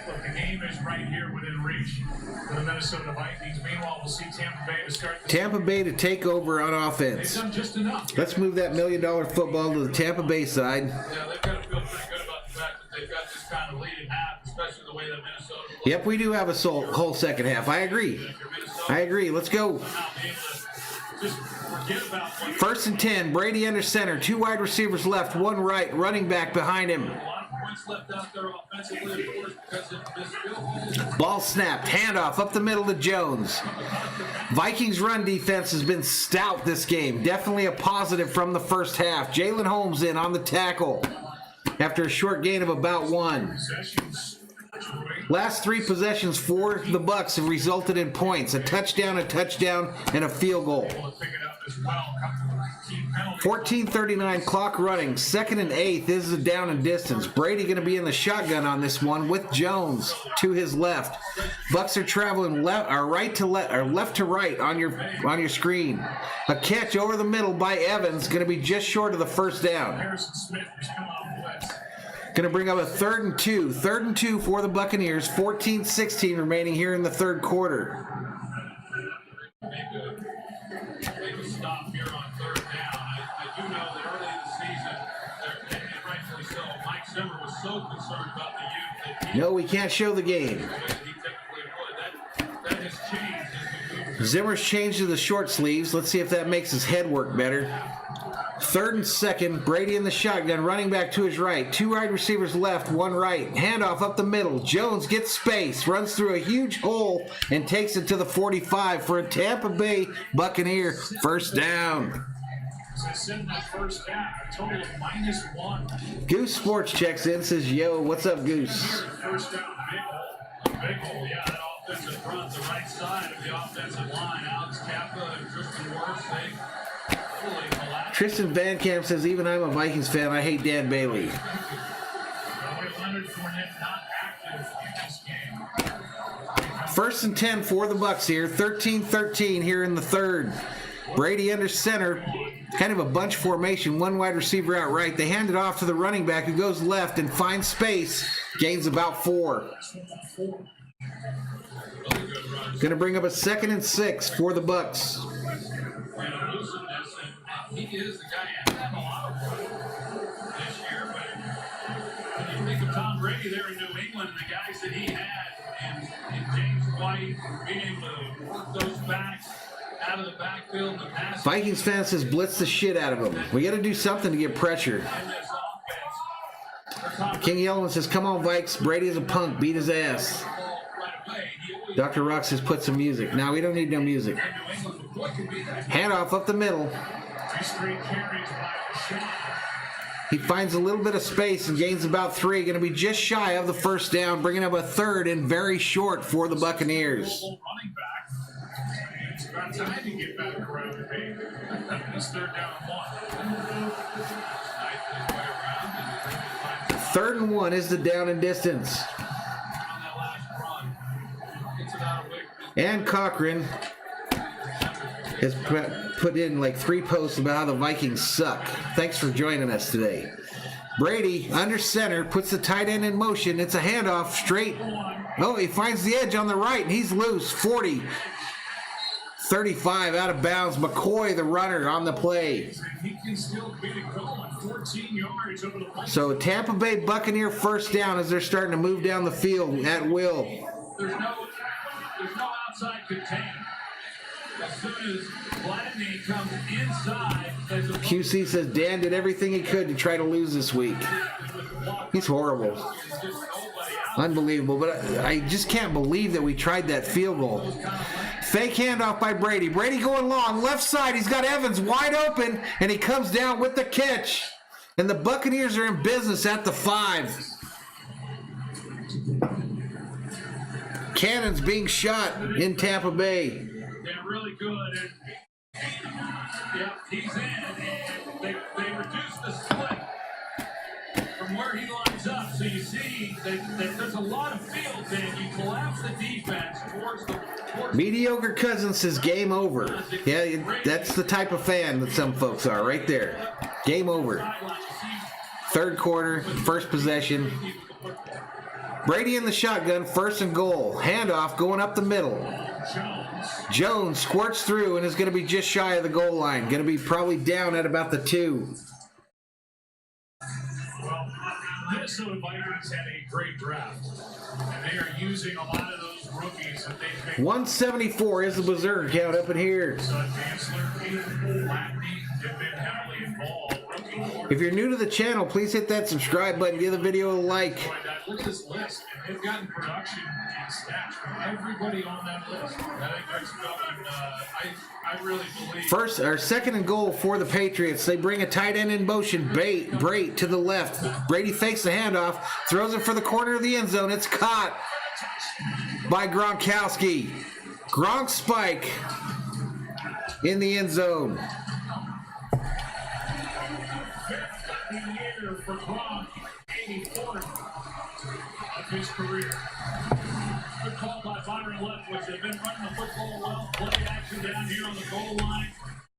look, the game is right here within reach for the Minnesota Vikings. Meanwhile, we'll see Tampa Bay to start. Tampa Bay to take over on offense. They've done just enough. Let's move that $1 million football to the Tampa Bay side. Yeah, they've got to feel pretty good about the fact that they've got this kind of lead in half, especially the way that Minnesota plays. Yep, we do have a whole second half. I agree. Let's go. First and 10. Brady under center. 2 wide receivers left, 1 right. Running back behind him. points left out there offensively, of course, because of this field goal. Ball snapped, handoff up the middle to Jones. Vikings run defense has been stout this game. Definitely a positive from the first half. Jalen Holmes in on the tackle after a short gain of about 1. Last 3 possessions for the Bucs have resulted in points. A touchdown, and a field goal. 14:39 clock running. 2nd and 8. This is a down and distance. Brady going to be in the shotgun on this one with Jones to his left. Bucs are traveling left to right on your screen. A catch over the middle by Evans, going to be just short of the first down. Harrison Smith is coming off the west. Going to bring up a 3rd and 2. 3rd and 2 for the Buccaneers. 14:16 remaining here in the third quarter. Make a stop here on 3rd down. I do know that early in the season, and rightfully so, Mike Zimmer was so concerned about the youth that No, we can't show the game. he typically would. That has changed as we move. Zimmer's changed to the short sleeves. Let's see if that makes his head work better. 3rd and 2nd. Brady in the shotgun, running back to his right. 2 wide receivers left, 1 right. Handoff up the middle. Jones gets space, runs through a huge hole, and takes it to the 45 for a Tampa Bay Buccaneer first down. As I said in that first half, a total of -1. Goose Sports checks in, says, yo, what's up, Goose? First down, big hole. Big hole, yeah, that offensive front, the right side of the offensive line. Alex Kappa and Tristan Wirfs, they fully collapsed. Tristan Van Camp says, even I'm a Vikings fan. I hate Dan Bailey. Leonard Fournette not active in this game. 1st and 10 for the Bucs here. 13-13 here in the third. Brady under center. Kind of a bunch formation. 1 wide receiver out right. They hand it off to the running back who goes left and finds space. Gains about 4. Going to bring up a 2nd and 6 for the Bucs. He is the guy who had a lot of work this year, but when you think of Tom Brady there in New England and the guys that he had, and James White being able to work those backs out of the backfield and pass. Vikings fans says blitz the shit out of him. We got to do something to get pressure. In this offense, King Yellowman says, come on, Vikes. Brady is a punk. Beat his ass. right away, he always Dr. Rock says, put some music. Now we don't need no music. New England, what could be that? Handoff up the middle. 2 straight carries by Shaw. He finds a little bit of space and gains about 3. Going to be just shy of the first down, bringing up a 3rd and very short for the Buccaneers. Running back. It's about time to get back around the page. It's 3rd down and 1. 3rd and 1 is the down and distance. On that last run, gets it out of Wick. And Cochran has put in like 3 posts about how the Vikings suck. Thanks for joining us today. Brady, under center, puts the tight end in motion. It's a handoff straight. Oh, he finds the edge on the right, and he's loose. 40. 35 out of bounds. McCoy, the runner, on the play. He can still beat it going. 14 yards over the line. So Tampa Bay Buccaneer first down as they're starting to move down the field at will. There's no outside containment. As soon as Gladney comes inside, as a QC says Dan did everything he could to try to lose this week. He's horrible. Unbelievable. But I just can't believe that we tried that field goal. Fake handoff by Brady. Brady going long. Left side. He's got Evans wide open. And he comes down with the catch. And the Buccaneers are in business at the 5. Cannons being shot in Tampa Bay. they're really good. Yeah, he's in. And they reduced the split from where he lines up. So you see that there's a lot of field there. You collapse the defense towards the... Mediocre Cousins says game over. Yeah, that's the type of fan that some folks are right there. Game over. Third quarter, first possession. Brady in the shotgun, 1st and goal. Handoff going up the middle. Jones squirts through and is going to be just shy of the goal line. Going to be probably down at about the 2. Well, Minnesota Vikings had a great draft, and they are using a lot of those rookies that they've picked. 174 is the berserker count up in here. Chancellor, Peyton, Latney have been heavily involved. Rookie If you're new to the channel, please hit that subscribe button. Give the video a like. Look at this list, and they've gotten production and stats from everybody on that list. I think that's something I really believe. First or second and goal for the Patriots. They bring a tight end in motion. Brait to the left. Brady fakes the handoff, throws it for the corner of the end zone. It's caught by Gronkowski. Gronk spike in the end zone. Year for Gronk, 84th of his career. Good call by Byron Leftwich. They've been running the football well. Play action down here on the goal line.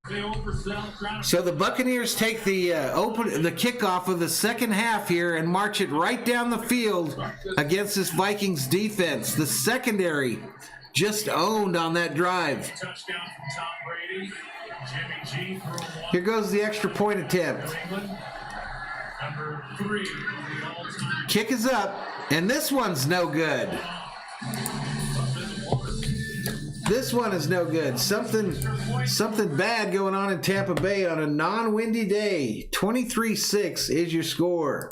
They oversell. So the Buccaneers take the kickoff of the second half here and march it right down the field against this Vikings defense. The secondary just owned on that drive. Touchdown from Tom Brady. Jimmy G threw one. Here goes the extra point attempt. Number 3 of the all-time. Kick is up, and this one's no good. This one is no good. Something bad going on in Tampa Bay on a non-windy day. 23-6 is your score.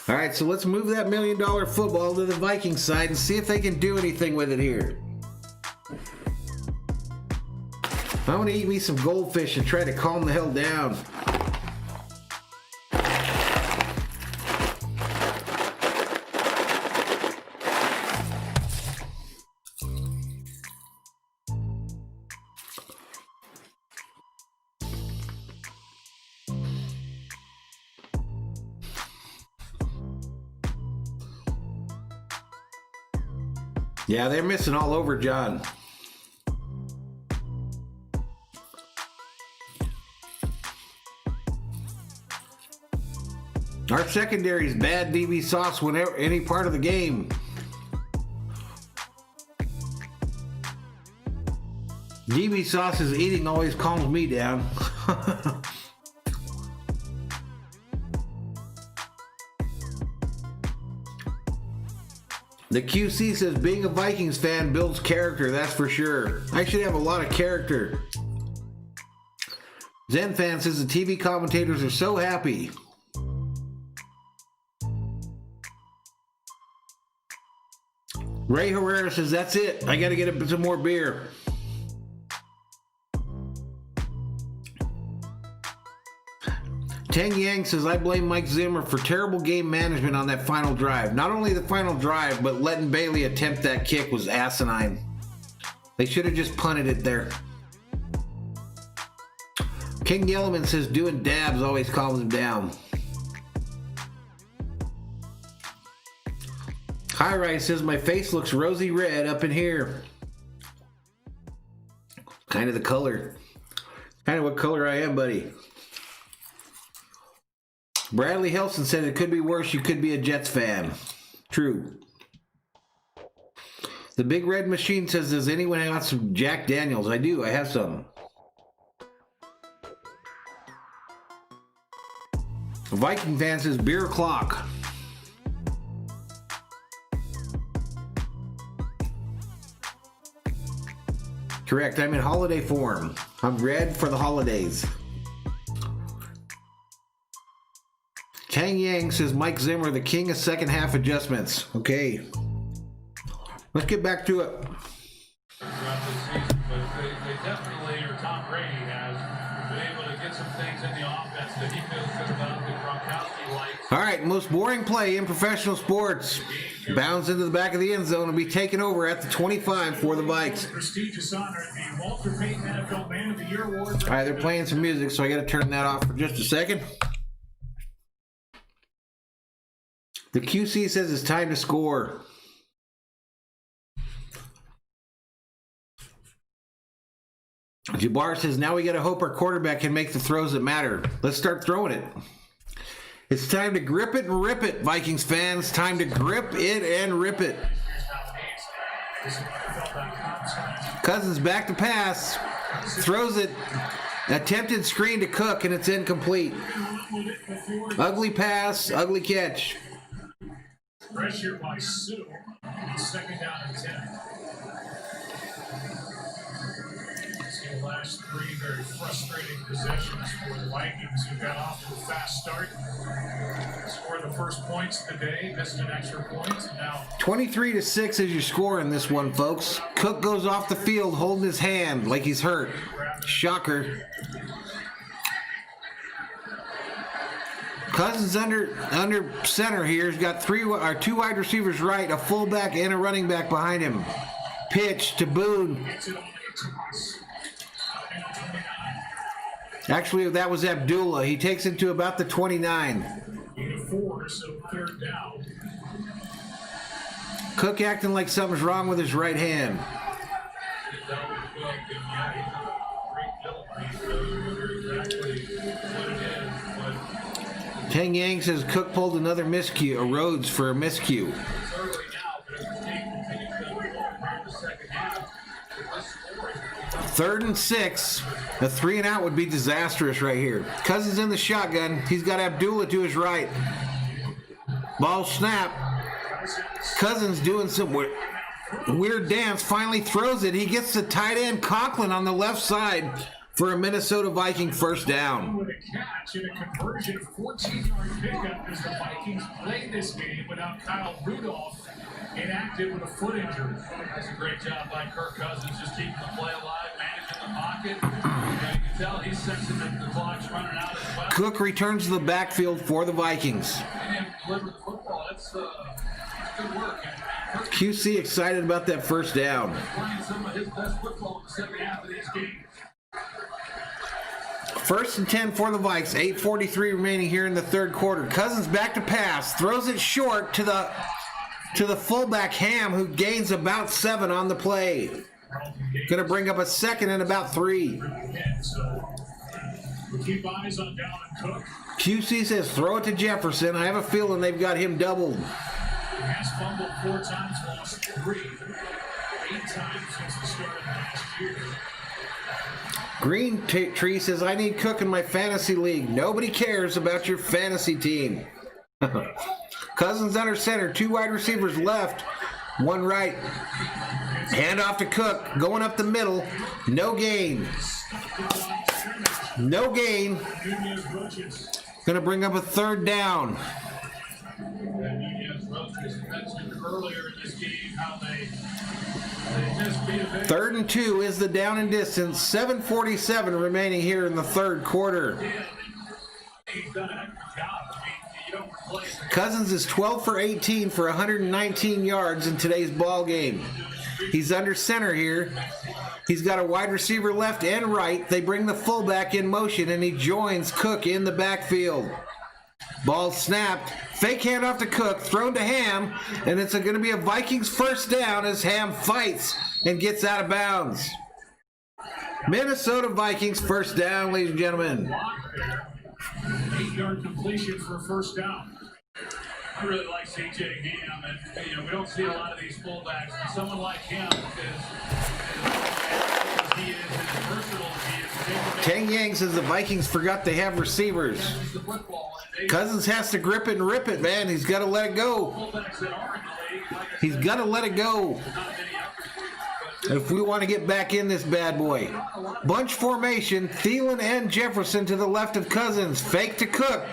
All right, so let's move that $1 million football to the Vikings side and see if they can do anything with it here. I want to eat me some goldfish and try to calm the hell down. Yeah, they're missing all over John. Our secondary is bad DB sauce whenever any part of the game. DB sauce's eating always calms me down. The QC says being a Vikings fan builds character, that's for sure. I should have a lot of character. Zen fan says the TV commentators are so happy. Ray Herrera says that's it. I gotta get some more beer. Tang Yang says, I blame Mike Zimmer for terrible game management on that final drive. Not only the final drive, but letting Bailey attempt that kick was asinine. They should have just punted it there. King Yellowman says, doing dabs always calms him down. High Rise says, my face looks rosy red up in here. Kind of the color. Kind of what color I am, buddy. Bradley Helson said it could be worse. You could be a Jets fan. True. The Big Red Machine says, does anyone have some Jack Daniels? I do. I have some. Viking fan says, beer o'clock. Correct. I'm in holiday form. I'm red for the holidays. Tang Yang says Mike Zimmer, the king of second half adjustments. Okay. Let's get back to it. Throughout the season, but they definitely, or Tom Brady has, been able to get some things in the offense that he feels good about, that Gronkowski likes. All right, most boring play in professional sports. Bounds into the back of the end zone and be taken over at the 25 for the Vikes. Prestigious honor, the Walter Payton NFL Man of the Year Award. All right, they're playing some music, so I got to turn that off for just a second. The QC says it's time to score. Jabbar says, now we got to hope our quarterback can make the throws that matter. Let's start throwing it. It's time to grip it and rip it, Vikings fans. Time to grip it and rip it. Cousins back to pass. Throws it. Attempted screen to Cook, and it's incomplete. Ugly pass, ugly catch. Pressure by Sue. Second down and 10. The last three very frustrating possessions for the Vikings, who got off to a fast start. Scored the first points of the day, missed an extra point, and now 23-6 is your score in this one, folks. Cook goes off the field holding his hand like he's hurt. Shocker. Cousins under center here. He's got two wide receivers right, a fullback and a running back behind him. Pitch to Boone. Actually, that was Abdullah. He takes it to about the 29. 4, so third down. Cook acting like something's wrong with his right hand. Tang Yang says Cook pulled another miscue, a Rhodes for a miscue. Third and 6. A 3 and out would be disastrous right here. Cousins in the shotgun. He's got Abdullah to his right. Ball snap. Cousins doing some weird dance. Finally throws it. He gets the tight end Conklin on the left side for a Minnesota Viking first down. With a catch and a conversion, 14-yard pickup as the Vikings play this game without Kyle Rudolph inactive with a foot injury. That's a great job by Kirk Cousins, just keeping the play alive, managing the pocket. You can tell he's sensing that the clock's running out as well. Cook returns to the backfield for the Vikings. And deliver the football. That's good work. QC excited about that first down. Playing some of his best football in the second half of these games. First and 10 for the Vikes. 8:43 remaining here in the third quarter. Cousins back to pass. Throws it short to the fullback Ham, who gains about 7 on the play. Going to bring up a second and about 3. Keep eyes on Dalvin Cook. QC says throw it to Jefferson. I have a feeling they've got him doubled. Has fumbled 4 times, lost 3. 8 times since the start of last year. Green Tree says, I need Cook in my fantasy league. Nobody cares about your fantasy team. Cousins under center. 2 wide receivers left. 1 right. Hand off to Cook. Going up the middle. No gain. No gain. Going to bring up a third down. Earlier in this game, how they 3rd and 2 is the down and distance. 7:47 remaining here in the third quarter. Cousins is 12 for 18 for 119 yards in today's ball game. He's under center here. He's got a wide receiver left and right. They bring the fullback in motion, and he joins Cook in the backfield. Ball snapped. Fake handoff to Cook. Thrown to Ham. And it's going to be a Vikings first down as Ham fights and gets out of bounds. Minnesota Vikings first down, ladies and gentlemen. 8-yard completion for a first down. I really like C.J. Ham, and we don't see a lot of these fullbacks. And someone like him is he is as versatile as he is. Tang Yang says the Vikings forgot they have receivers. Cousins has to grip it and rip it, man. He's got to let it go. He's got to let it go if we want to get back in this bad boy. Bunch formation. Thielen and Jefferson to the left of Cousins. Fake to Cook.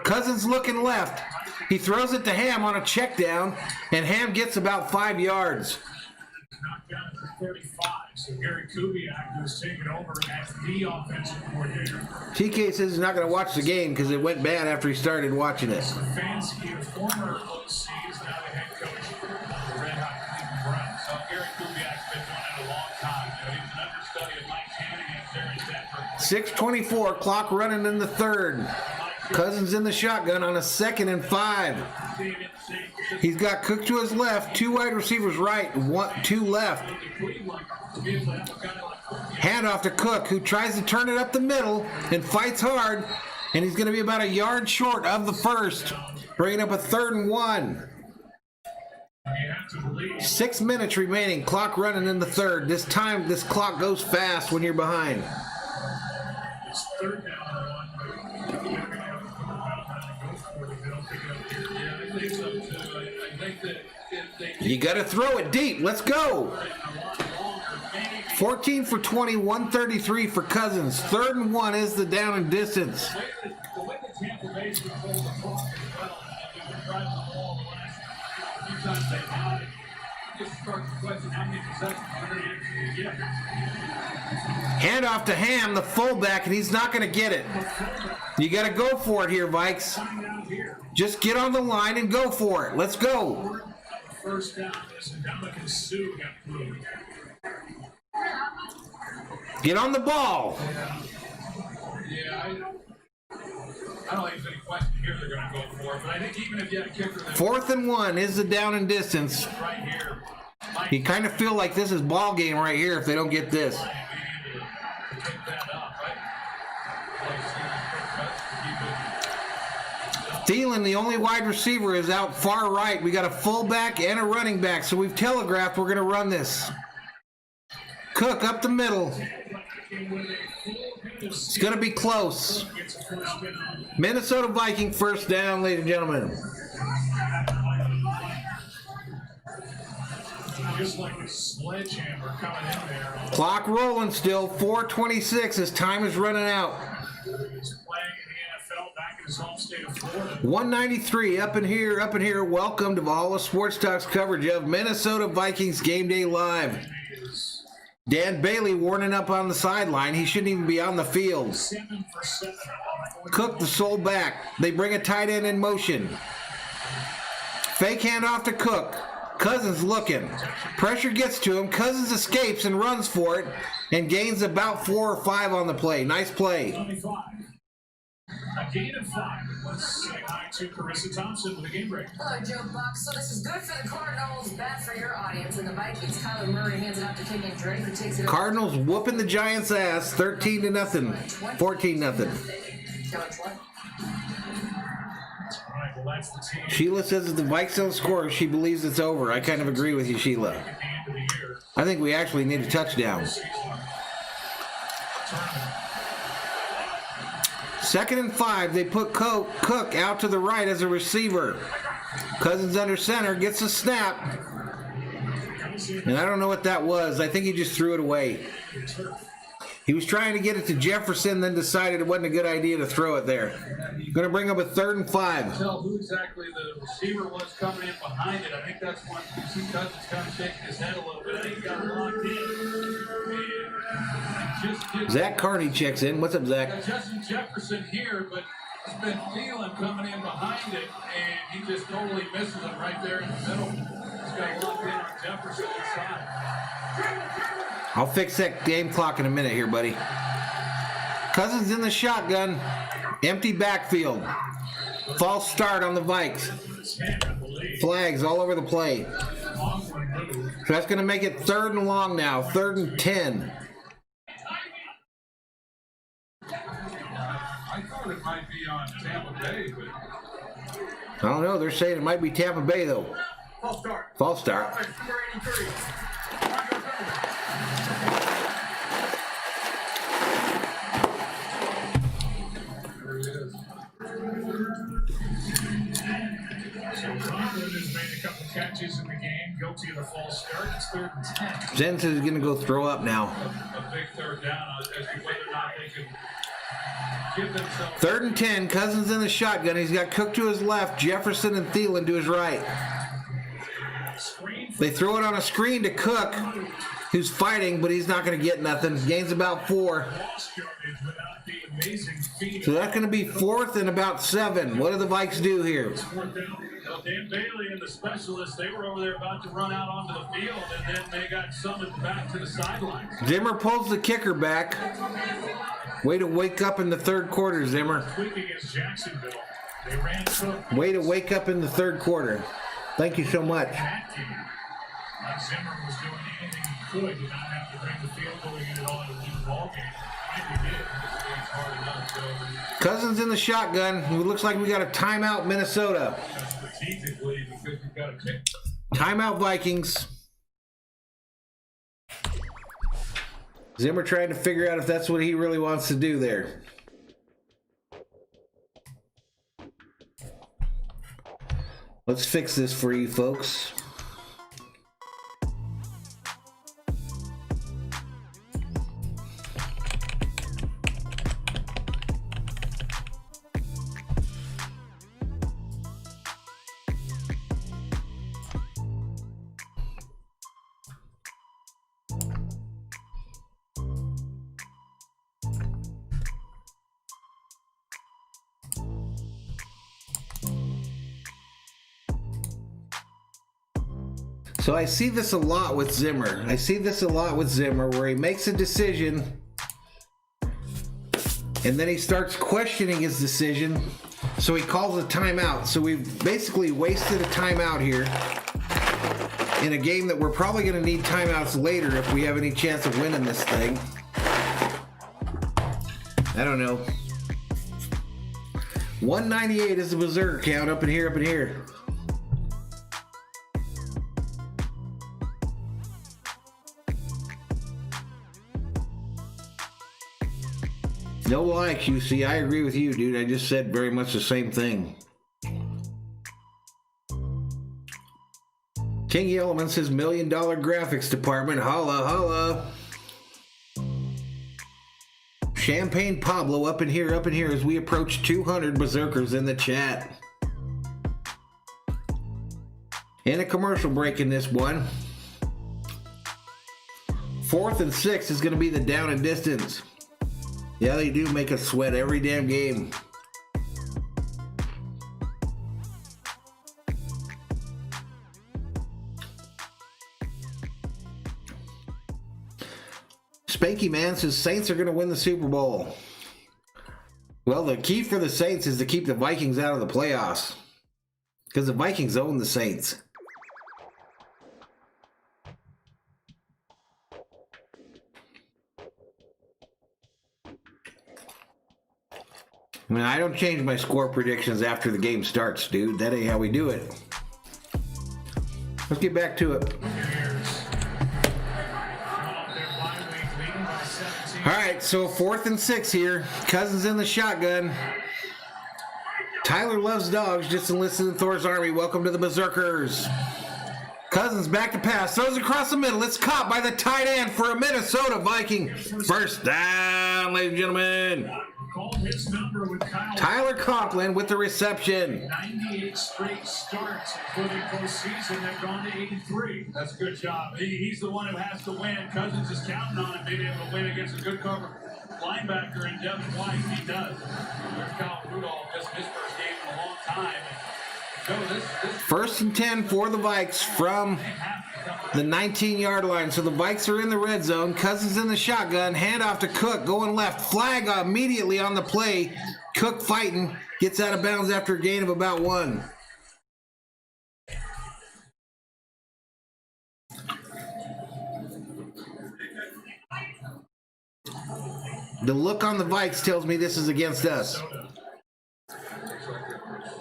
Cousins looking left. He throws it to Ham on a check down, and Ham gets about 5 yards. Knocked down at the 35, so Gary Kubiak, who's taken over as the offensive coordinator. TK says he's not going to watch the game because it went bad after he started watching it. Stefanski, a former OC, is now the head coach of the Red Hot Cleveland Browns. So Gary Kubiak's been doing it a long time. He was an understudy of Mike Shanahan there in Denver. 6:24, clock running in the third. Cousins in the shotgun on a 2nd and 5. He's got Cook to his left, 2 wide receivers right, 2 left. Hand off to Cook, who tries to turn it up the middle and fights hard, and he's going to be about a yard short of the first, bringing up a 3rd and 1. 6 minutes remaining, clock running in the third. This clock goes fast when you're behind. It's 3rd down and 1. for if they don't pick it up here. Yeah, I think so too. I think that if they You got to throw it deep. Let's go. a lot longer, maybe 14 for 20, 133 for Cousins. 3rd and 1 is the down and distance. the way that Tampa Bay's controlled the clock as well, and they've been driving the ball the last few times they've had it. Just start to question how many possessions they're going to actually get. Hand off to Ham, the fullback, and he's not going to get it. You got to go for it here, Vikes. Just get on the line and go for it. Let's go. First down, this and Dominican Sue got through. Get on the ball. Yeah, I don't think there's any question here they're going to go for it, but I think even if you had a kicker that 4th and 1 is the down and distance. right here, You kind of feel like this is ball game right here if they don't get this. might be able to pick that up, right? Thielen, the only wide receiver, is out far right. We got a fullback and a running back, so we've telegraphed we're going to run this. Cook up the middle. It's going to be close. Minnesota Viking first down, ladies and gentlemen. Just like a sledgehammer coming in there. Clock rolling still. 4:26 as time is running out. He's playing in the NFL back in his home state of Florida. 193 up in here. Welcome to Valhalla Sports Talk's coverage of Minnesota Vikings Game Day Live. Dan Bailey warning up on the sideline. He shouldn't even be on the field. 7 for 7. Cook the sole back. They bring a tight end in motion. Fake handoff to Cook. Cousins looking. Pressure gets to him. Cousins escapes and runs for it and gains about 4 or 5 on the play. Nice play. 25. A gain of 5. Let's say hi to Carissa Thompson with a game break. Hello, Joe Buck. So this is good for the Cardinals, bad for your audience and the Vikings. Kyler Murray hands it off to Kenyon Drake, who takes it. Cardinals whooping the Giants' ass, 13-0, 14-0. All right, well, that's the team Sheila says if the Vikes don't score, she believes it's over. I kind of agree with you, Sheila. at the end of the year. I think we actually need a touchdown. Tournament. 2nd and 5. They put Cook out to the right as a receiver. Cousins under center, gets a snap. And I don't know what that was. I think he just threw it away. He was trying to get it to Jefferson, then decided it wasn't a good idea to throw it there. Going to bring up a 3rd and 5. Tell who exactly the receiver was coming in behind it. I think that's when you see Cousins kind of shaking his head a little bit. I think he got locked in. And Zach Carney checks in. What's up, Zach? Justin Jefferson here, but it's been Thielen coming in behind it, and he just totally misses him right there in the middle. He's got locked in on Jefferson inside. I'll fix that game clock in a minute here, buddy. Cousins in the shotgun. Empty backfield. False start on the Vikes. Flags all over the play. So that's going to make it 3rd and long now. 3rd and 10. I thought it might be on Tampa Bay, but I don't know. They're saying it might be Tampa Bay, though. False start. False start. Offense, number 83. there it is. So Conklin has made a couple catches in the game, guilty of the false start. It's 3rd and 10. Zen says he's going to go throw up now. A big 3rd down as to whether or not they can give themselves. 3rd and 10. Cousins in the shotgun. He's got Cook to his left. Jefferson and Thielen to his right. Screen for They throw it on a screen to Cook, who's fighting, but he's not going to get nothing. Gains about 4. lost yardage without the amazing feed. So that's going to be 4th and about 7. What do the Vikes do here? 4th down. Well, Dan Bailey and the specialists, they were over there about to run out onto the field, and then they got summoned back to the sidelines. Zimmer pulls the kicker back. Way to wake up in the 3rd quarter, Zimmer. Quick against Jacksonville. They ran Cook Way to wake up in the 3rd quarter. Thank you so much. that game. Zimmer was doing anything he could to not have to bring the field goal to get it all in a lead ball game. Finally did. It's hard enough, so Cousins in the shotgun. It looks like we got a timeout, Minnesota. strategically, because you've got to take. Timeout, Vikings. Zimmer trying to figure out if that's what he really wants to do there. Let's fix this for you folks. So I see this a lot with Zimmer. Where he makes a decision and then he starts questioning his decision. So he calls a timeout. So we've basically wasted a timeout here in a game that we're probably going to need timeouts later if we have any chance of winning this thing. I don't know. 198 is the berserker count up in here. No lie, QC. I agree with you, dude. I just said very much the same thing. King Elements, his $1 million graphics department. Holla, holla. Champagne Pablo up in here as we approach 200 berserkers in the chat. And a commercial break in this one. 4th and 6 is going to be the down and distance. Yeah, they do make us sweat every damn game. Spanky Man says Saints are going to win the Super Bowl. Well, the key for the Saints is to keep the Vikings out of the playoffs. Because the Vikings own the Saints. I mean, I don't change my score predictions after the game starts, dude. That ain't how we do it. Let's get back to it. All right, so 4th and 6 here. Cousins in the shotgun. Tyler loves dogs. Just enlisted in Thor's army. Welcome to the Berserkers. Cousins back to pass. Throws across the middle. It's caught by the tight end for a Minnesota Viking. First down, ladies and gentlemen. Tyler Conklin with the reception. 98 straight starts, including postseason. They've gone to 83. That's a good job. He's the one who has to win. Cousins is counting on him being able to win against a good cover linebacker in Devin White. He does. There's Kyle Rudolph. This is his first game in a long time. So this 1st and 10 for the Vikes from the 19-yard line. So the Vikes are in the red zone. Cousins in the shotgun. Handoff to Cook going left. Flag immediately on the play. Cook fighting. Gets out of bounds after a gain of about 1. The look on the Vikes tells me this is against us.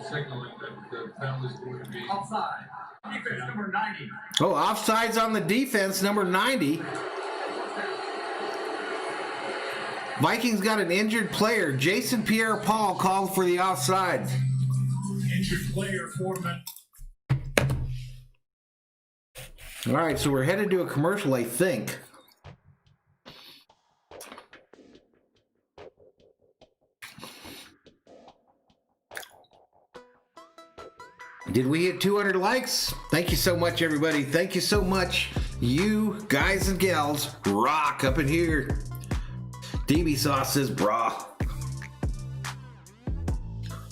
signaling that the penalty is going to be Offside. Defense number 90. Oh, offsides on the defense, number 90. Vikings got an injured player. Jason Pierre-Paul called for the offside. Injured player, 4 minutes. All right, so we're headed to a commercial, I think. Did we hit 200 likes? Thank you so much, everybody. Thank you so much. You guys and gals rock up in here. DB Sauce says, brah.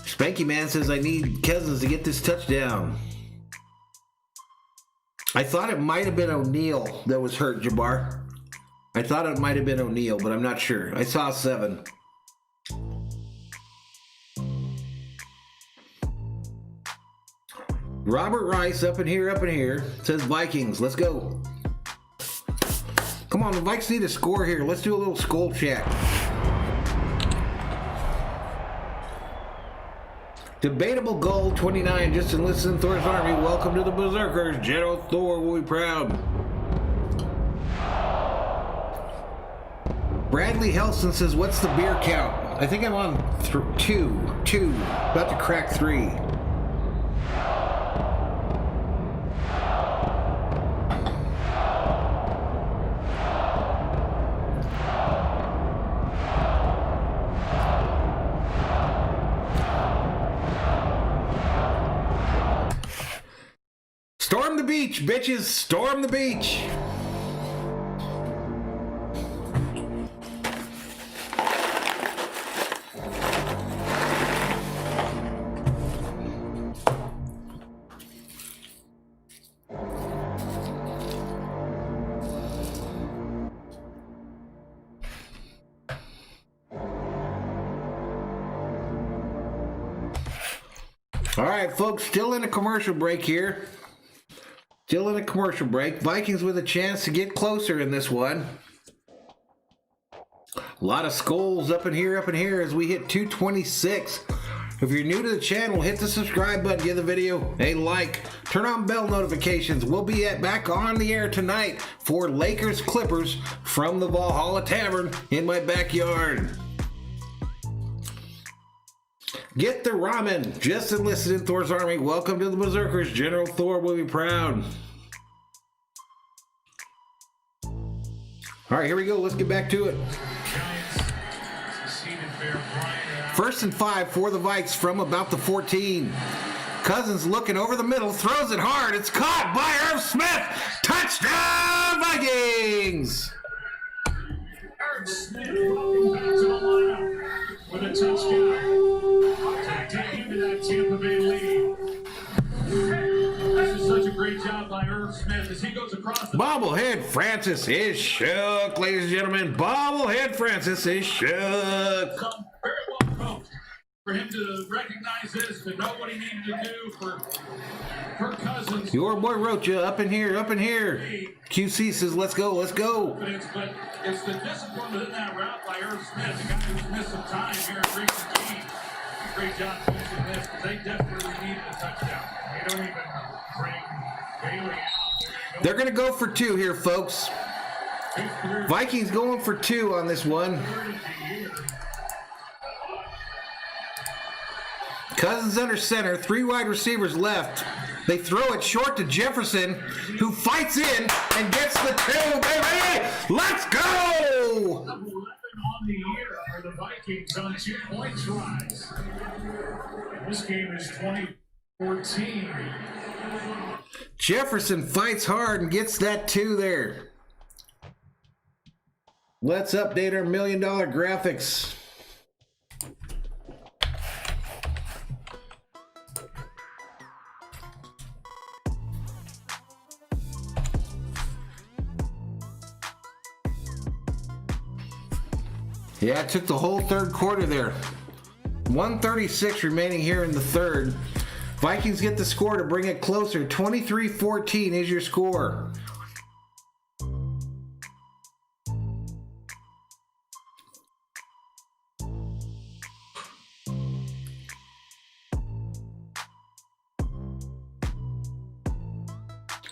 Spanky Man says, I need Cousins to get this touchdown. I thought it might have been O'Neal that was hurt, Jabbar. I thought it might have been O'Neal, but I'm not sure. I saw 7. Robert Rice up in here, says Vikings. Let's go. Come on, the Vikes need a score here. Let's do a little SKOL chat. Debatable goal 29. Just enlisted in Thor's army. Welcome to the Berserkers. General Thor will be proud. Bradley Helson says, what's the beer count? I think I'm on 2. About to crack 3. Storm the beach, bitches. Storm the beach. All right, folks, still in a commercial break here. Still in a commercial break. Vikings with a chance to get closer in this one. A lot of SKOLs up in here as we hit 226. If you're new to the channel, hit the subscribe button, give the video a like, turn on bell notifications. We'll be back on the air tonight for Lakers Clippers from the Valhalla Tavern in my backyard. Get the ramen. Just enlisted in Thor's army. Welcome to the Berserkers. General Thor will be proud. All right, here we go. Let's get back to it. First and 5 for the Vikes from about the 14. Cousins looking over the middle, throws it hard. It's caught by Irv Smith. Touchdown, Vikings! Irv Smith welcome back to the lineup with a touchdown to dig into that Tampa Bay lead. This is such a great job by Irv Smith as he goes across the Bobblehead Francis is shook, ladies and gentlemen. Bobblehead Francis is shook. Very well coached for him to recognize this, to know what he needed to do for Cousins. Your boy Rocha up in here, up in here. QC says, let's go, let's go. But it's the discipline within that route by Irv Smith, the guy who's missed some time here in recent games. Great job coaching this because they desperately needed a touchdown. They don't even bring Bailey out. They're going to go for 2 here, folks. Vikings going for 2 on this one. Cousins under center, 3 wide receivers left. They throw it short to Jefferson, who fights in and gets the 2, baby! Let's go! Number 11 on the year for the Vikings on 2-point tries. This game is 2014. Jefferson fights hard and gets that 2 there. Let's update our $1 million graphics. Yeah, it took the whole third quarter there. 1:36 remaining here in the third. Vikings get the score to bring it closer. 23-14 is your score.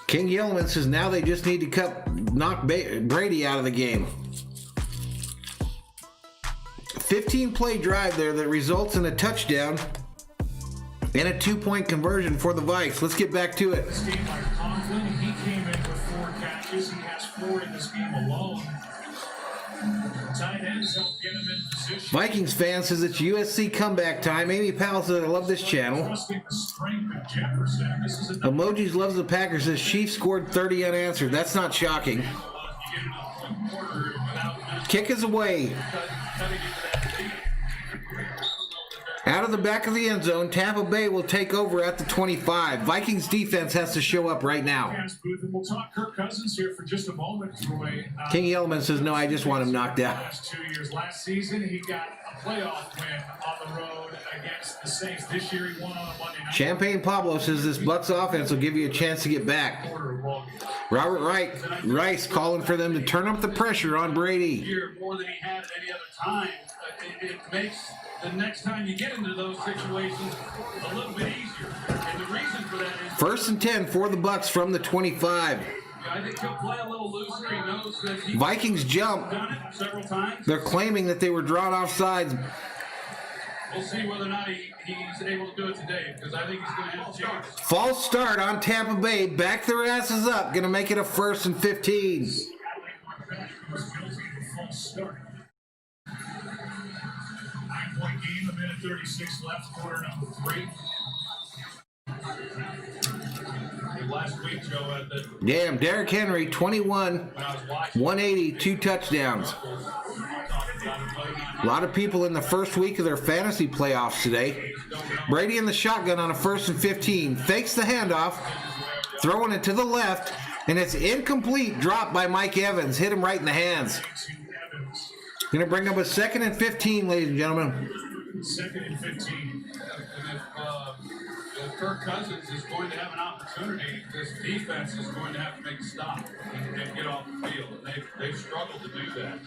King Yellman says now they just need to knock Brady out of the game. 15-play drive there that results in a touchdown and a 2-point conversion for the Vikes. Let's get back to it. This game by Conklin, he came in with 4 catches. He has 4 in this game alone. Tight ends help get him in position. Vikings fan says it's USC comeback time. Amy Powell says I love this channel. Trusting the strength of Jefferson. This is a Emojis loves the Packers says Chiefs scored 30 unanswered. That's not shocking. Kick is away. Out of the back of the end zone, Tampa Bay will take over at the 25. Vikings defense has to show up right now. We'll talk Kirk Cousins here for just a moment, Troy. King Yellman says, no, I just want him knocked out. Last 2 years. Last season, he got a playoff win on the road against the Saints. This year, he won on a Monday night. Champagne Pablo says this Bucs offense will give you a chance to get back. Robert Rice calling for them to turn up the pressure on Brady. More than he had at any other time. It makes the next time you get into those situations a little bit easier. And the reason for that is... First and 10 for the Bucs from the 25. I think he'll play a little looser. He knows that he's Vikings jump. done it several times. They're claiming that they were drawn off sides. We'll see whether or not he's able to do it today, because I think he's going to have a chance. False start on Tampa Bay. Back their asses up. Going to make it a 1st and 15. False start. 9-point game, 1:36 left, quarter number 3. Last week ago that Damn, Derrick Henry, 21, when I was watching 180, 2 touchdowns. A lot of people in the first week of their fantasy playoffs today. Brady in the shotgun on a 1st and 15. Fakes the handoff, throwing it to the left, and it's incomplete. Drop by Mike Evans. Hit him right in the hands. Going to bring up a 2nd and 15, ladies and gentlemen. 2nd and 15. If Kirk Cousins is going to have an opportunity, this defense is going to have to make a stop and get off the field. And they've struggled to do that.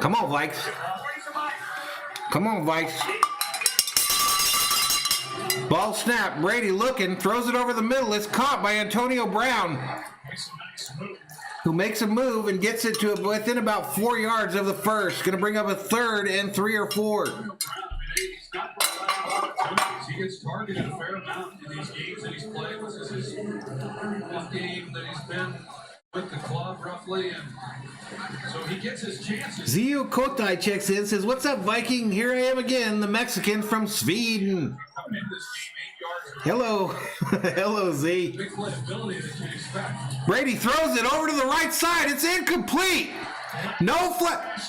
Come on, Vikes. Come on, Vikes. Ball snap. Brady looking. Throws it over the middle. It's caught by Antonio Brown, who makes a move and gets it to within about 4 yards of the first. Going to bring up a 3rd and 3 or 4. He's got opportunities. He gets targeted a fair amount in these games that he's played. This is his 5th game that he's been with the club, roughly, and so he gets his chances. Zio Kotai checks in, says, "What's up, Viking? Here I am again, the Mexican from Sweden." Coming into this game 8 yards. Hello. Hello, Z. Big playability that you'd expect. Brady throws it over to the right side. It's incomplete. No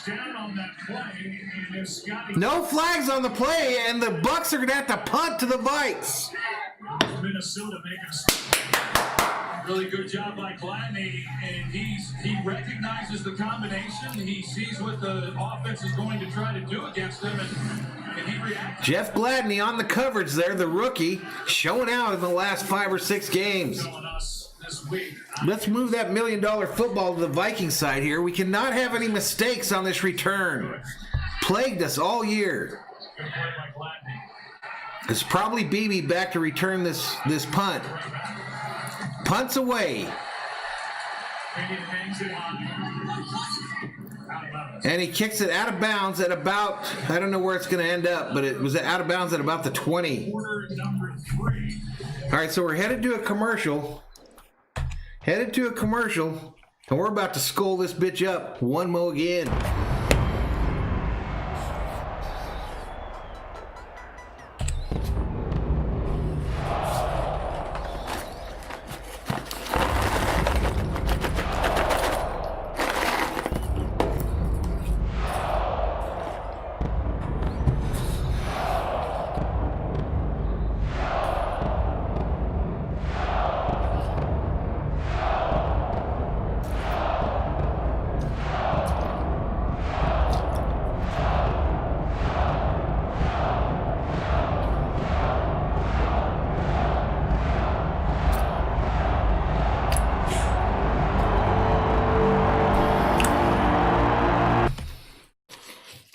Down on that play, and if Scotty no flags on the play, and the Bucks are going to have to punt to the Vikes. Minnesota making Really good job by Gladney, and he recognizes the combination. He sees what the offense is going to try to do against him, and he reacts. Jeff Gladney on the coverage there, the rookie, showing out in the last 5 or 6 games. on us this week. Let's move that $1 million football to the Viking side here. We cannot have any mistakes on this return. Plagued us all year. Good play by Gladney. It's probably BB back to return this punt. Punts away. And he hangs it high. Out of bounds. And he kicks it out of bounds at about, I don't know where it's going to end up, but it was out of bounds at about the 20. Quarter number 3. All right, so we're headed to a commercial. And we're about to SKOL this bitch up one more again.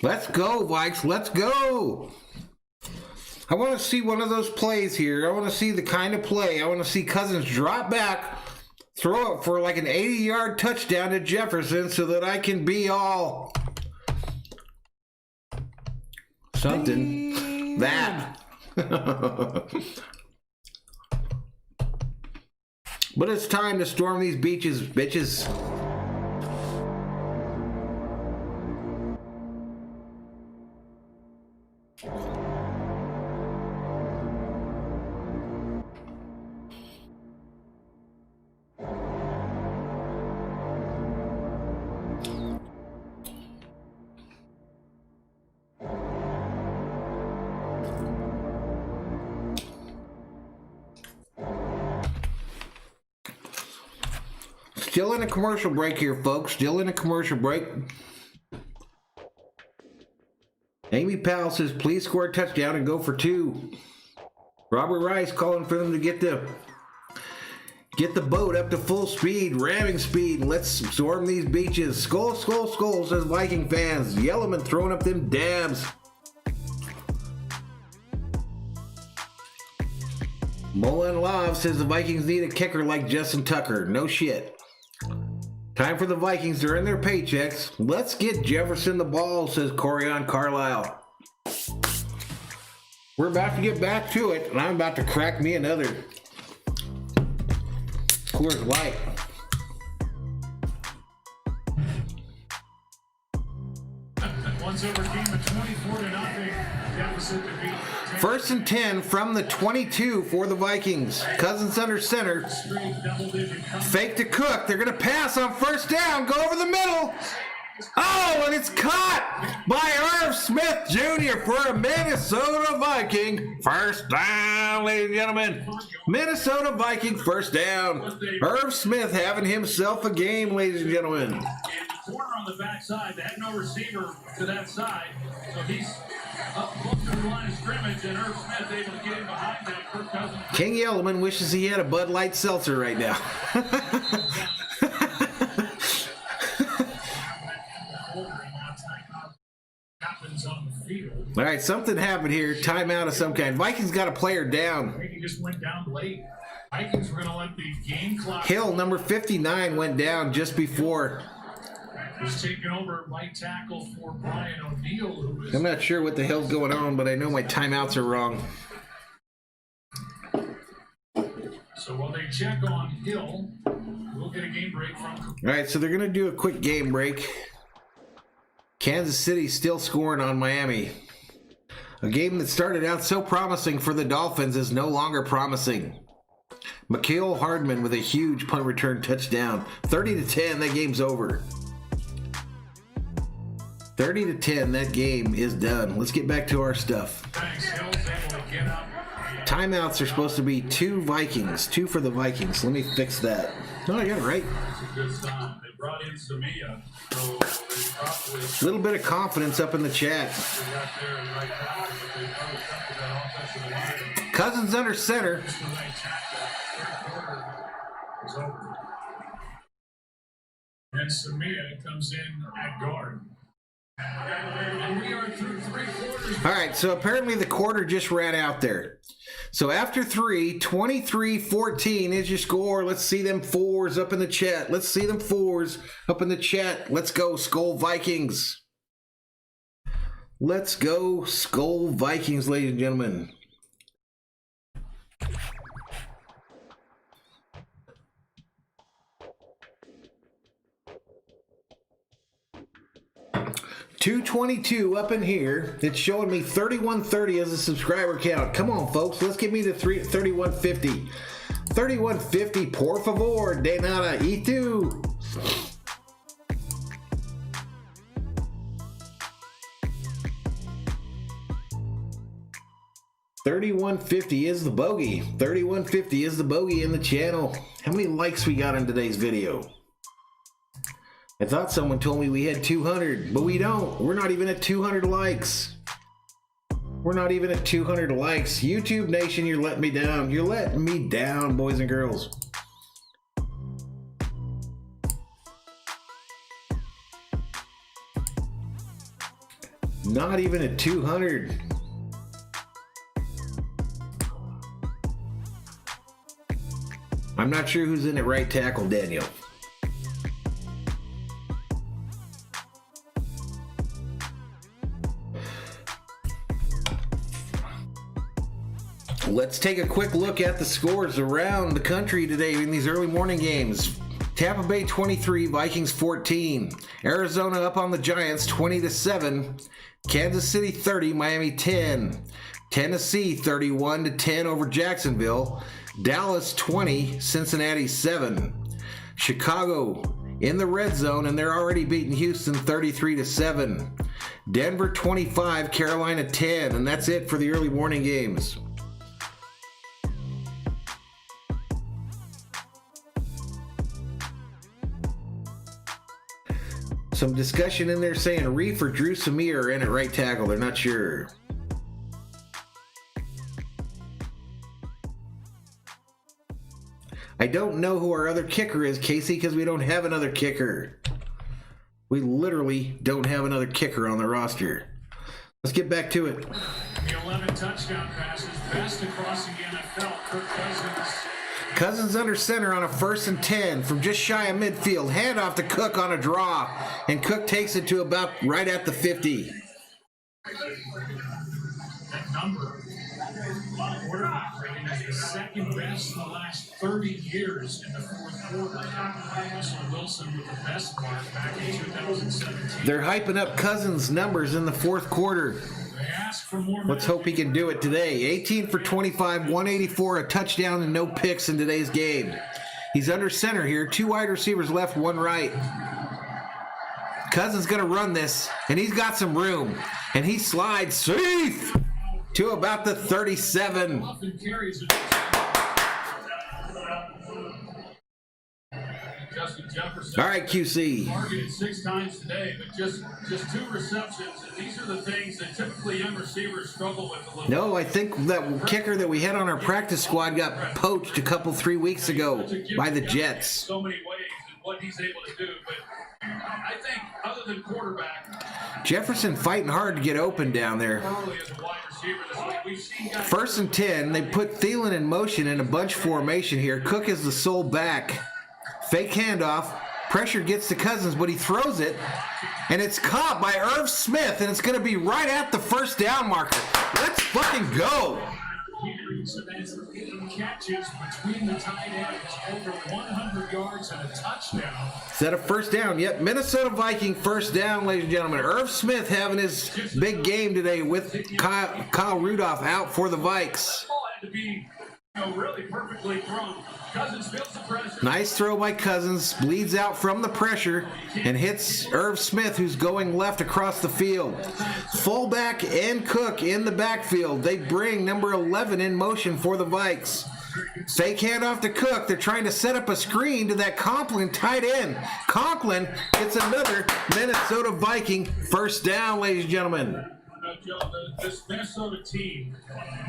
Let's go, Vikes. Let's go. I want to see one of those plays here. I want to see the kind of play. I want to see Cousins drop back, throw it for like an 80-yard touchdown to Jefferson so that I can be all something. That. But it's time to storm these beaches, bitches. Still in a commercial break here, folks. Still in a commercial break. Amy Powell says, please score a touchdown and go for 2. Robert Rice calling for them to get the boat up to full speed, ramming speed, and let's storm these beaches. SKOL, SKOL, SKOL, says Viking fans. Yellowman throwing up them dabs. Mullen Love says the Vikings need a kicker like Justin Tucker. No shit. Time for the Vikings to earn their paychecks. Let's get Jefferson the ball, says Corian Carlisle. We're about to get back to it, and I'm about to crack me another Coors Light. Browns overcame a 24-0 deficit to beat Tampa. 1st and 10 from the 22 for the Vikings. Cousins under center. Straight double-digit comeback. Fake to Cook. They're going to pass on 1st down. Go over the middle. Oh, and it's caught by Irv Smith Jr. for a Minnesota Viking. 1st down, ladies and gentlemen. Minnesota Viking 1st down. Irv Smith having himself a game, ladies and gentlemen. And the corner on the backside, they had no receiver to that side, so he's up close to the line of scrimmage, and Irv Smith able to get him behind that. Kirk Cousins. King Yellowman wishes he had a Bud Light seltzer right now. Happens on the field. All right, something happened here. Timeout of some kind. Vikings got a player down. He just went down late. Vikings were going to let the game clock. Hill, number 59, went down just before. Was taking over right tackle for Brian O'Neill, who was. I'm not sure what the hell's going on, but I know my timeouts are wrong. So while they check on Hill, we'll get a game break from. All right, so they're going to do a quick game break. Kansas City still scoring on Miami. A game that started out so promising for the Dolphins is no longer promising. Mikael Hardman with a huge punt return touchdown. 30-10, that game's over. 30-10, that game is done. Let's get back to our stuff. Thanks, Hill's able to get up. Timeouts are supposed to be 2 Vikings. 2 for the Vikings. Let me fix that. Oh, I got it right. That's a good sign. They brought in Samia, so they probably A little bit of confidence up in the chat. got there in the right time, but they probably stuck to that offensive line. Cousins under center. Just the right tackle. Third quarter is over. And Samia comes in at guard. And we are through 3 quarters. All right, so apparently the quarter just ran out there. So after 3, 23-14 is your score. Let's see them 4s up in the chat. Let's see them 4s up in the chat. Let's go, SKOL Vikings. Let's go, SKOL Vikings, ladies and gentlemen. $222 up in here. It's showing me 3130 as a subscriber count. Come on, folks. Let's get me to 3150. 3150, por favor, de nada, y tú. $31.50 is the bogey. $31.50 is the bogey in the channel. How many likes we got on today's video? I thought someone told me we had 200, but we don't. We're not even at 200 likes. We're not even at 200 likes. YouTube Nation, you're letting me down. You're letting me down, boys and girls. Not even at 200. I'm not sure who's in at right tackle, Daniel. Let's take a quick look at the scores around the country today in these early morning games. Tampa Bay 23, Vikings 14. Arizona up on the Giants 20-7. Kansas City 30, Miami 10. Tennessee 31-10 over Jacksonville. Dallas 20, Cincinnati 7. Chicago in the red zone, and they're already beating Houston 33-7. Denver 25, Carolina 10, and that's it for the early morning games. Some discussion in there saying Reef or Drew Samir are in at right tackle. They're not sure. I don't know who our other kicker is, Casey, because we don't have another kicker. We literally don't have another kicker on the roster. Let's get back to it. The 11 touchdown passes, best across the NFL. Kirk Cousins. Cousins under center on a 1st and 10 from just shy of midfield. Hand off to Cook on a draw, and Cook takes it to about right at the 50. That number, quarterback rating is the second best in the last 30 years in the fourth quarter. Russell Wilson with the best mark back in 2017. They're hyping up Cousins' numbers in the fourth quarter. They ask for more. Let's hope he can do it today. 18 for 25, 184, a touchdown, and no picks in today's game. He's under center here. 2 wide receivers left, 1 right. Cousins going to run this, and he's got some room. And he slides safe to about the 37. Justin Jefferson. All right, QC. Targeted 6 times today, but just 2 receptions. And these are the things that typically young receivers struggle with a little. No, I think that kicker that we had on our practice squad got poached a couple 3 weeks ago by the Jets. So many ways and what he's able to do, but I think other than quarterback, Jefferson fighting hard to get open down there. early as a wide receiver this week, we've seen guys. 1st and 10. They put Thielen in motion in a bunch formation here. Cook is the sole back. Fake handoff. Pressure gets to Cousins, but he throws it, and it's caught by Irv Smith, and it's going to be right at the first down marker. Let's fucking go. Catches between the tight ends, over 100 yards and a touchdown. Is that a first down? Yep, Minnesota Viking first down, ladies and gentlemen. Irv Smith having his big game today with Kyle Rudolph out for the Vikes. Ball had to be, really perfectly thrown. Cousins feels the pressure. Nice throw by Cousins, bleeds out from the pressure and hits Irv Smith, who's going left across the field. Fullback and Cook in the backfield. They bring number 11 in motion for the Vikes. Fake handoff to Cook. They're trying to set up a screen to that Conklin tight end. Conklin gets another Minnesota Viking first down, ladies and gentlemen. Joe, this Minnesota team,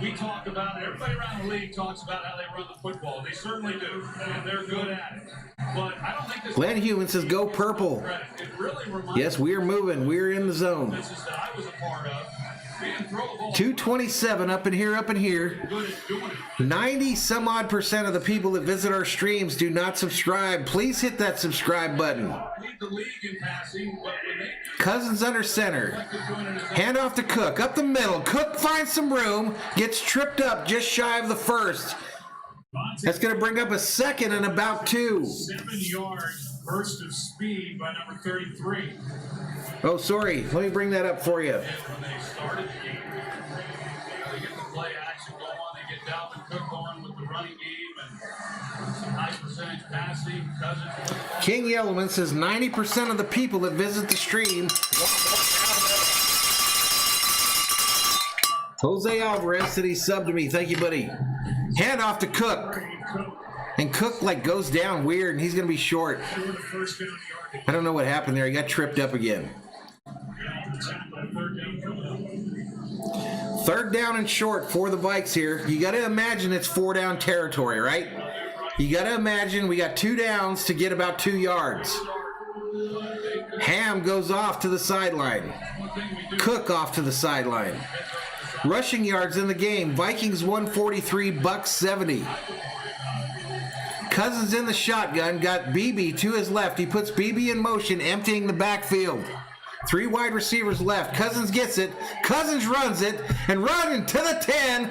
we talk about, everybody around the league talks about how they run the football. They certainly do, and they're good at it. But I don't think this. Glenn Hewman says, go purple. It really reminds Yes, we are moving. We're in the zone. me of that I was a part of. We didn't throw the ball. 227 up in here. Good at doing it. 90-some-odd% of the people that visit our streams do not subscribe. Please hit that subscribe button. Lead the league in passing, but when they Cousins under center. Hand off to Cook. Up the middle. Cook finds some room. Gets tripped up just shy of the first. That's going to bring up a second and about 2. 7-yard burst of speed by number 33. Oh, sorry. Let me bring that up for you. when they started the game, they get the play action going. They get Dalvin Cook going with the running game and some high percentage passing. Cousins. King Yellowman says 90% of the people that visit the stream. Jose Alvarez said he subbed to me. Thank you, buddy. Hand off to Cook. And Cook goes down weird, and he's going to be short. I don't know what happened there. He got tripped up again. 3rd down and short for the Vikes here. You got to imagine it's 4-down territory, right? You got to imagine we got 2 downs to get about 2 yards. Ham goes off to the sideline. Cook off to the sideline. Rushing yards in the game. Vikings 143, Bucks 70. Cousins in the shotgun, got BB to his left. He puts BB in motion, emptying the backfield. 3 wide receivers left. Cousins gets it. Cousins runs it and running to the 10.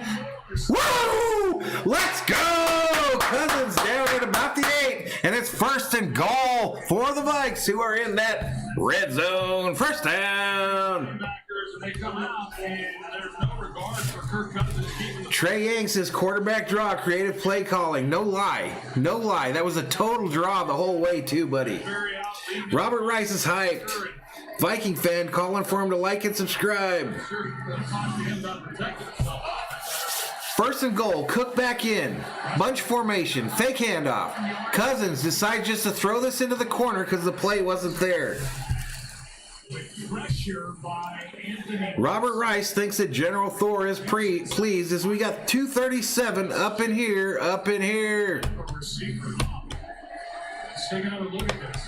Woo! Let's go! Cousins down at about the 8, and it's 1st and goal for the Vikes, who are in that red zone. First down. And they come out, and there's no regard for Kirk Cousins keeping the Trey Yang says quarterback draw, creative play calling. No lie. No lie. That was a total draw the whole way too, buddy. very out. Robert Rice is hyped. Viking fan calling for him to like and subscribe. First and goal. Cook back in. Bunch formation. Fake handoff. Cousins decides just to throw this into the corner because the play wasn't there. Pressure by Anthony. Robert Rice thinks that General Thor is pleased as we got 237 up in here. Receiver. Let's take another look at this.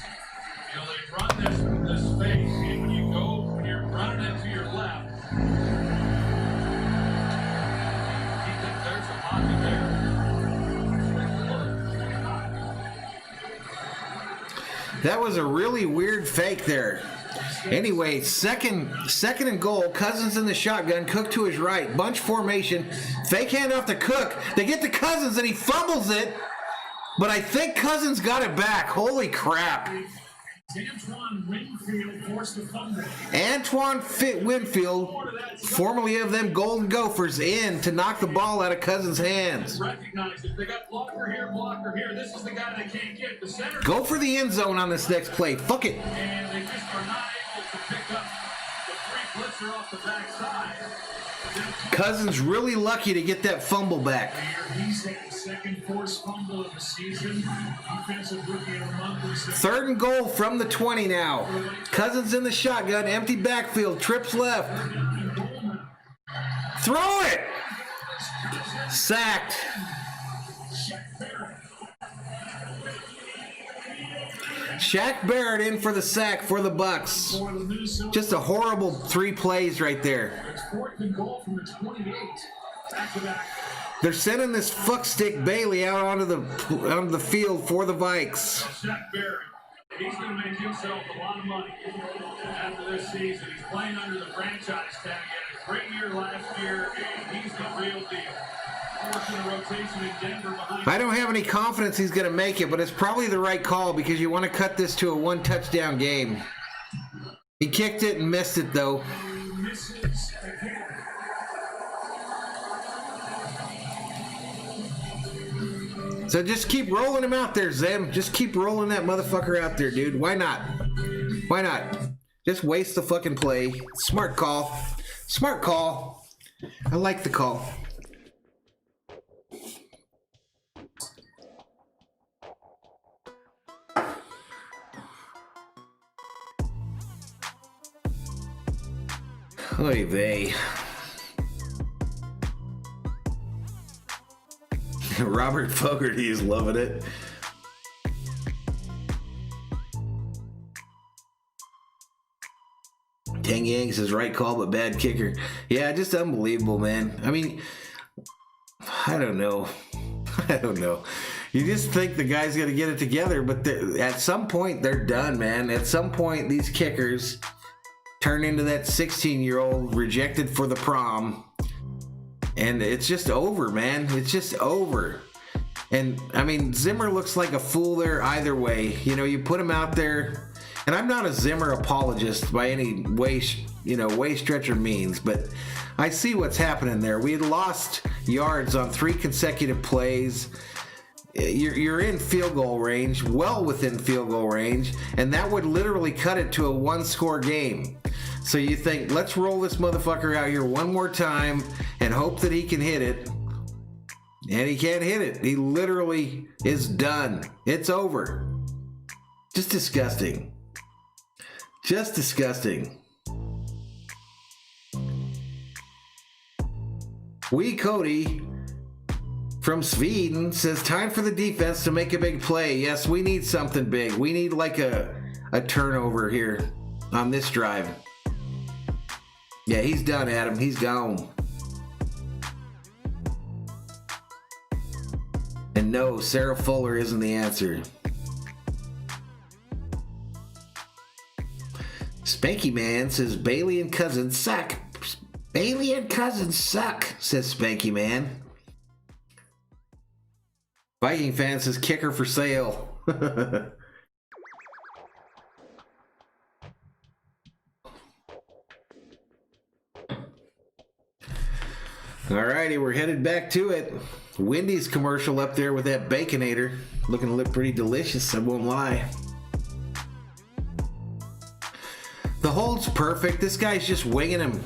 They run this fake, and when you're running it to your left, there's a pocket there. That was a really weird fake there. Anyway, second and goal. Cousins in the shotgun. Cook to his right. Bunch formation. Fake hand off to Cook. They get to Cousins and he fumbles it. But I think Cousins got it back. Holy crap. Antoine Winfield forced the fumble. Antoine Winfield, formerly of them Golden Gophers, in to knock the ball out of Cousins' hands. Recognize it. They got blocker here, blocker here. This is the guy they can't get. The center. Go for the end zone on this next play. Fuck it. And they just are not able to pick up the free blitzer off the backside. Cousins really lucky to get that fumble back. He's had the second forced fumble of the season. Defensive rookie of the month. 3rd and goal from the 20 now. Cousins in the shotgun, empty backfield, trips left. Throw it! Sacked. Shaq Barrett in for the sack for the Bucks. Just a horrible 3 plays right there. It's 4th and goal from the 28. Back to back. They're sending this fuckstick Bailey out onto the field for the Vikes. Shaq Barrett. He's going to make himself a lot of money after this season. He's playing under the franchise tag. He had a great year last year, and he's the real deal. Rotation in Denver behind. I don't have any confidence he's going to make it, but it's probably the right call because you want to cut this to a 1-touchdown game. He kicked it and missed it, though. Misses again. So just keep rolling him out there, Zim. Just keep rolling that motherfucker out there, dude. Why not? Why not? Just waste the fucking play. Smart call. Smart call. I like the call. Oy vey. Robert Fogarty is loving it. Tang Yang says right call but bad kicker. Yeah, just unbelievable, man. I mean, I don't know. I don't know. You just think the guy's going to get it together, but at some point they're done, man. At some point these kickers turn into that 16-year-old rejected for the prom. And it's just over, man. It's just over. And, I mean, Zimmer looks like a fool there either way. You know, you put him out there. And I'm not a Zimmer apologist by any way, stretch or means. But I see what's happening there. We had lost yards on 3 consecutive plays. You're in field goal range, well within field goal range. And that would literally cut it to a 1-score game. So you think, let's roll this motherfucker out here one more time and hope that he can hit it. And he can't hit it. He literally is done. It's over. Just disgusting. Just disgusting. Cody from Sweden says, time for the defense to make a big play. Yes, we need something big. We need like a turnover here on this drive. Yeah, he's done, Adam. He's gone. And no, Sarah Fuller isn't the answer. Spanky Man says Bailey and Cousins suck. Bailey and Cousins suck, says Spanky Man. Viking fan says kicker for sale. Alrighty, we're headed back to it. Wendy's commercial up there with that Baconator. Looking pretty delicious, I won't lie. The hold's perfect. This guy's just winging him.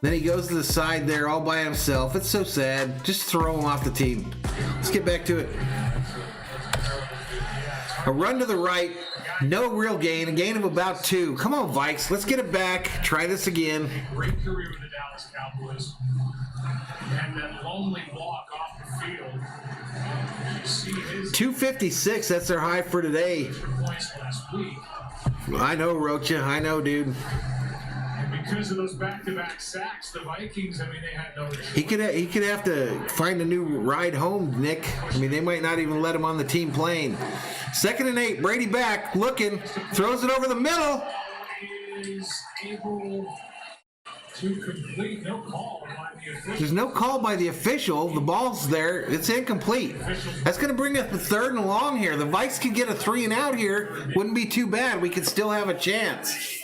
Then he goes to the side there all by himself. It's so sad. Just throw him off the team. Let's get back to it. A run to the right. No real gain. A gain of about 2. Come on, Vikes. Let's get it back. Try this again. Great career with the Dallas Cowboys. And that lonely walk off the field. You see his 256. That's their high for today. points last week. I know, Rocha. I know, dude. And because of those back-to-back sacks, the Vikings, I mean, they had no choice. He could have to find a new ride home, Nick. I mean, they might not even let him on the team plane. 2nd and 8. Brady back, looking, throws it over the middle. is able to complete. No call by the official. There's no call by the official. The ball's there. It's incomplete. That's going to bring us to 3rd and long here. The Vikes could get a 3 and out here. Wouldn't be too bad. We could still have a chance.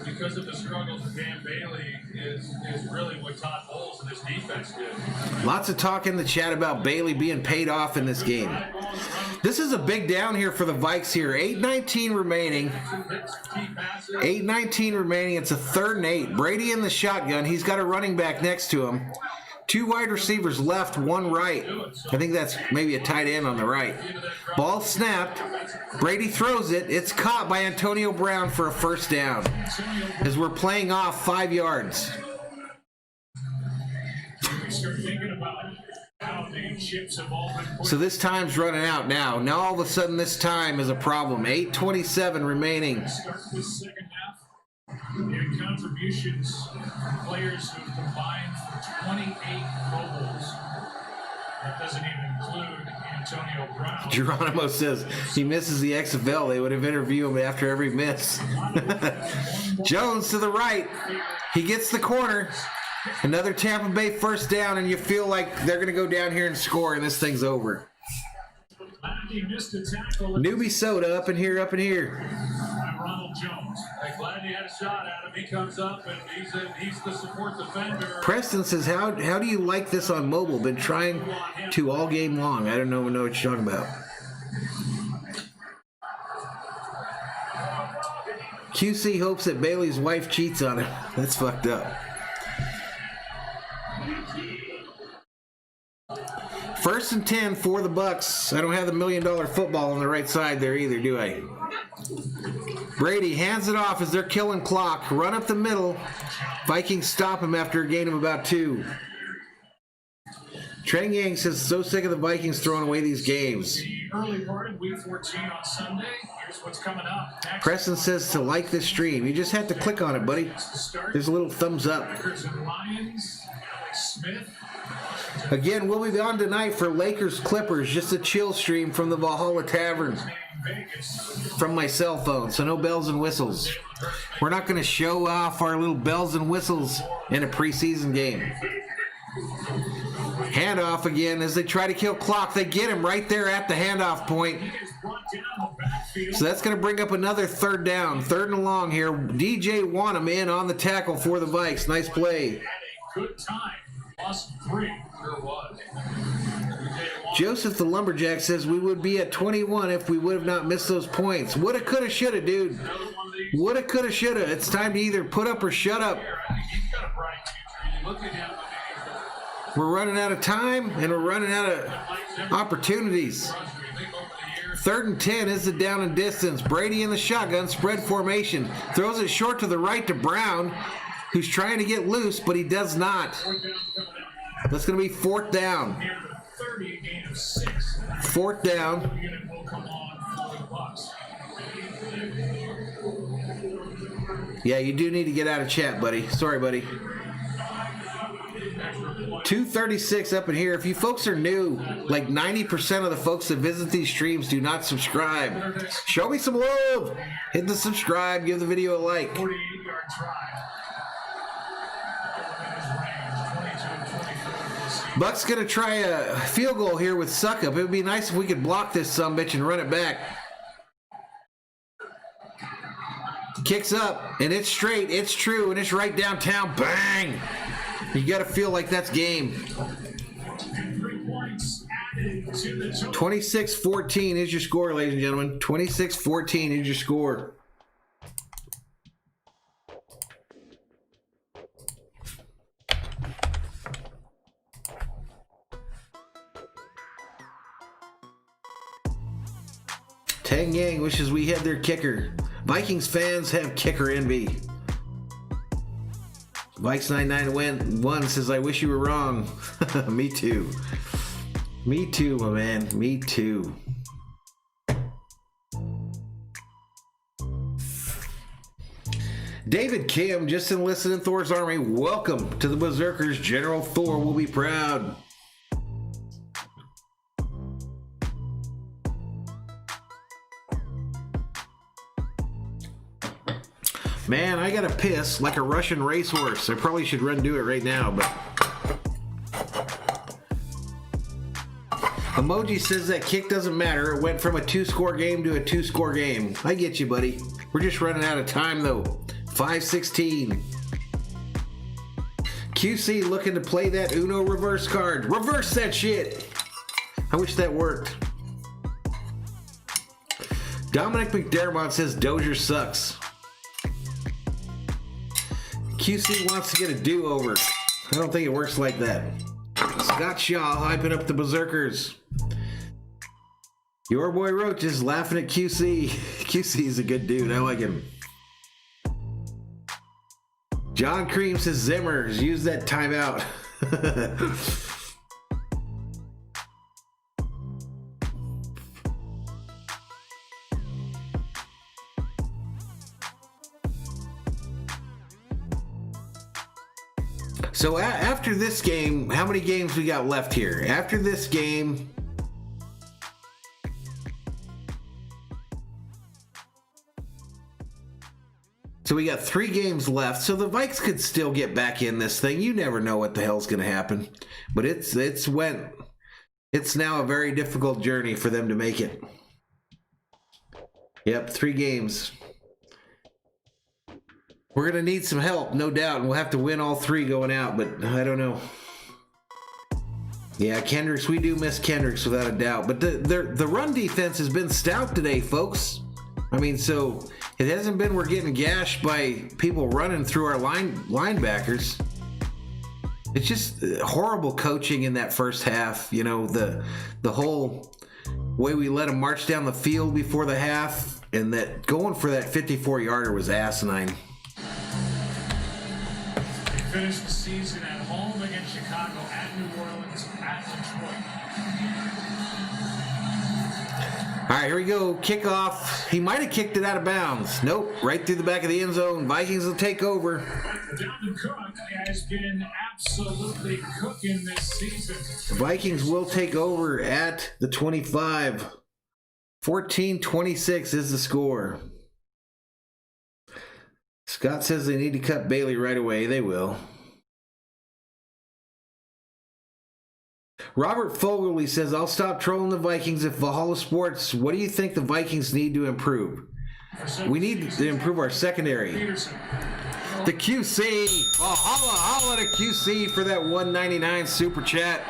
Because of the struggles of Dan Bailey is really what Todd Bowles and his defense did. Lots of talk in the chat about Bailey being paid off in this game. This is a big down here for the Vikes here. 8:19 remaining. 8:19 remaining. It's a 3rd and 8. Brady in the shotgun. He's got a running back next to him. 2 wide receivers left, 1 right. I think that's maybe a tight end on the right. Ball snapped. Brady throws it. It's caught by Antonio Brown for a 1st down as we're playing off 5 yards. Start thinking about how the chips have all been put. So this time's running out now. Now all of a sudden this time is a problem. 8:27 remaining. Start this second half. And contributions from players who have combined for 28 Pro Bowls. That doesn't even include Antonio Brown. Geronimo says he misses the XFL. They would have interviewed him after every miss. Jones to the right. He gets the corner. Another Tampa Bay 1st down, and you feel like they're going to go down here and score, and this thing's over. He missed a tackle. Newbie Soda up in here, up in here. By Ronald Jones. I'm glad he had a shot at him. He comes up and he's the support defender. Preston says, how do you like this on mobile? Been trying to all game long. I don't know what you're talking about. QC hopes that Bailey's wife cheats on him. That's fucked up. 1st and 10 for the Bucks. I don't have the $1 million football on the right side there either, do I? Brady hands it off as they're killing clock. Run up the middle. Vikings stop him after a gain of about 2. Trang Yang says, so sick of the Vikings throwing away these games. The early part of Week 14 on Sunday. Here's what's coming up. Next, Preston says to like this stream. You just have to click on it, buddy. to start. There's a little thumbs up. Packers and Lions. Alex Smith. Again, we'll be on tonight for Lakers Clippers. Just a chill stream from the Valhalla Tavern. Vegas. From my cell phone, so no bells and whistles. We're not going to show off our little bells and whistles in a preseason game. Handoff again as they try to kill clock. They get him right there at the handoff point. So that's going to bring up another 3rd down. 3rd and long here. DJ Wanham in on the tackle for the Vikes. Nice play. Had a good time. Lost 3. Sure was. Joseph the Lumberjack says we would be at 21 if we would have not missed those points. Woulda, coulda, shoulda, dude. Woulda, coulda, shoulda. It's time to either put up or shut up. I think he's got a bright future. You look at him. We're running out of time and we're running out of opportunities. 3rd and 10 is the down and distance. Brady in the shotgun, spread formation. Throws it short to the right to Brown, who's trying to get loose, but he does not. That's going to be 4th down. 4th down. Yeah, you do need to get out of chat, buddy. Sorry, buddy. 236 up in here. If you folks are new, like 90% of the folks that visit these streams do not subscribe. Show me some love. Hit the subscribe. Give the video a like. 48-yard drive. Buck's going to try a field goal here with Suckup. It would be nice if we could block this sumbitch and run it back. Kicks up, and it's straight. It's true, and it's right downtown. Bang! You got to feel like that's game. 26-14 is your score, ladies and gentlemen. 26-14 is your score. Tang Yang wishes we had their kicker. Vikings fans have kicker envy. Vikes99 says, I wish you were wrong. Me too. Me too, my man. Me too. David Kim just enlisted in Thor's army. Welcome to the Berserkers. General Thor will be proud. Man, I gotta piss like a Russian racehorse. I probably should run do it right now, but... Emoji says that kick doesn't matter. It went from a 2-score game to a 2-score game. I get you, buddy. We're just running out of time, though. 5:16. QC looking to play that Uno reverse card. Reverse that shit! I wish that worked. Dominic McDermott says Dozier sucks. QC wants to get a do-over. I don't think it works like that. Scott Shaw hyping up the Berserkers. Your boy Roach is laughing at QC. QC is a good dude. I like him. John Cream says Zimmers, use that timeout. So after this game, how many games we got left here? After this game, so we got 3 games left. So the Vikes could still get back in this thing. You never know what the hell's going to happen. But it's now a very difficult journey for them to make it. Yep, 3 games. We're going to need some help, no doubt, and we'll have to win all 3 going out, but I don't know. Yeah, Kendricks, we do miss Kendricks without a doubt. But the run defense has been stout today, folks. I mean, so it hasn't been we're getting gashed by people running through our linebackers. It's just horrible coaching in that first half. You know, the whole way we let them march down the field before the half, and that going for that 54-yarder was asinine. Finished the season at home against Chicago, at New Orleans, at Detroit. All right, here we go. Kickoff. He might have kicked it out of bounds. Nope, right through the back of the end zone. Vikings will take over. Dalvin Cook has been absolutely cooking this season. The Vikings will take over at the 25. 14-26 is the score. Scott says they need to cut Bailey right away. They will. Robert Fogley says, I'll stop trolling the Vikings if Valhalla Sports. What do you think the Vikings need to improve? We need to improve our secondary. The QC. Valhalla to QC for that $1.99 super chat.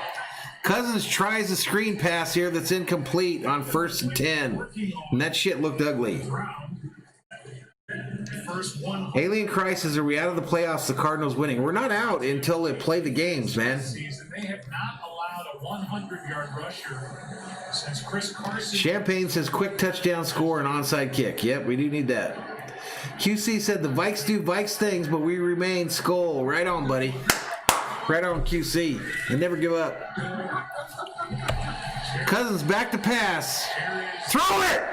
Cousins tries a screen pass here that's incomplete on 1st and 10. And that shit looked ugly. Alien Crisis, are we out of the playoffs? The Cardinals winning. We're not out until they play the games, man. They have not allowed a 100-yard rusher since Chris Carson. Champagne says quick touchdown score and onside kick. Yep, we do need that. QC said the Vikes do Vikes things, but we remain SKOL. Right on, buddy. Right on, QC. And never give up. Cousins back to pass. Throw it!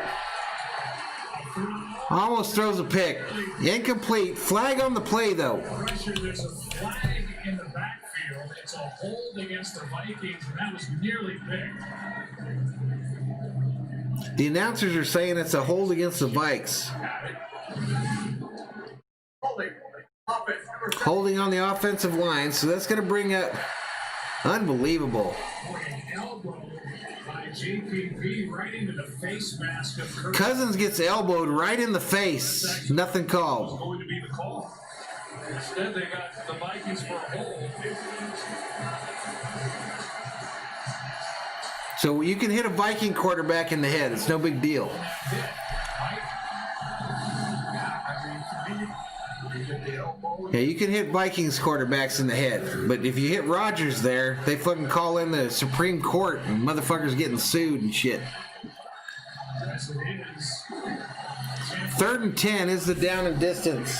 Almost throws a pick. Incomplete. Flag on the play, though. There's a flag in the backfield. It's a hold against the Vikings, and that was nearly picked. The announcers are saying it's a hold against the Vikes. Holding on the offensive line, so that's going to bring up... Unbelievable. Right into the face mask of Cousins gets elbowed right in the face. Nothing called. Going to be the call. Instead, they got the Vikings for a hold. So you can hit a Viking quarterback in the head. It's no big deal. Yeah, you can hit Vikings quarterbacks in the head, but if you hit Rodgers there, they fucking call in the Supreme Court and motherfuckers getting sued and shit. 3rd and 10 is the down and distance.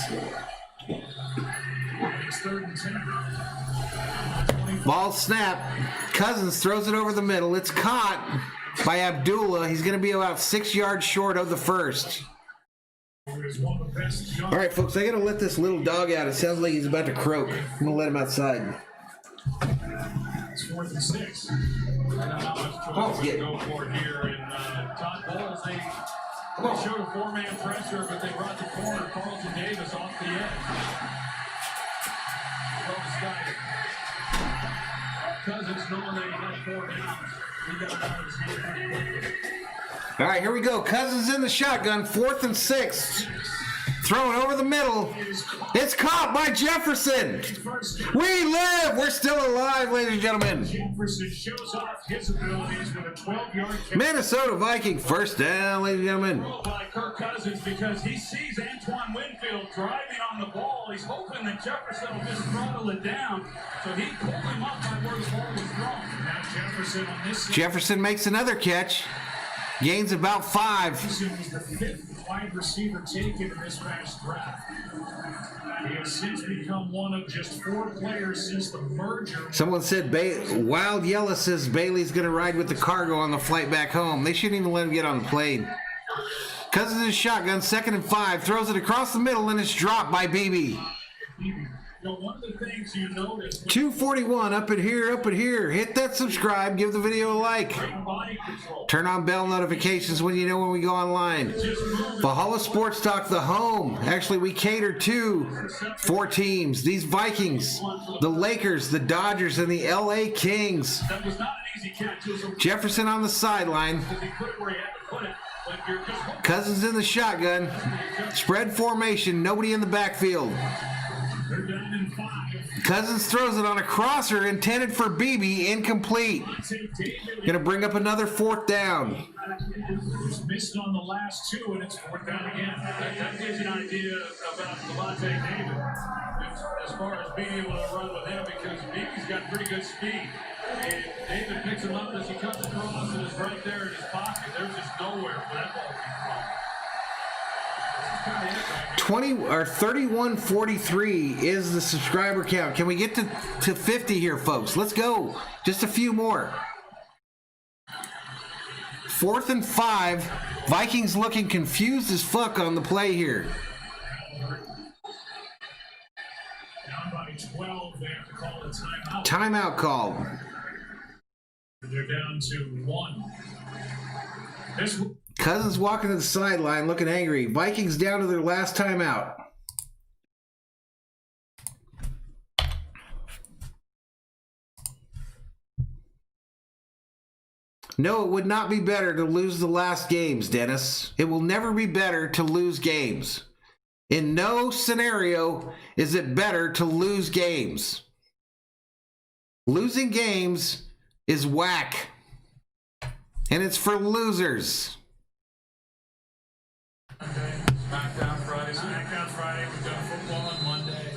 Ball snap. Cousins throws it over the middle. It's caught by Abdullah. He's going to be about 6 yards short of the first. All right, folks, I got to let this little dog out. It sounds like he's about to croak. I'm going to let him outside. It's 4th and 6. Oh, yeah. Go for it here, and Todd Bowles, They showed a four-man pressure, but they brought the corner, Carlton Davis, off the edge. Cousins knowing that he had 4 downs. He got out of his hand pretty quickly. All right, here we go. Cousins in the shotgun, 4th and 6. Thrown over the middle. It's caught by Jefferson. We live. We're still alive, ladies and gentlemen. Jefferson shows off his abilities with a 12-yard catch. Minnesota Viking, first down, ladies and gentlemen. By Kirk Cousins because he sees Antoine Winfield driving on the ball. He's hoping that Jefferson will just throttle it down. So he pulled him up by where the ball was thrown. Now Jefferson on this side. Jefferson makes another catch. Gains about 5. Jefferson was the 5th wide receiver taken in this past draft. He has since become one of just 4 players since the merger. Someone said, Wild Yellow says Bailey's going to ride with the cargo on the flight back home. They shouldn't even let him get on the plane. Cousins is shotgun, 2nd and 5. Throws it across the middle, and it's dropped by BB. One of the things you notice 241 up in here. Hit that subscribe. Give the video a like. Turn on bell notifications when you know when we go online. Valhalla Sports Talk, the home. Actually, we cater to 4 teams. These Vikings, the Lakers, the Dodgers, and the LA Kings. that was not an easy catch. It was a Jefferson on the sideline. he put it where he had to put it. But you're just hoping Cousins in the shotgun. Spread formation. Nobody in the backfield. They're down in 5. Cousins throws it on a crosser intended for BB, incomplete. Gonna bring up another 4th down. Just missed on the last 2, and it's 4th down again. that gives you an idea about Devontae David as far as being able to run with him because BB's got pretty good speed. And David picks him up as he comes across and is right there in his pocket. There's just nowhere for that ball to be thrown. 3143 is the subscriber count. Can we get to 50 here, folks? Let's go. Just a few more. 4th and 5. Vikings looking confused as fuck on the play here. Down by 12, they have to call a timeout. Timeout called. They're down to 1. This Cousins walking to the sideline looking angry. Vikings down to their last timeout. No, it would not be better to lose the last games, Dennis. It will never be better to lose games. In no scenario is it better to lose games. Losing games is whack. And it's for losers. SmackDown Friday. SmackDown Friday, we've done football on Monday.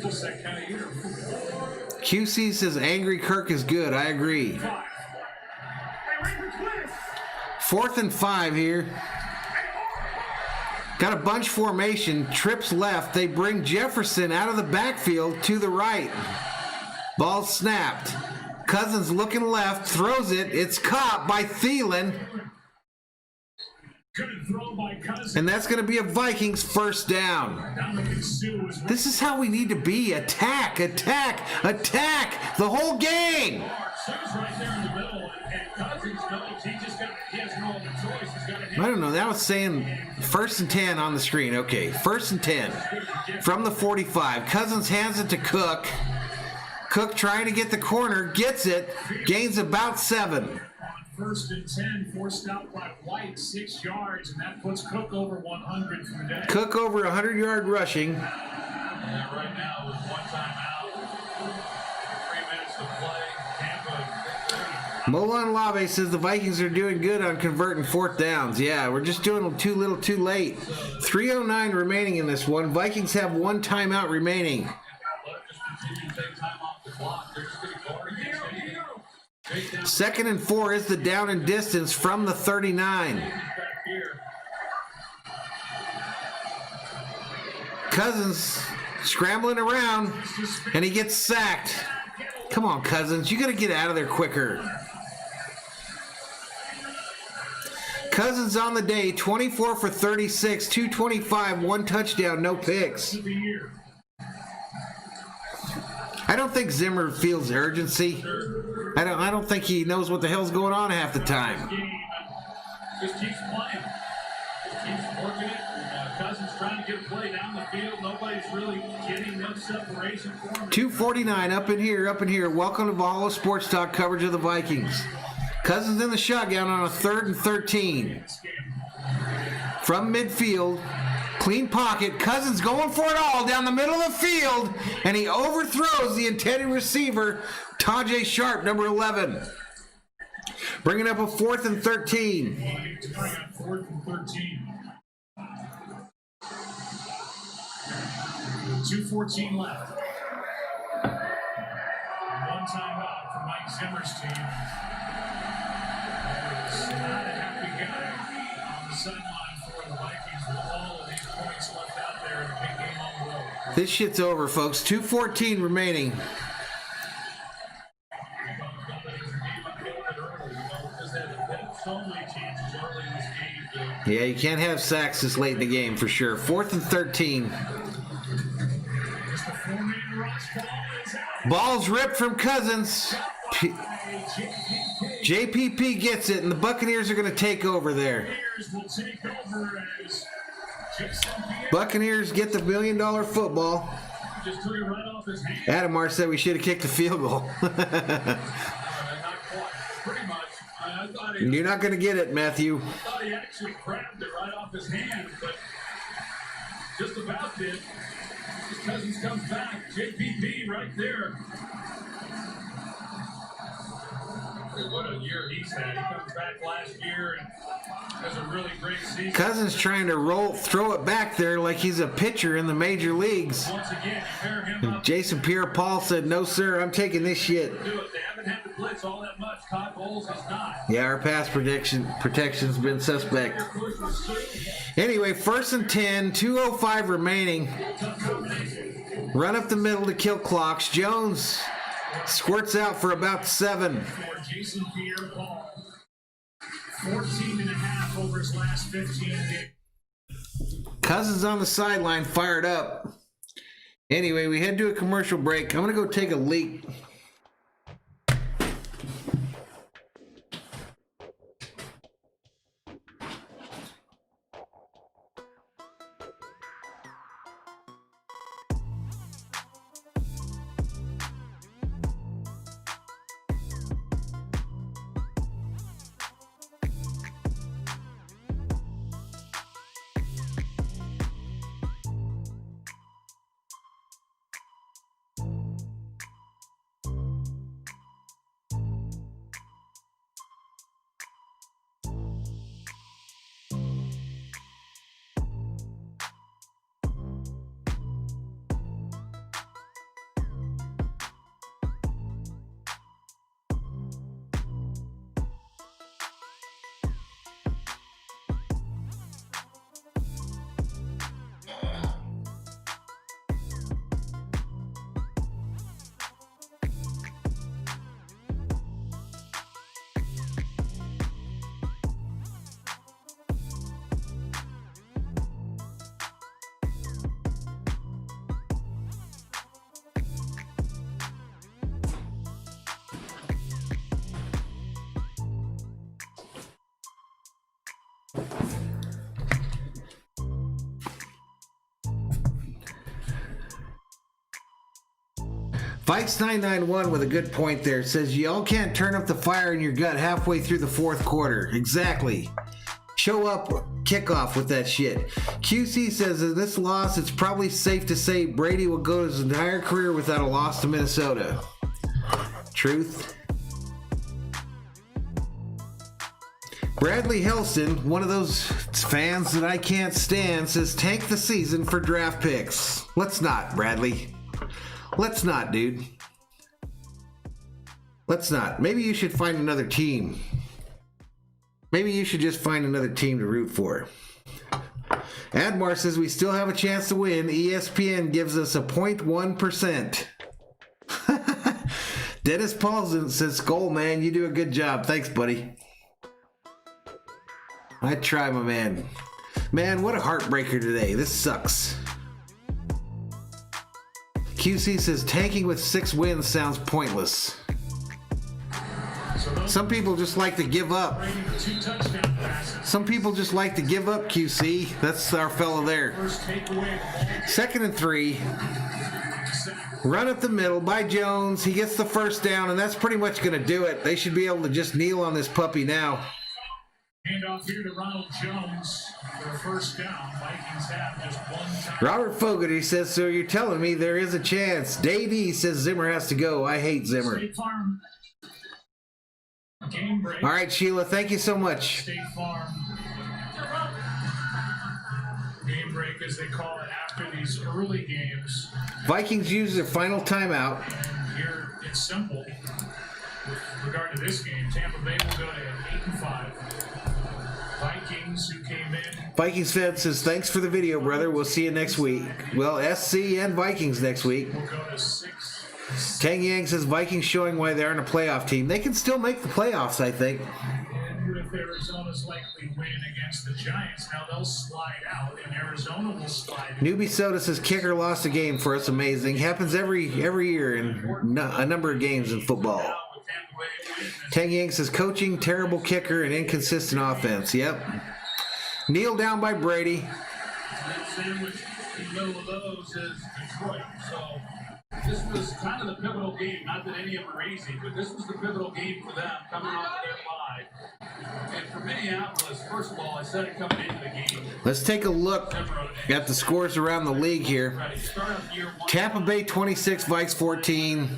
Just that kind of year. QC says Angry Kirk is good. I agree. 4th and 5 here. Got a bunch formation. Trips left. They bring Jefferson out of the backfield to the right. Ball snapped. Cousins looking left. Throws it. It's caught by Thielen. Good throw by Cousins. And that's going to be a Vikings first down. This is how we need to be. Attack, attack, attack the whole game. Sue's right there in the middle, and Cousins knows he has no other choice. He's got to hit. I don't know. That was saying 1st and 10 on the screen. Okay, 1st and 10 from the 45. Cousins hands it to Cook. Cook trying to get the corner, gets it, gains about 7. 1st and 10, forced out by White, 6 yards, and that puts Cook over 100 for the day. Cook over 100-yard rushing. Yeah, right now with 1 timeout, 3 minutes to play. Tampa. Molan Lave says the Vikings are doing good on converting 4th downs. Yeah, we're just doing too little too late. 3:09 remaining in this one. Vikings have 1 timeout remaining. Let it just continue to take time off the clock. They're just going to guard against it. 2nd and 4 is the down and distance from the 39. Cousins scrambling around, and he gets sacked. Come on, Cousins. You got to get out of there quicker. Cousins on the day, 24 for 36, 225, 1 touchdown, no picks. I don't think Zimmer feels urgency. I don't think he knows what the hell's going on half the time. Just keeps playing. get a play down the field. Nobody's really getting much separation for him. 2:49 up in here. Welcome to Valhalla Sports Talk coverage of the Vikings. Cousins in the shotgun on a 3rd and 13. From midfield, clean pocket. Cousins going for it all down the middle of the field, and he overthrows the intended receiver, Tajay Sharp, number 11. Bringing up a 4th and 13. 4th and 13. 2:14 left. One timeout for Mike Zimmer's team. He's not a happy guy on the sideline for the Vikings with all of these points left out there in a big game on the road. This shit's over, folks. 2:14 remaining. Yeah, you can't have sacks this late in the game for sure. 4th and 13. Ball's ripped from Cousins. JPP gets it, and the Buccaneers are going to take over there. Buccaneers get the $1 million football. Adamar said we should have kicked the field goal. You're not going to get it, Matthew. I thought he actually grabbed it right off his hand, but just about did. His Cousins comes back. JPP right there. What a year he's had. He comes back last year and has a really great season. Cousins trying to throw it back there like he's a pitcher in the major leagues. Once again, you pair him up. Jason Pierre-Paul said, "No, sir, I'm taking this shit." They haven't had to blitz all that much. Todd Bowles has not. Yeah, our pass protection's been suspect. Anyway, 1st and 10, 2:05 remaining. Run up the middle to kill clocks. Jones squirts out for about 7. For Jason Pierre-Paul. 14.5 over his last 15 games. Cousins on the sideline, fired up. Anyway, we head to a commercial break. I'm going to go take a leak. Vikes 991 with a good point there. Says y'all can't turn up the fire in your gut halfway through the 4th quarter. Exactly. Show up kickoff with that shit. QC says in this loss, it's probably safe to say Brady will go his entire career without a loss to Minnesota. Truth. Bradley Helston, one of those fans that I can't stand, says tank the season for draft picks. Let's not, Bradley. Let's not, dude. Let's not. Maybe you should find another team. Maybe you should just find another team to root for. Admar says we still have a chance to win. ESPN gives us a 0.1%. Dennis Paulson says, SKOL, man, you do a good job. Thanks, buddy. I try, my man. Man, what a heartbreaker today. This sucks. QC says tanking with 6 wins sounds pointless. So those Some people just like to give up. Brady with 2 touchdown passes. Some people just like to give up, QC. That's our fellow there. First takeaway of the ball. 2nd and 3. Run up the middle by Jones. He gets the first down, and that's pretty much going to do it. They should be able to just kneel on this puppy now. Handoff here to Ronald Jones for a first down. Vikings have just 1 time. Robert Fogarty says, so you're telling me there is a chance. Davey says Zimmer has to go. I hate Zimmer. State Farm. Game break. All right, Sheila, thank you so much. State Farm. Game break, as they call it, after these early games. Vikings use their final timeout. And here it's simple. With regard to this game, Tampa Bay will go to 8-5. Vikings, who came in. Vikings fan says, thanks for the video, brother. We'll see you next week. Well, SC and Vikings next week. Will go to 6. Tang Yang says, Vikings showing why they aren't a playoff team. They can still make the playoffs, I think. And with Arizona's likely win against the Giants, now they'll slide out, and Arizona will slide in. Newbie Soda says, kicker lost a game for us. Amazing. Happens every year in a number of games in football. Now with Tampa Bay winning, Tang Yang says, coaching, terrible kicker, and inconsistent offense. Yep. Kneel down by Brady. That sandwich in the middle of those is Detroit. So this was kind of the pivotal game. Not that any of them are easy, but this was the pivotal game for them coming off of their bye. And for Minneapolis, first of all, I said it coming into the game. Let's take a look at the scores around the league here. Start off year 1. Tampa Bay 26, Vikes 14.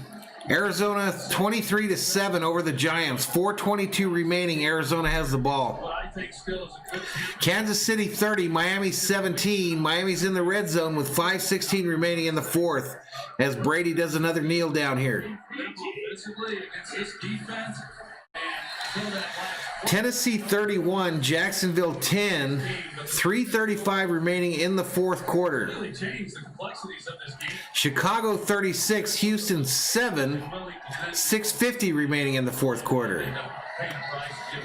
Arizona 23-7 over the Giants. 4:22 remaining. Arizona has the ball. What I think still is a good team. Kansas City 30, Miami 17. Miami's in the red zone with 5:16 remaining in the 4th as Brady does another kneel down here. Offensively against this defense, and until that last Tennessee 31, Jacksonville 10. 3:35 remaining in the 4th quarter. really changed the complexities of this game. Chicago 36, Houston 7. 6:50 remaining in the 4th quarter.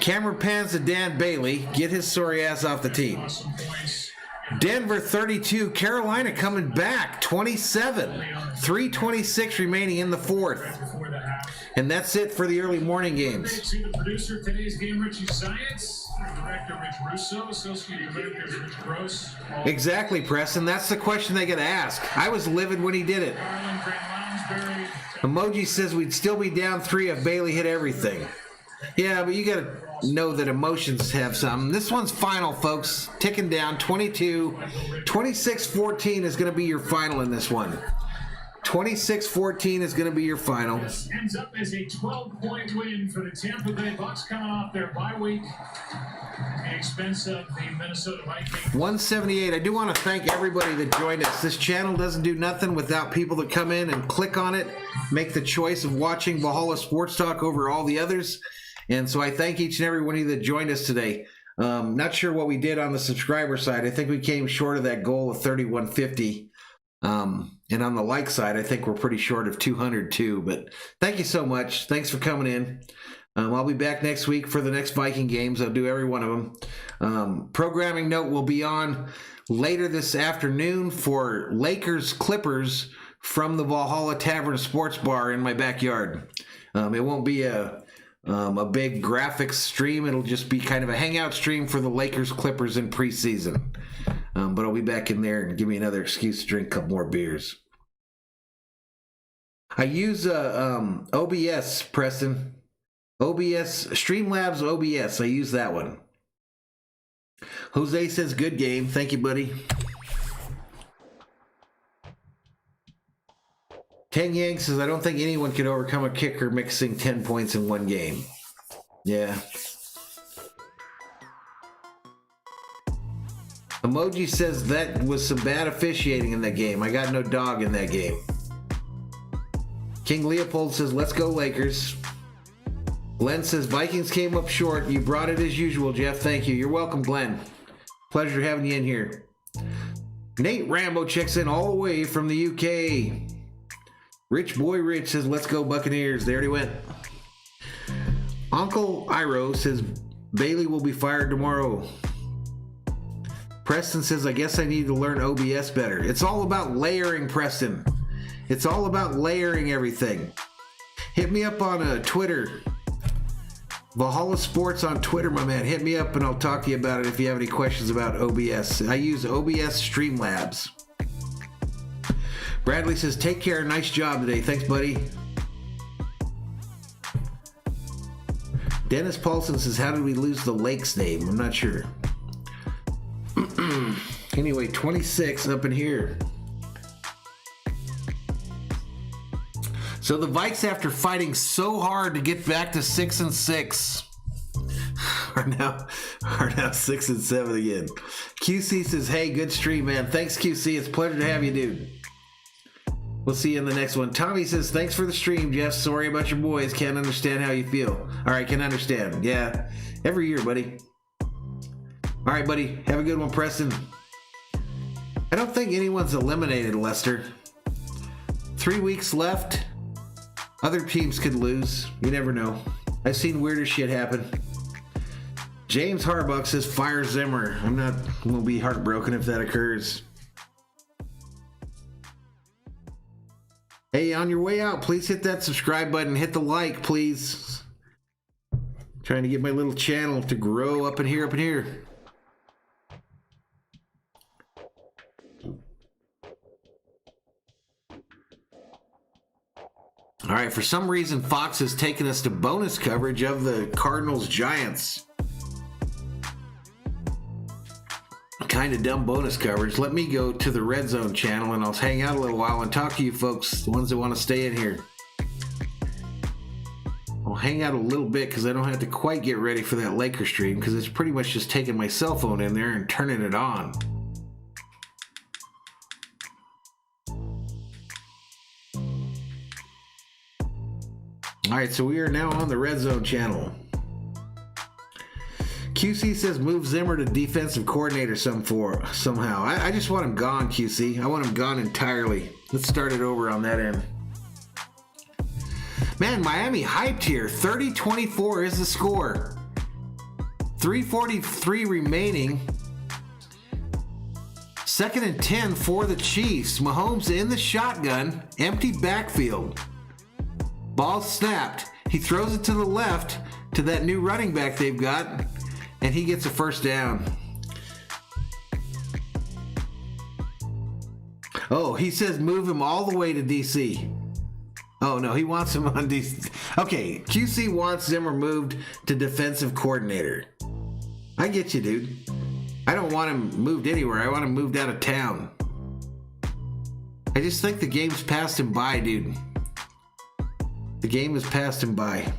Camera pans to Dan Bailey. Get his sorry ass off the team. awesome points. Denver 32, Carolina coming back 27. 3:26 remaining in the 4th. Before the half. And that's it for the early morning games. To the producer of today's game, Richie Science. Director Rich Russo. Associate Director Rich Gross. Exactly, Preston. That's the question they got to ask. I was livid when he did it. Garland, Grant Lounsbury. Emoji says we'd still be down 3 if Bailey hit everything. Yeah, but you got to know that emotions have something. This one's final, folks. Ticking down 22. 26-14 is going to be your final in this one. 26-14 is going to be your final. Ends up as a 12-point win for the Tampa Bay Bucks coming off their bye week at the expense of the Minnesota Vikings. 178. I do want to thank everybody that joined us. This channel doesn't do nothing without people that come in and click on it, make the choice of watching Valhalla Sports Talk over all the others. And so I thank each and every one of you that joined us today. Not sure what we did on the subscriber side. I think we came short of that goal of 3150. And on the like side, I think we're pretty short of 200 too. But thank you so much. Thanks for coming in. I'll be back next week for the next Viking games. I'll do every one of them. Programming note will be on later this afternoon for Lakers Clippers from the Valhalla Tavern Sports Bar in my backyard. It won't be a big graphics stream. It'll just be kind of a hangout stream for the Lakers Clippers in preseason. But I'll be back in there and give me another excuse to drink a couple more beers. I use OBS, Preston. OBS, Streamlabs OBS. I use that one. Jose says, good game. Thank you, buddy. Tang Yang says, I don't think anyone could overcome a kicker mixing 10 points in one game. Yeah. Emoji says that was some bad officiating in that game. I got no dog in that game. King Leopold says, let's go Lakers. Glenn says, Vikings came up short. You brought it as usual, Jeff. Thank you. You're welcome, Glenn. Pleasure having you in here. Nate Rambo checks in all the way from the UK. Rich Boy Rich says, let's go Buccaneers. They already went. Uncle Iro says, Bailey will be fired tomorrow. Preston says, I guess I need to learn OBS better. It's all about layering, Preston. It's all about layering everything. Hit me up on Twitter. Valhalla Sports on Twitter, my man. Hit me up and I'll talk to you about it if you have any questions about OBS. I use OBS Streamlabs. Bradley says, take care. Nice job today. Thanks, buddy. Dennis Paulson says, how did we lose the Lakes name? I'm not sure. Anyway, 26 up in here. So the Vikes, after fighting so hard to get back to 6-6, are now 6-7 again. QC says, hey, good stream, man. Thanks, QC. It's a pleasure to have you, dude. We'll see you in the next one. Tommy says, thanks for the stream, Jeff. Sorry about your boys. Can't understand how you feel. All right, can understand. Yeah, every year, buddy. All right, buddy. Have a good one, Preston. I don't think anyone's eliminated, Lester. 3 weeks left. Other teams could lose. You never know. I've seen weirder shit happen. James Harbuck says, fire Zimmer. I'm not going to be heartbroken if that occurs. Hey, on your way out, please hit that subscribe button. Hit the like, please. Trying to get my little channel to grow up in here, All right, for some reason, Fox has taken us to bonus coverage of the Cardinals-Giants. Kind of dumb bonus coverage. Let me go to the Red Zone channel and I'll hang out a little while and talk to you folks, the ones that want to stay in here. I'll hang out a little bit because I don't have to quite get ready for that Laker stream because it's pretty much just taking my cell phone in there and turning it on. All right, so we are now on the Red Zone channel. QC says move Zimmer to defensive coordinator somehow. I just want him gone, QC. I want him gone entirely. Let's start it over on that end. Man, Miami hyped here. 30-24 is the score. 3:43 remaining. 2nd and 10 for the Chiefs. Mahomes in the shotgun. Empty backfield. Ball snapped. He throws it to the left to that new running back they've got, and he gets a first down. Oh, he says move him all the way to DC. Oh, no, he wants him on DC. Okay, QC wants Zimmer moved to defensive coordinator. I get you, dude. I don't want him moved anywhere. I want him moved out of town. I just think the game's passed him by, dude. The game has passed him by.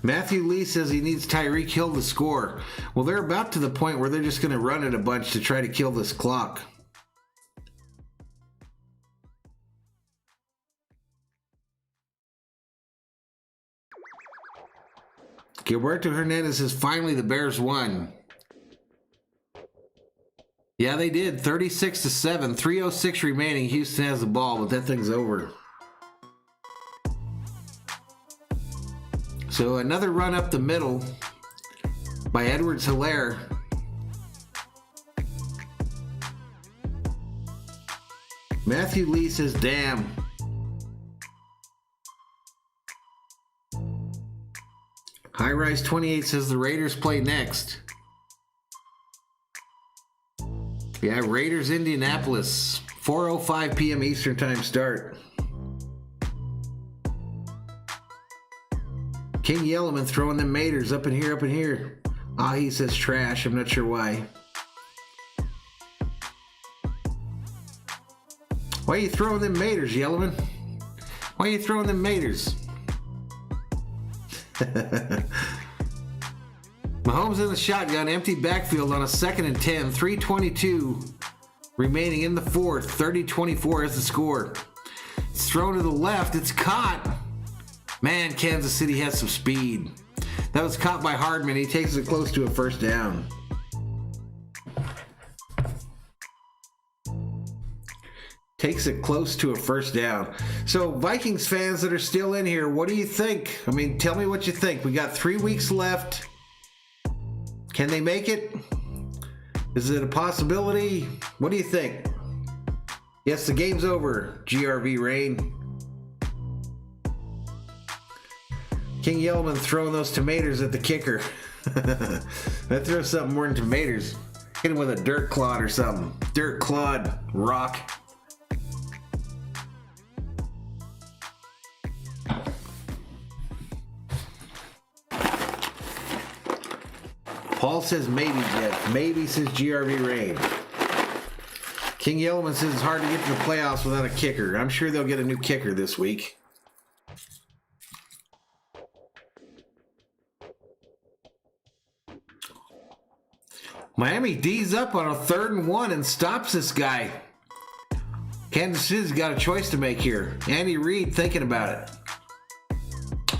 Matthew Lee says he needs Tyreek Hill to score. Well, they're about to the point where they're just going to run it a bunch to try to kill this clock. Gilberto Hernandez says finally the Bears won. Yeah, they did. 36-7. 3:06 remaining. Houston has the ball, but that thing's over. So another run up the middle by Edwards-Helaire. Matthew Lee says, damn. High Rise 28 says the Raiders play next. Yeah, Raiders Indianapolis. 4:05 p.m. Eastern Time start. King Yellowman throwing them Maters up in here. Ah, he says trash. I'm not sure why. Why are you throwing them Maters, Yellowman? Why are you throwing them Maters? Mahomes in the shotgun, empty backfield on a 2nd and 10, 3:22 remaining in the fourth. 30-24 is the score. It's thrown to the left. It's caught. Man, Kansas City has some speed. That was caught by Hardman. He takes it close to a first down. Takes it close to a first down. So Vikings fans that are still in here, what do you think? I mean, tell me what you think. We got 3 weeks left. Can they make it? Is it a possibility? What do you think? Yes, the game's over. GRV Rain. King Yellowman throwing those tomatoes at the kicker. That throws something more than tomatoes. Hit him with a dirt clod or something. Dirt clod rock. Paul says maybe, Jeff. Maybe, says GRV Rain. King Yellowman says it's hard to get to the playoffs without a kicker. I'm sure they'll get a new kicker this week. Miami D's up on a 3rd and 1 and stops this guy. Kansas City's got a choice to make here. Andy Reid thinking about it.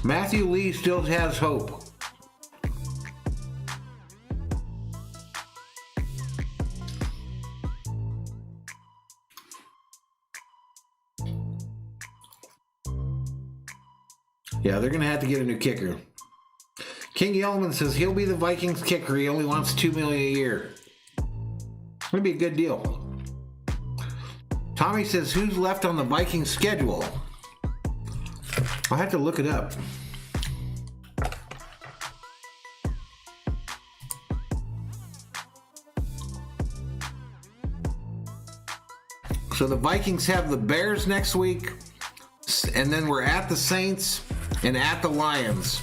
Matthew Lee still has hope. Yeah, they're going to have to get a new kicker. King Yellowman says he'll be the Vikings kicker. He only wants $2 million a year. That'd be a good deal. Tommy says who's left on the Vikings schedule? I'll have to look it up. So the Vikings have the Bears next week, and then we're at the Saints and at the Lions.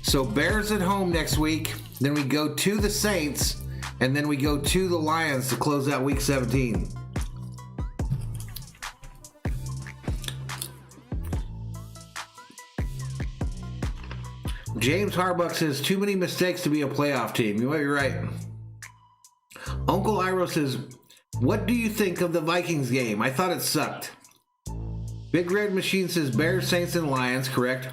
So Bears at home next week, then we go to the Saints, and then we go to the Lions to close out week 17. James Harbuck says too many mistakes to be a playoff team. You might be right. Uncle Iro says, what do you think of the Vikings game? I thought it sucked. Big Red Machine says Bears, Saints, and Lions, correct.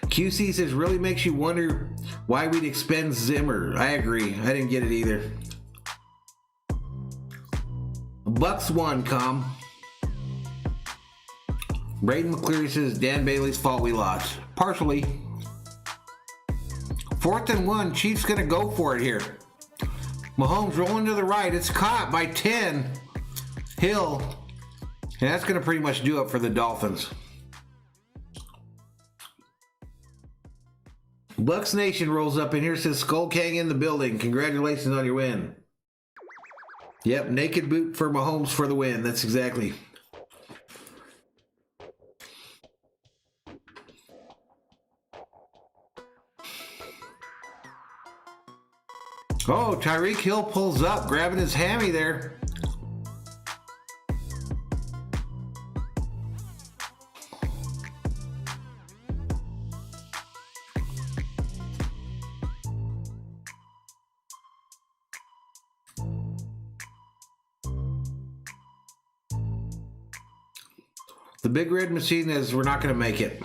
QC says really makes you wonder why we'd expend Zimmer. I agree. I didn't get it either. Bucks won, com. Braden McCleary says Dan Bailey's fault we lost. Partially. 4th and 1. Chiefs gonna go for it here. Mahomes rolling to the right. It's caught by 10. Hill. And that's gonna pretty much do it for the Dolphins. Bucks Nation rolls up in here, says Skull Kang in the building. Congratulations on your win. Yep, naked boot for Mahomes for the win. That's exactly. Oh, Tyreek Hill pulls up, grabbing his hammy there. The Big Red Machine is we're not going to make it.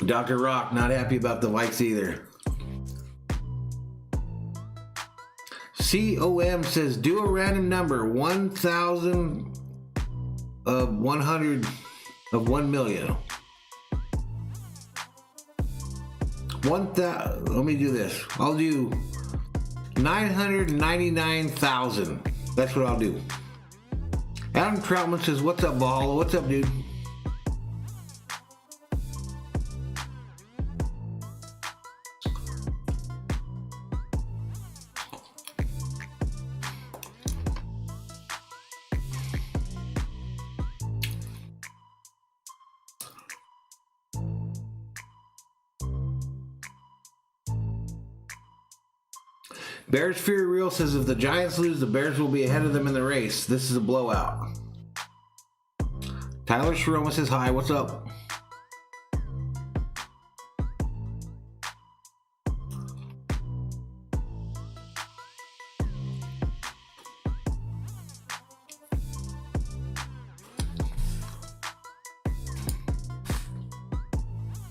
Dr. Rock not happy about the Vikes either. COM says do a random number 1,000 of 100 of 1 million. 1,000. Let me do this. I'll do 999,000. That's what I'll do. Adam Troutman says, what's up, Valhalla? What's up, dude? Bears Fury Real says if the Giants lose, the Bears will be ahead of them in the race. This is a blowout. Tyler Sharoma says hi. What's up?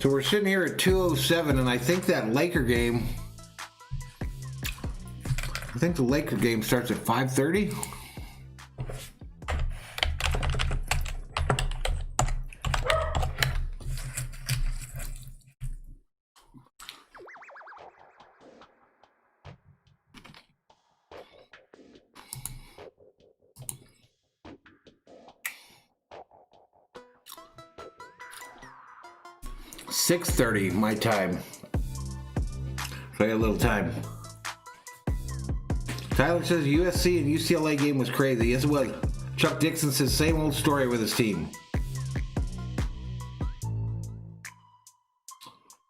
So we're sitting here at 2:07, and I think that Laker game. I think the Laker game starts at 5:30. 6:30 my time. So I got a little time. Tyler says USC and UCLA game was crazy. Yes, it was. Chuck Dixon says same old story with his team.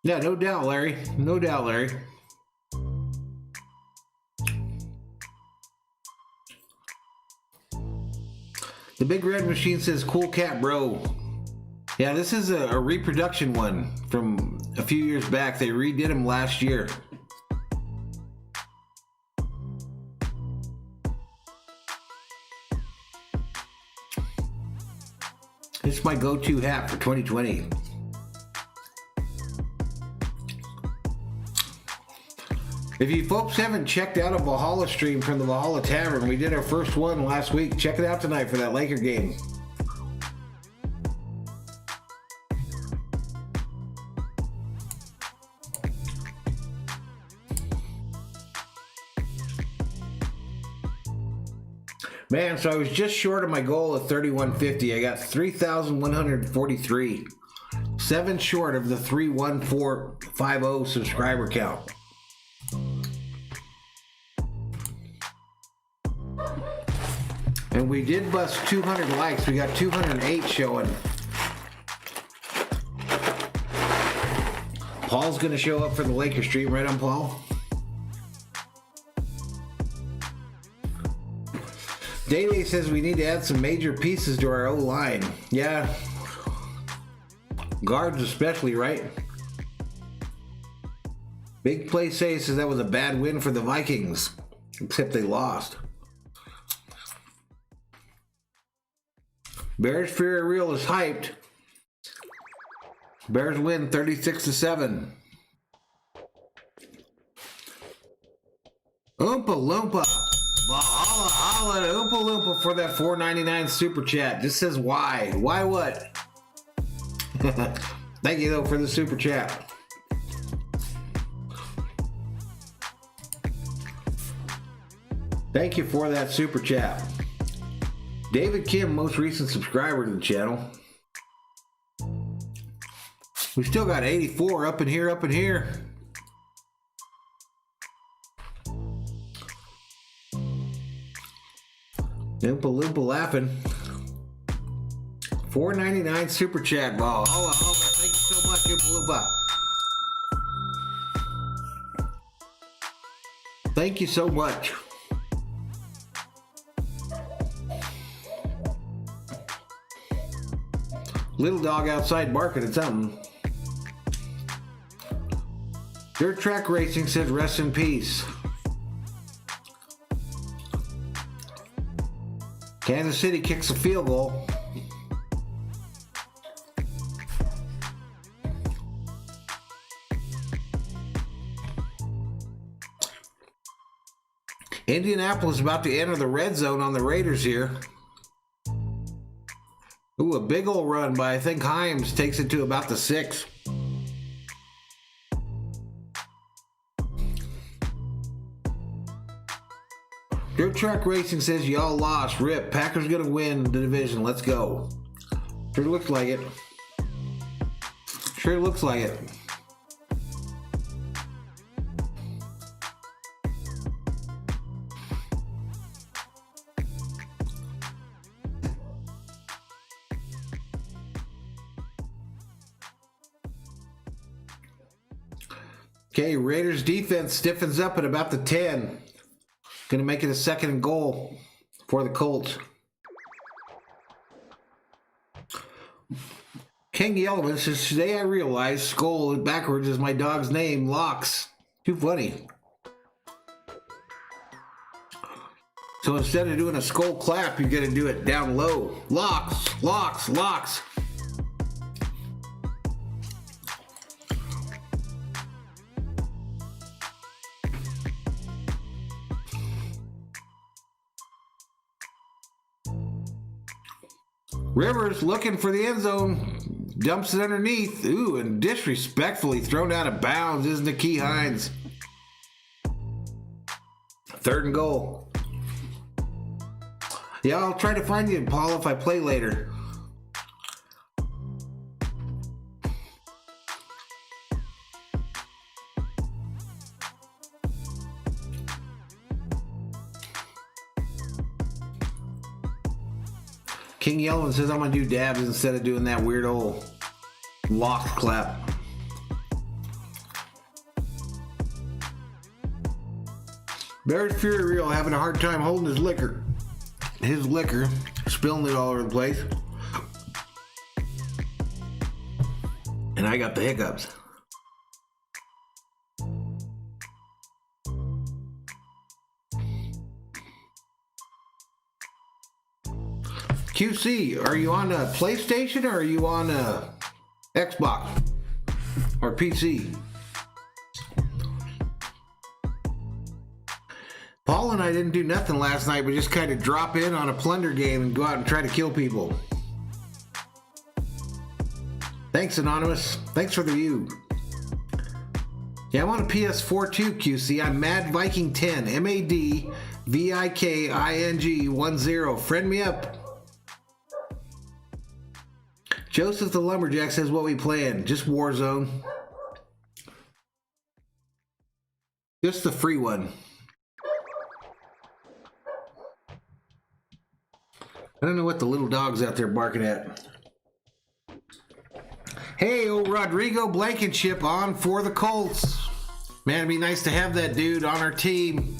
Yeah, no doubt, Larry. No doubt, Larry. The Big Red Machine says, cool cat, bro. Yeah, this is a reproduction one from a few years back. They redid him last year. It's my go-to hat for 2020. If you folks haven't checked out a Valhalla stream from the Valhalla Tavern, we did our first one last week. Check it out tonight for that Laker game. Man, so I was just short of my goal of 3,150. I got 3,143. 7 short of the 31450 subscriber count. And we did bust 200 likes. We got 208 showing. Paul's going to show up for the Laker stream, right on, Paul? Day says we need to add some major pieces to our O-line. Yeah. Guards especially, right? Big Play says that was a bad win for the Vikings. Except they lost. Bears Fear Real is hyped. Bears win 36-7. Oompa Loompa. Valhalla Holla Oompa Loompa for that $4.99 super chat. Just says why. Why what? Thank you though for the super chat. Thank you for that super chat. David Kim, most recent subscriber to the channel. We still got 84 up in here, up in here. Oompa Loompa laughing. $4.99 super chat. Wow. Holla, holla. Thank you so much, Oompa Loompa. Thank you so much. Little dog outside barking at something. Dirt Track Racing said rest in peace. Kansas City kicks a field goal. Indianapolis about to enter the red zone on the Raiders here. Ooh, a big old run by, I think, Himes takes it to about the 6. Dirt Track Racing says y'all lost. Rip. Packers gonna win the division. Let's go. Sure looks like it. Sure looks like it. Okay, Raiders defense stiffens up at about the 10. Gonna make it a 2nd and goal for the Colts. King Yellowman says, today I realized SKOL backwards is my dog's name, Locks. Too funny. So instead of doing a SKOL clap, you're gonna do it down low. Locks, locks, locks. Rivers looking for the end zone, dumps it underneath. Ooh, and disrespectfully thrown out of bounds is Nakeem Hines. 3rd and goal. Yeah, I'll try to find you, Paul, if I play later. King Yellowman says I'm going to do dabs instead of doing that weird old lock clap. Bears Fury Real having a hard time holding his liquor. His liquor, spilling it all over the place. And I got the hiccups. QC, are you on a PlayStation or are you on a Xbox or PC? Paul and I didn't do nothing last night, but just kind of drop in on a plunder game and go out and try to kill people. Thanks, Anonymous. Thanks for the view. Yeah, I'm on a PS4 too, QC. I'm Mad Viking 10. MAD VIKING 10. Friend me up. Joseph the Lumberjack says, what we playing? Just Warzone. Just the free one. I don't know what the little dog's out there barking at. Hey, old Rodrigo Blankenship on for the Colts. Man, it'd be nice to have that dude on our team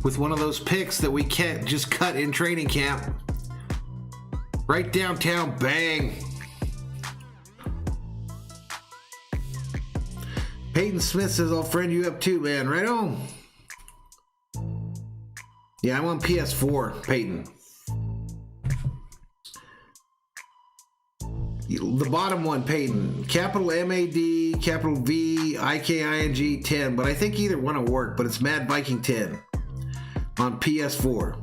with one of those picks that we can't just cut in training camp. Right downtown, bang. Peyton Smith says, I'll friend you up too, man. Right on. Yeah, I'm on PS4, Peyton. The bottom one, Peyton. Capital MAD, capital VIKING 10. But I think either one will work. But it's Mad Viking 10 on PS4.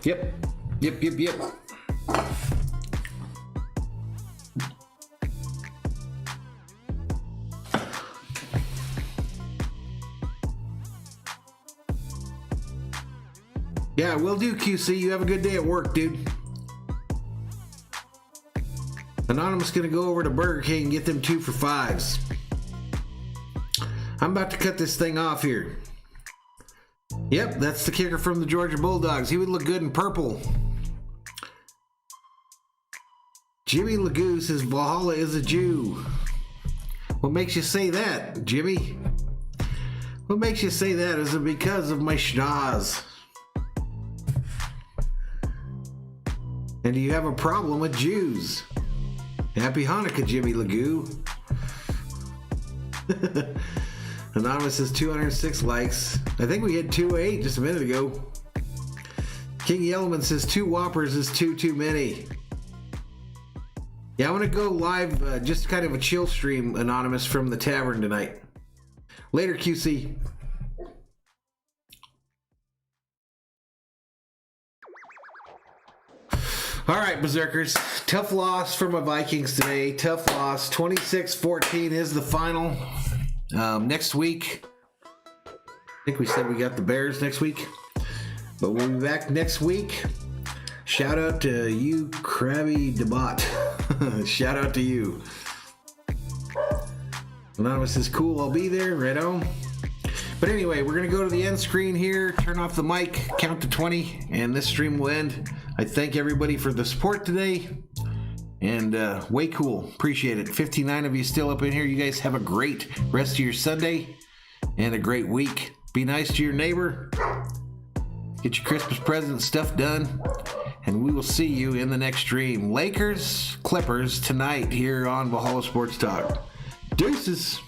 Yep. Yeah, will do, QC. You have a good day at work, dude. Anonymous gonna go over to Burger King and get them 2 for $5s. I'm about to cut this thing off here. Yep, that's the kicker from the Georgia Bulldogs. He would look good in purple. Jimmy Legoo says Valhalla is a Jew. What makes you say that, Jimmy? What makes you say that? Is it because of my schnoz? And do you have a problem with Jews? Happy Hanukkah, Jimmy Legoo. Anonymous says 206 likes. I think we had 208 just a minute ago. King Yellowman says 2 Whoppers is too many. Yeah, I'm going to go live, just kind of a chill stream, Anonymous, from the tavern tonight. Later, QC. All right, Berserkers. Tough loss for my Vikings today. Tough loss. 26-14 is the final. Next week, I think we said we got the Bears next week. But we'll be back next week. Shout out to you, Krabby DeBot. Shout out to you. Anonymous is cool. I'll be there. Right on. But anyway, we're going to go to the end screen here, turn off the mic, count to 20, and this stream will end. I thank everybody for the support today, and way cool. Appreciate it. 59 of you still up in here. You guys have a great rest of your Sunday and a great week. Be nice to your neighbor. Get your Christmas present stuff done, and we will see you in the next stream. Lakers, Clippers tonight here on Valhalla Sports Talk. Deuces.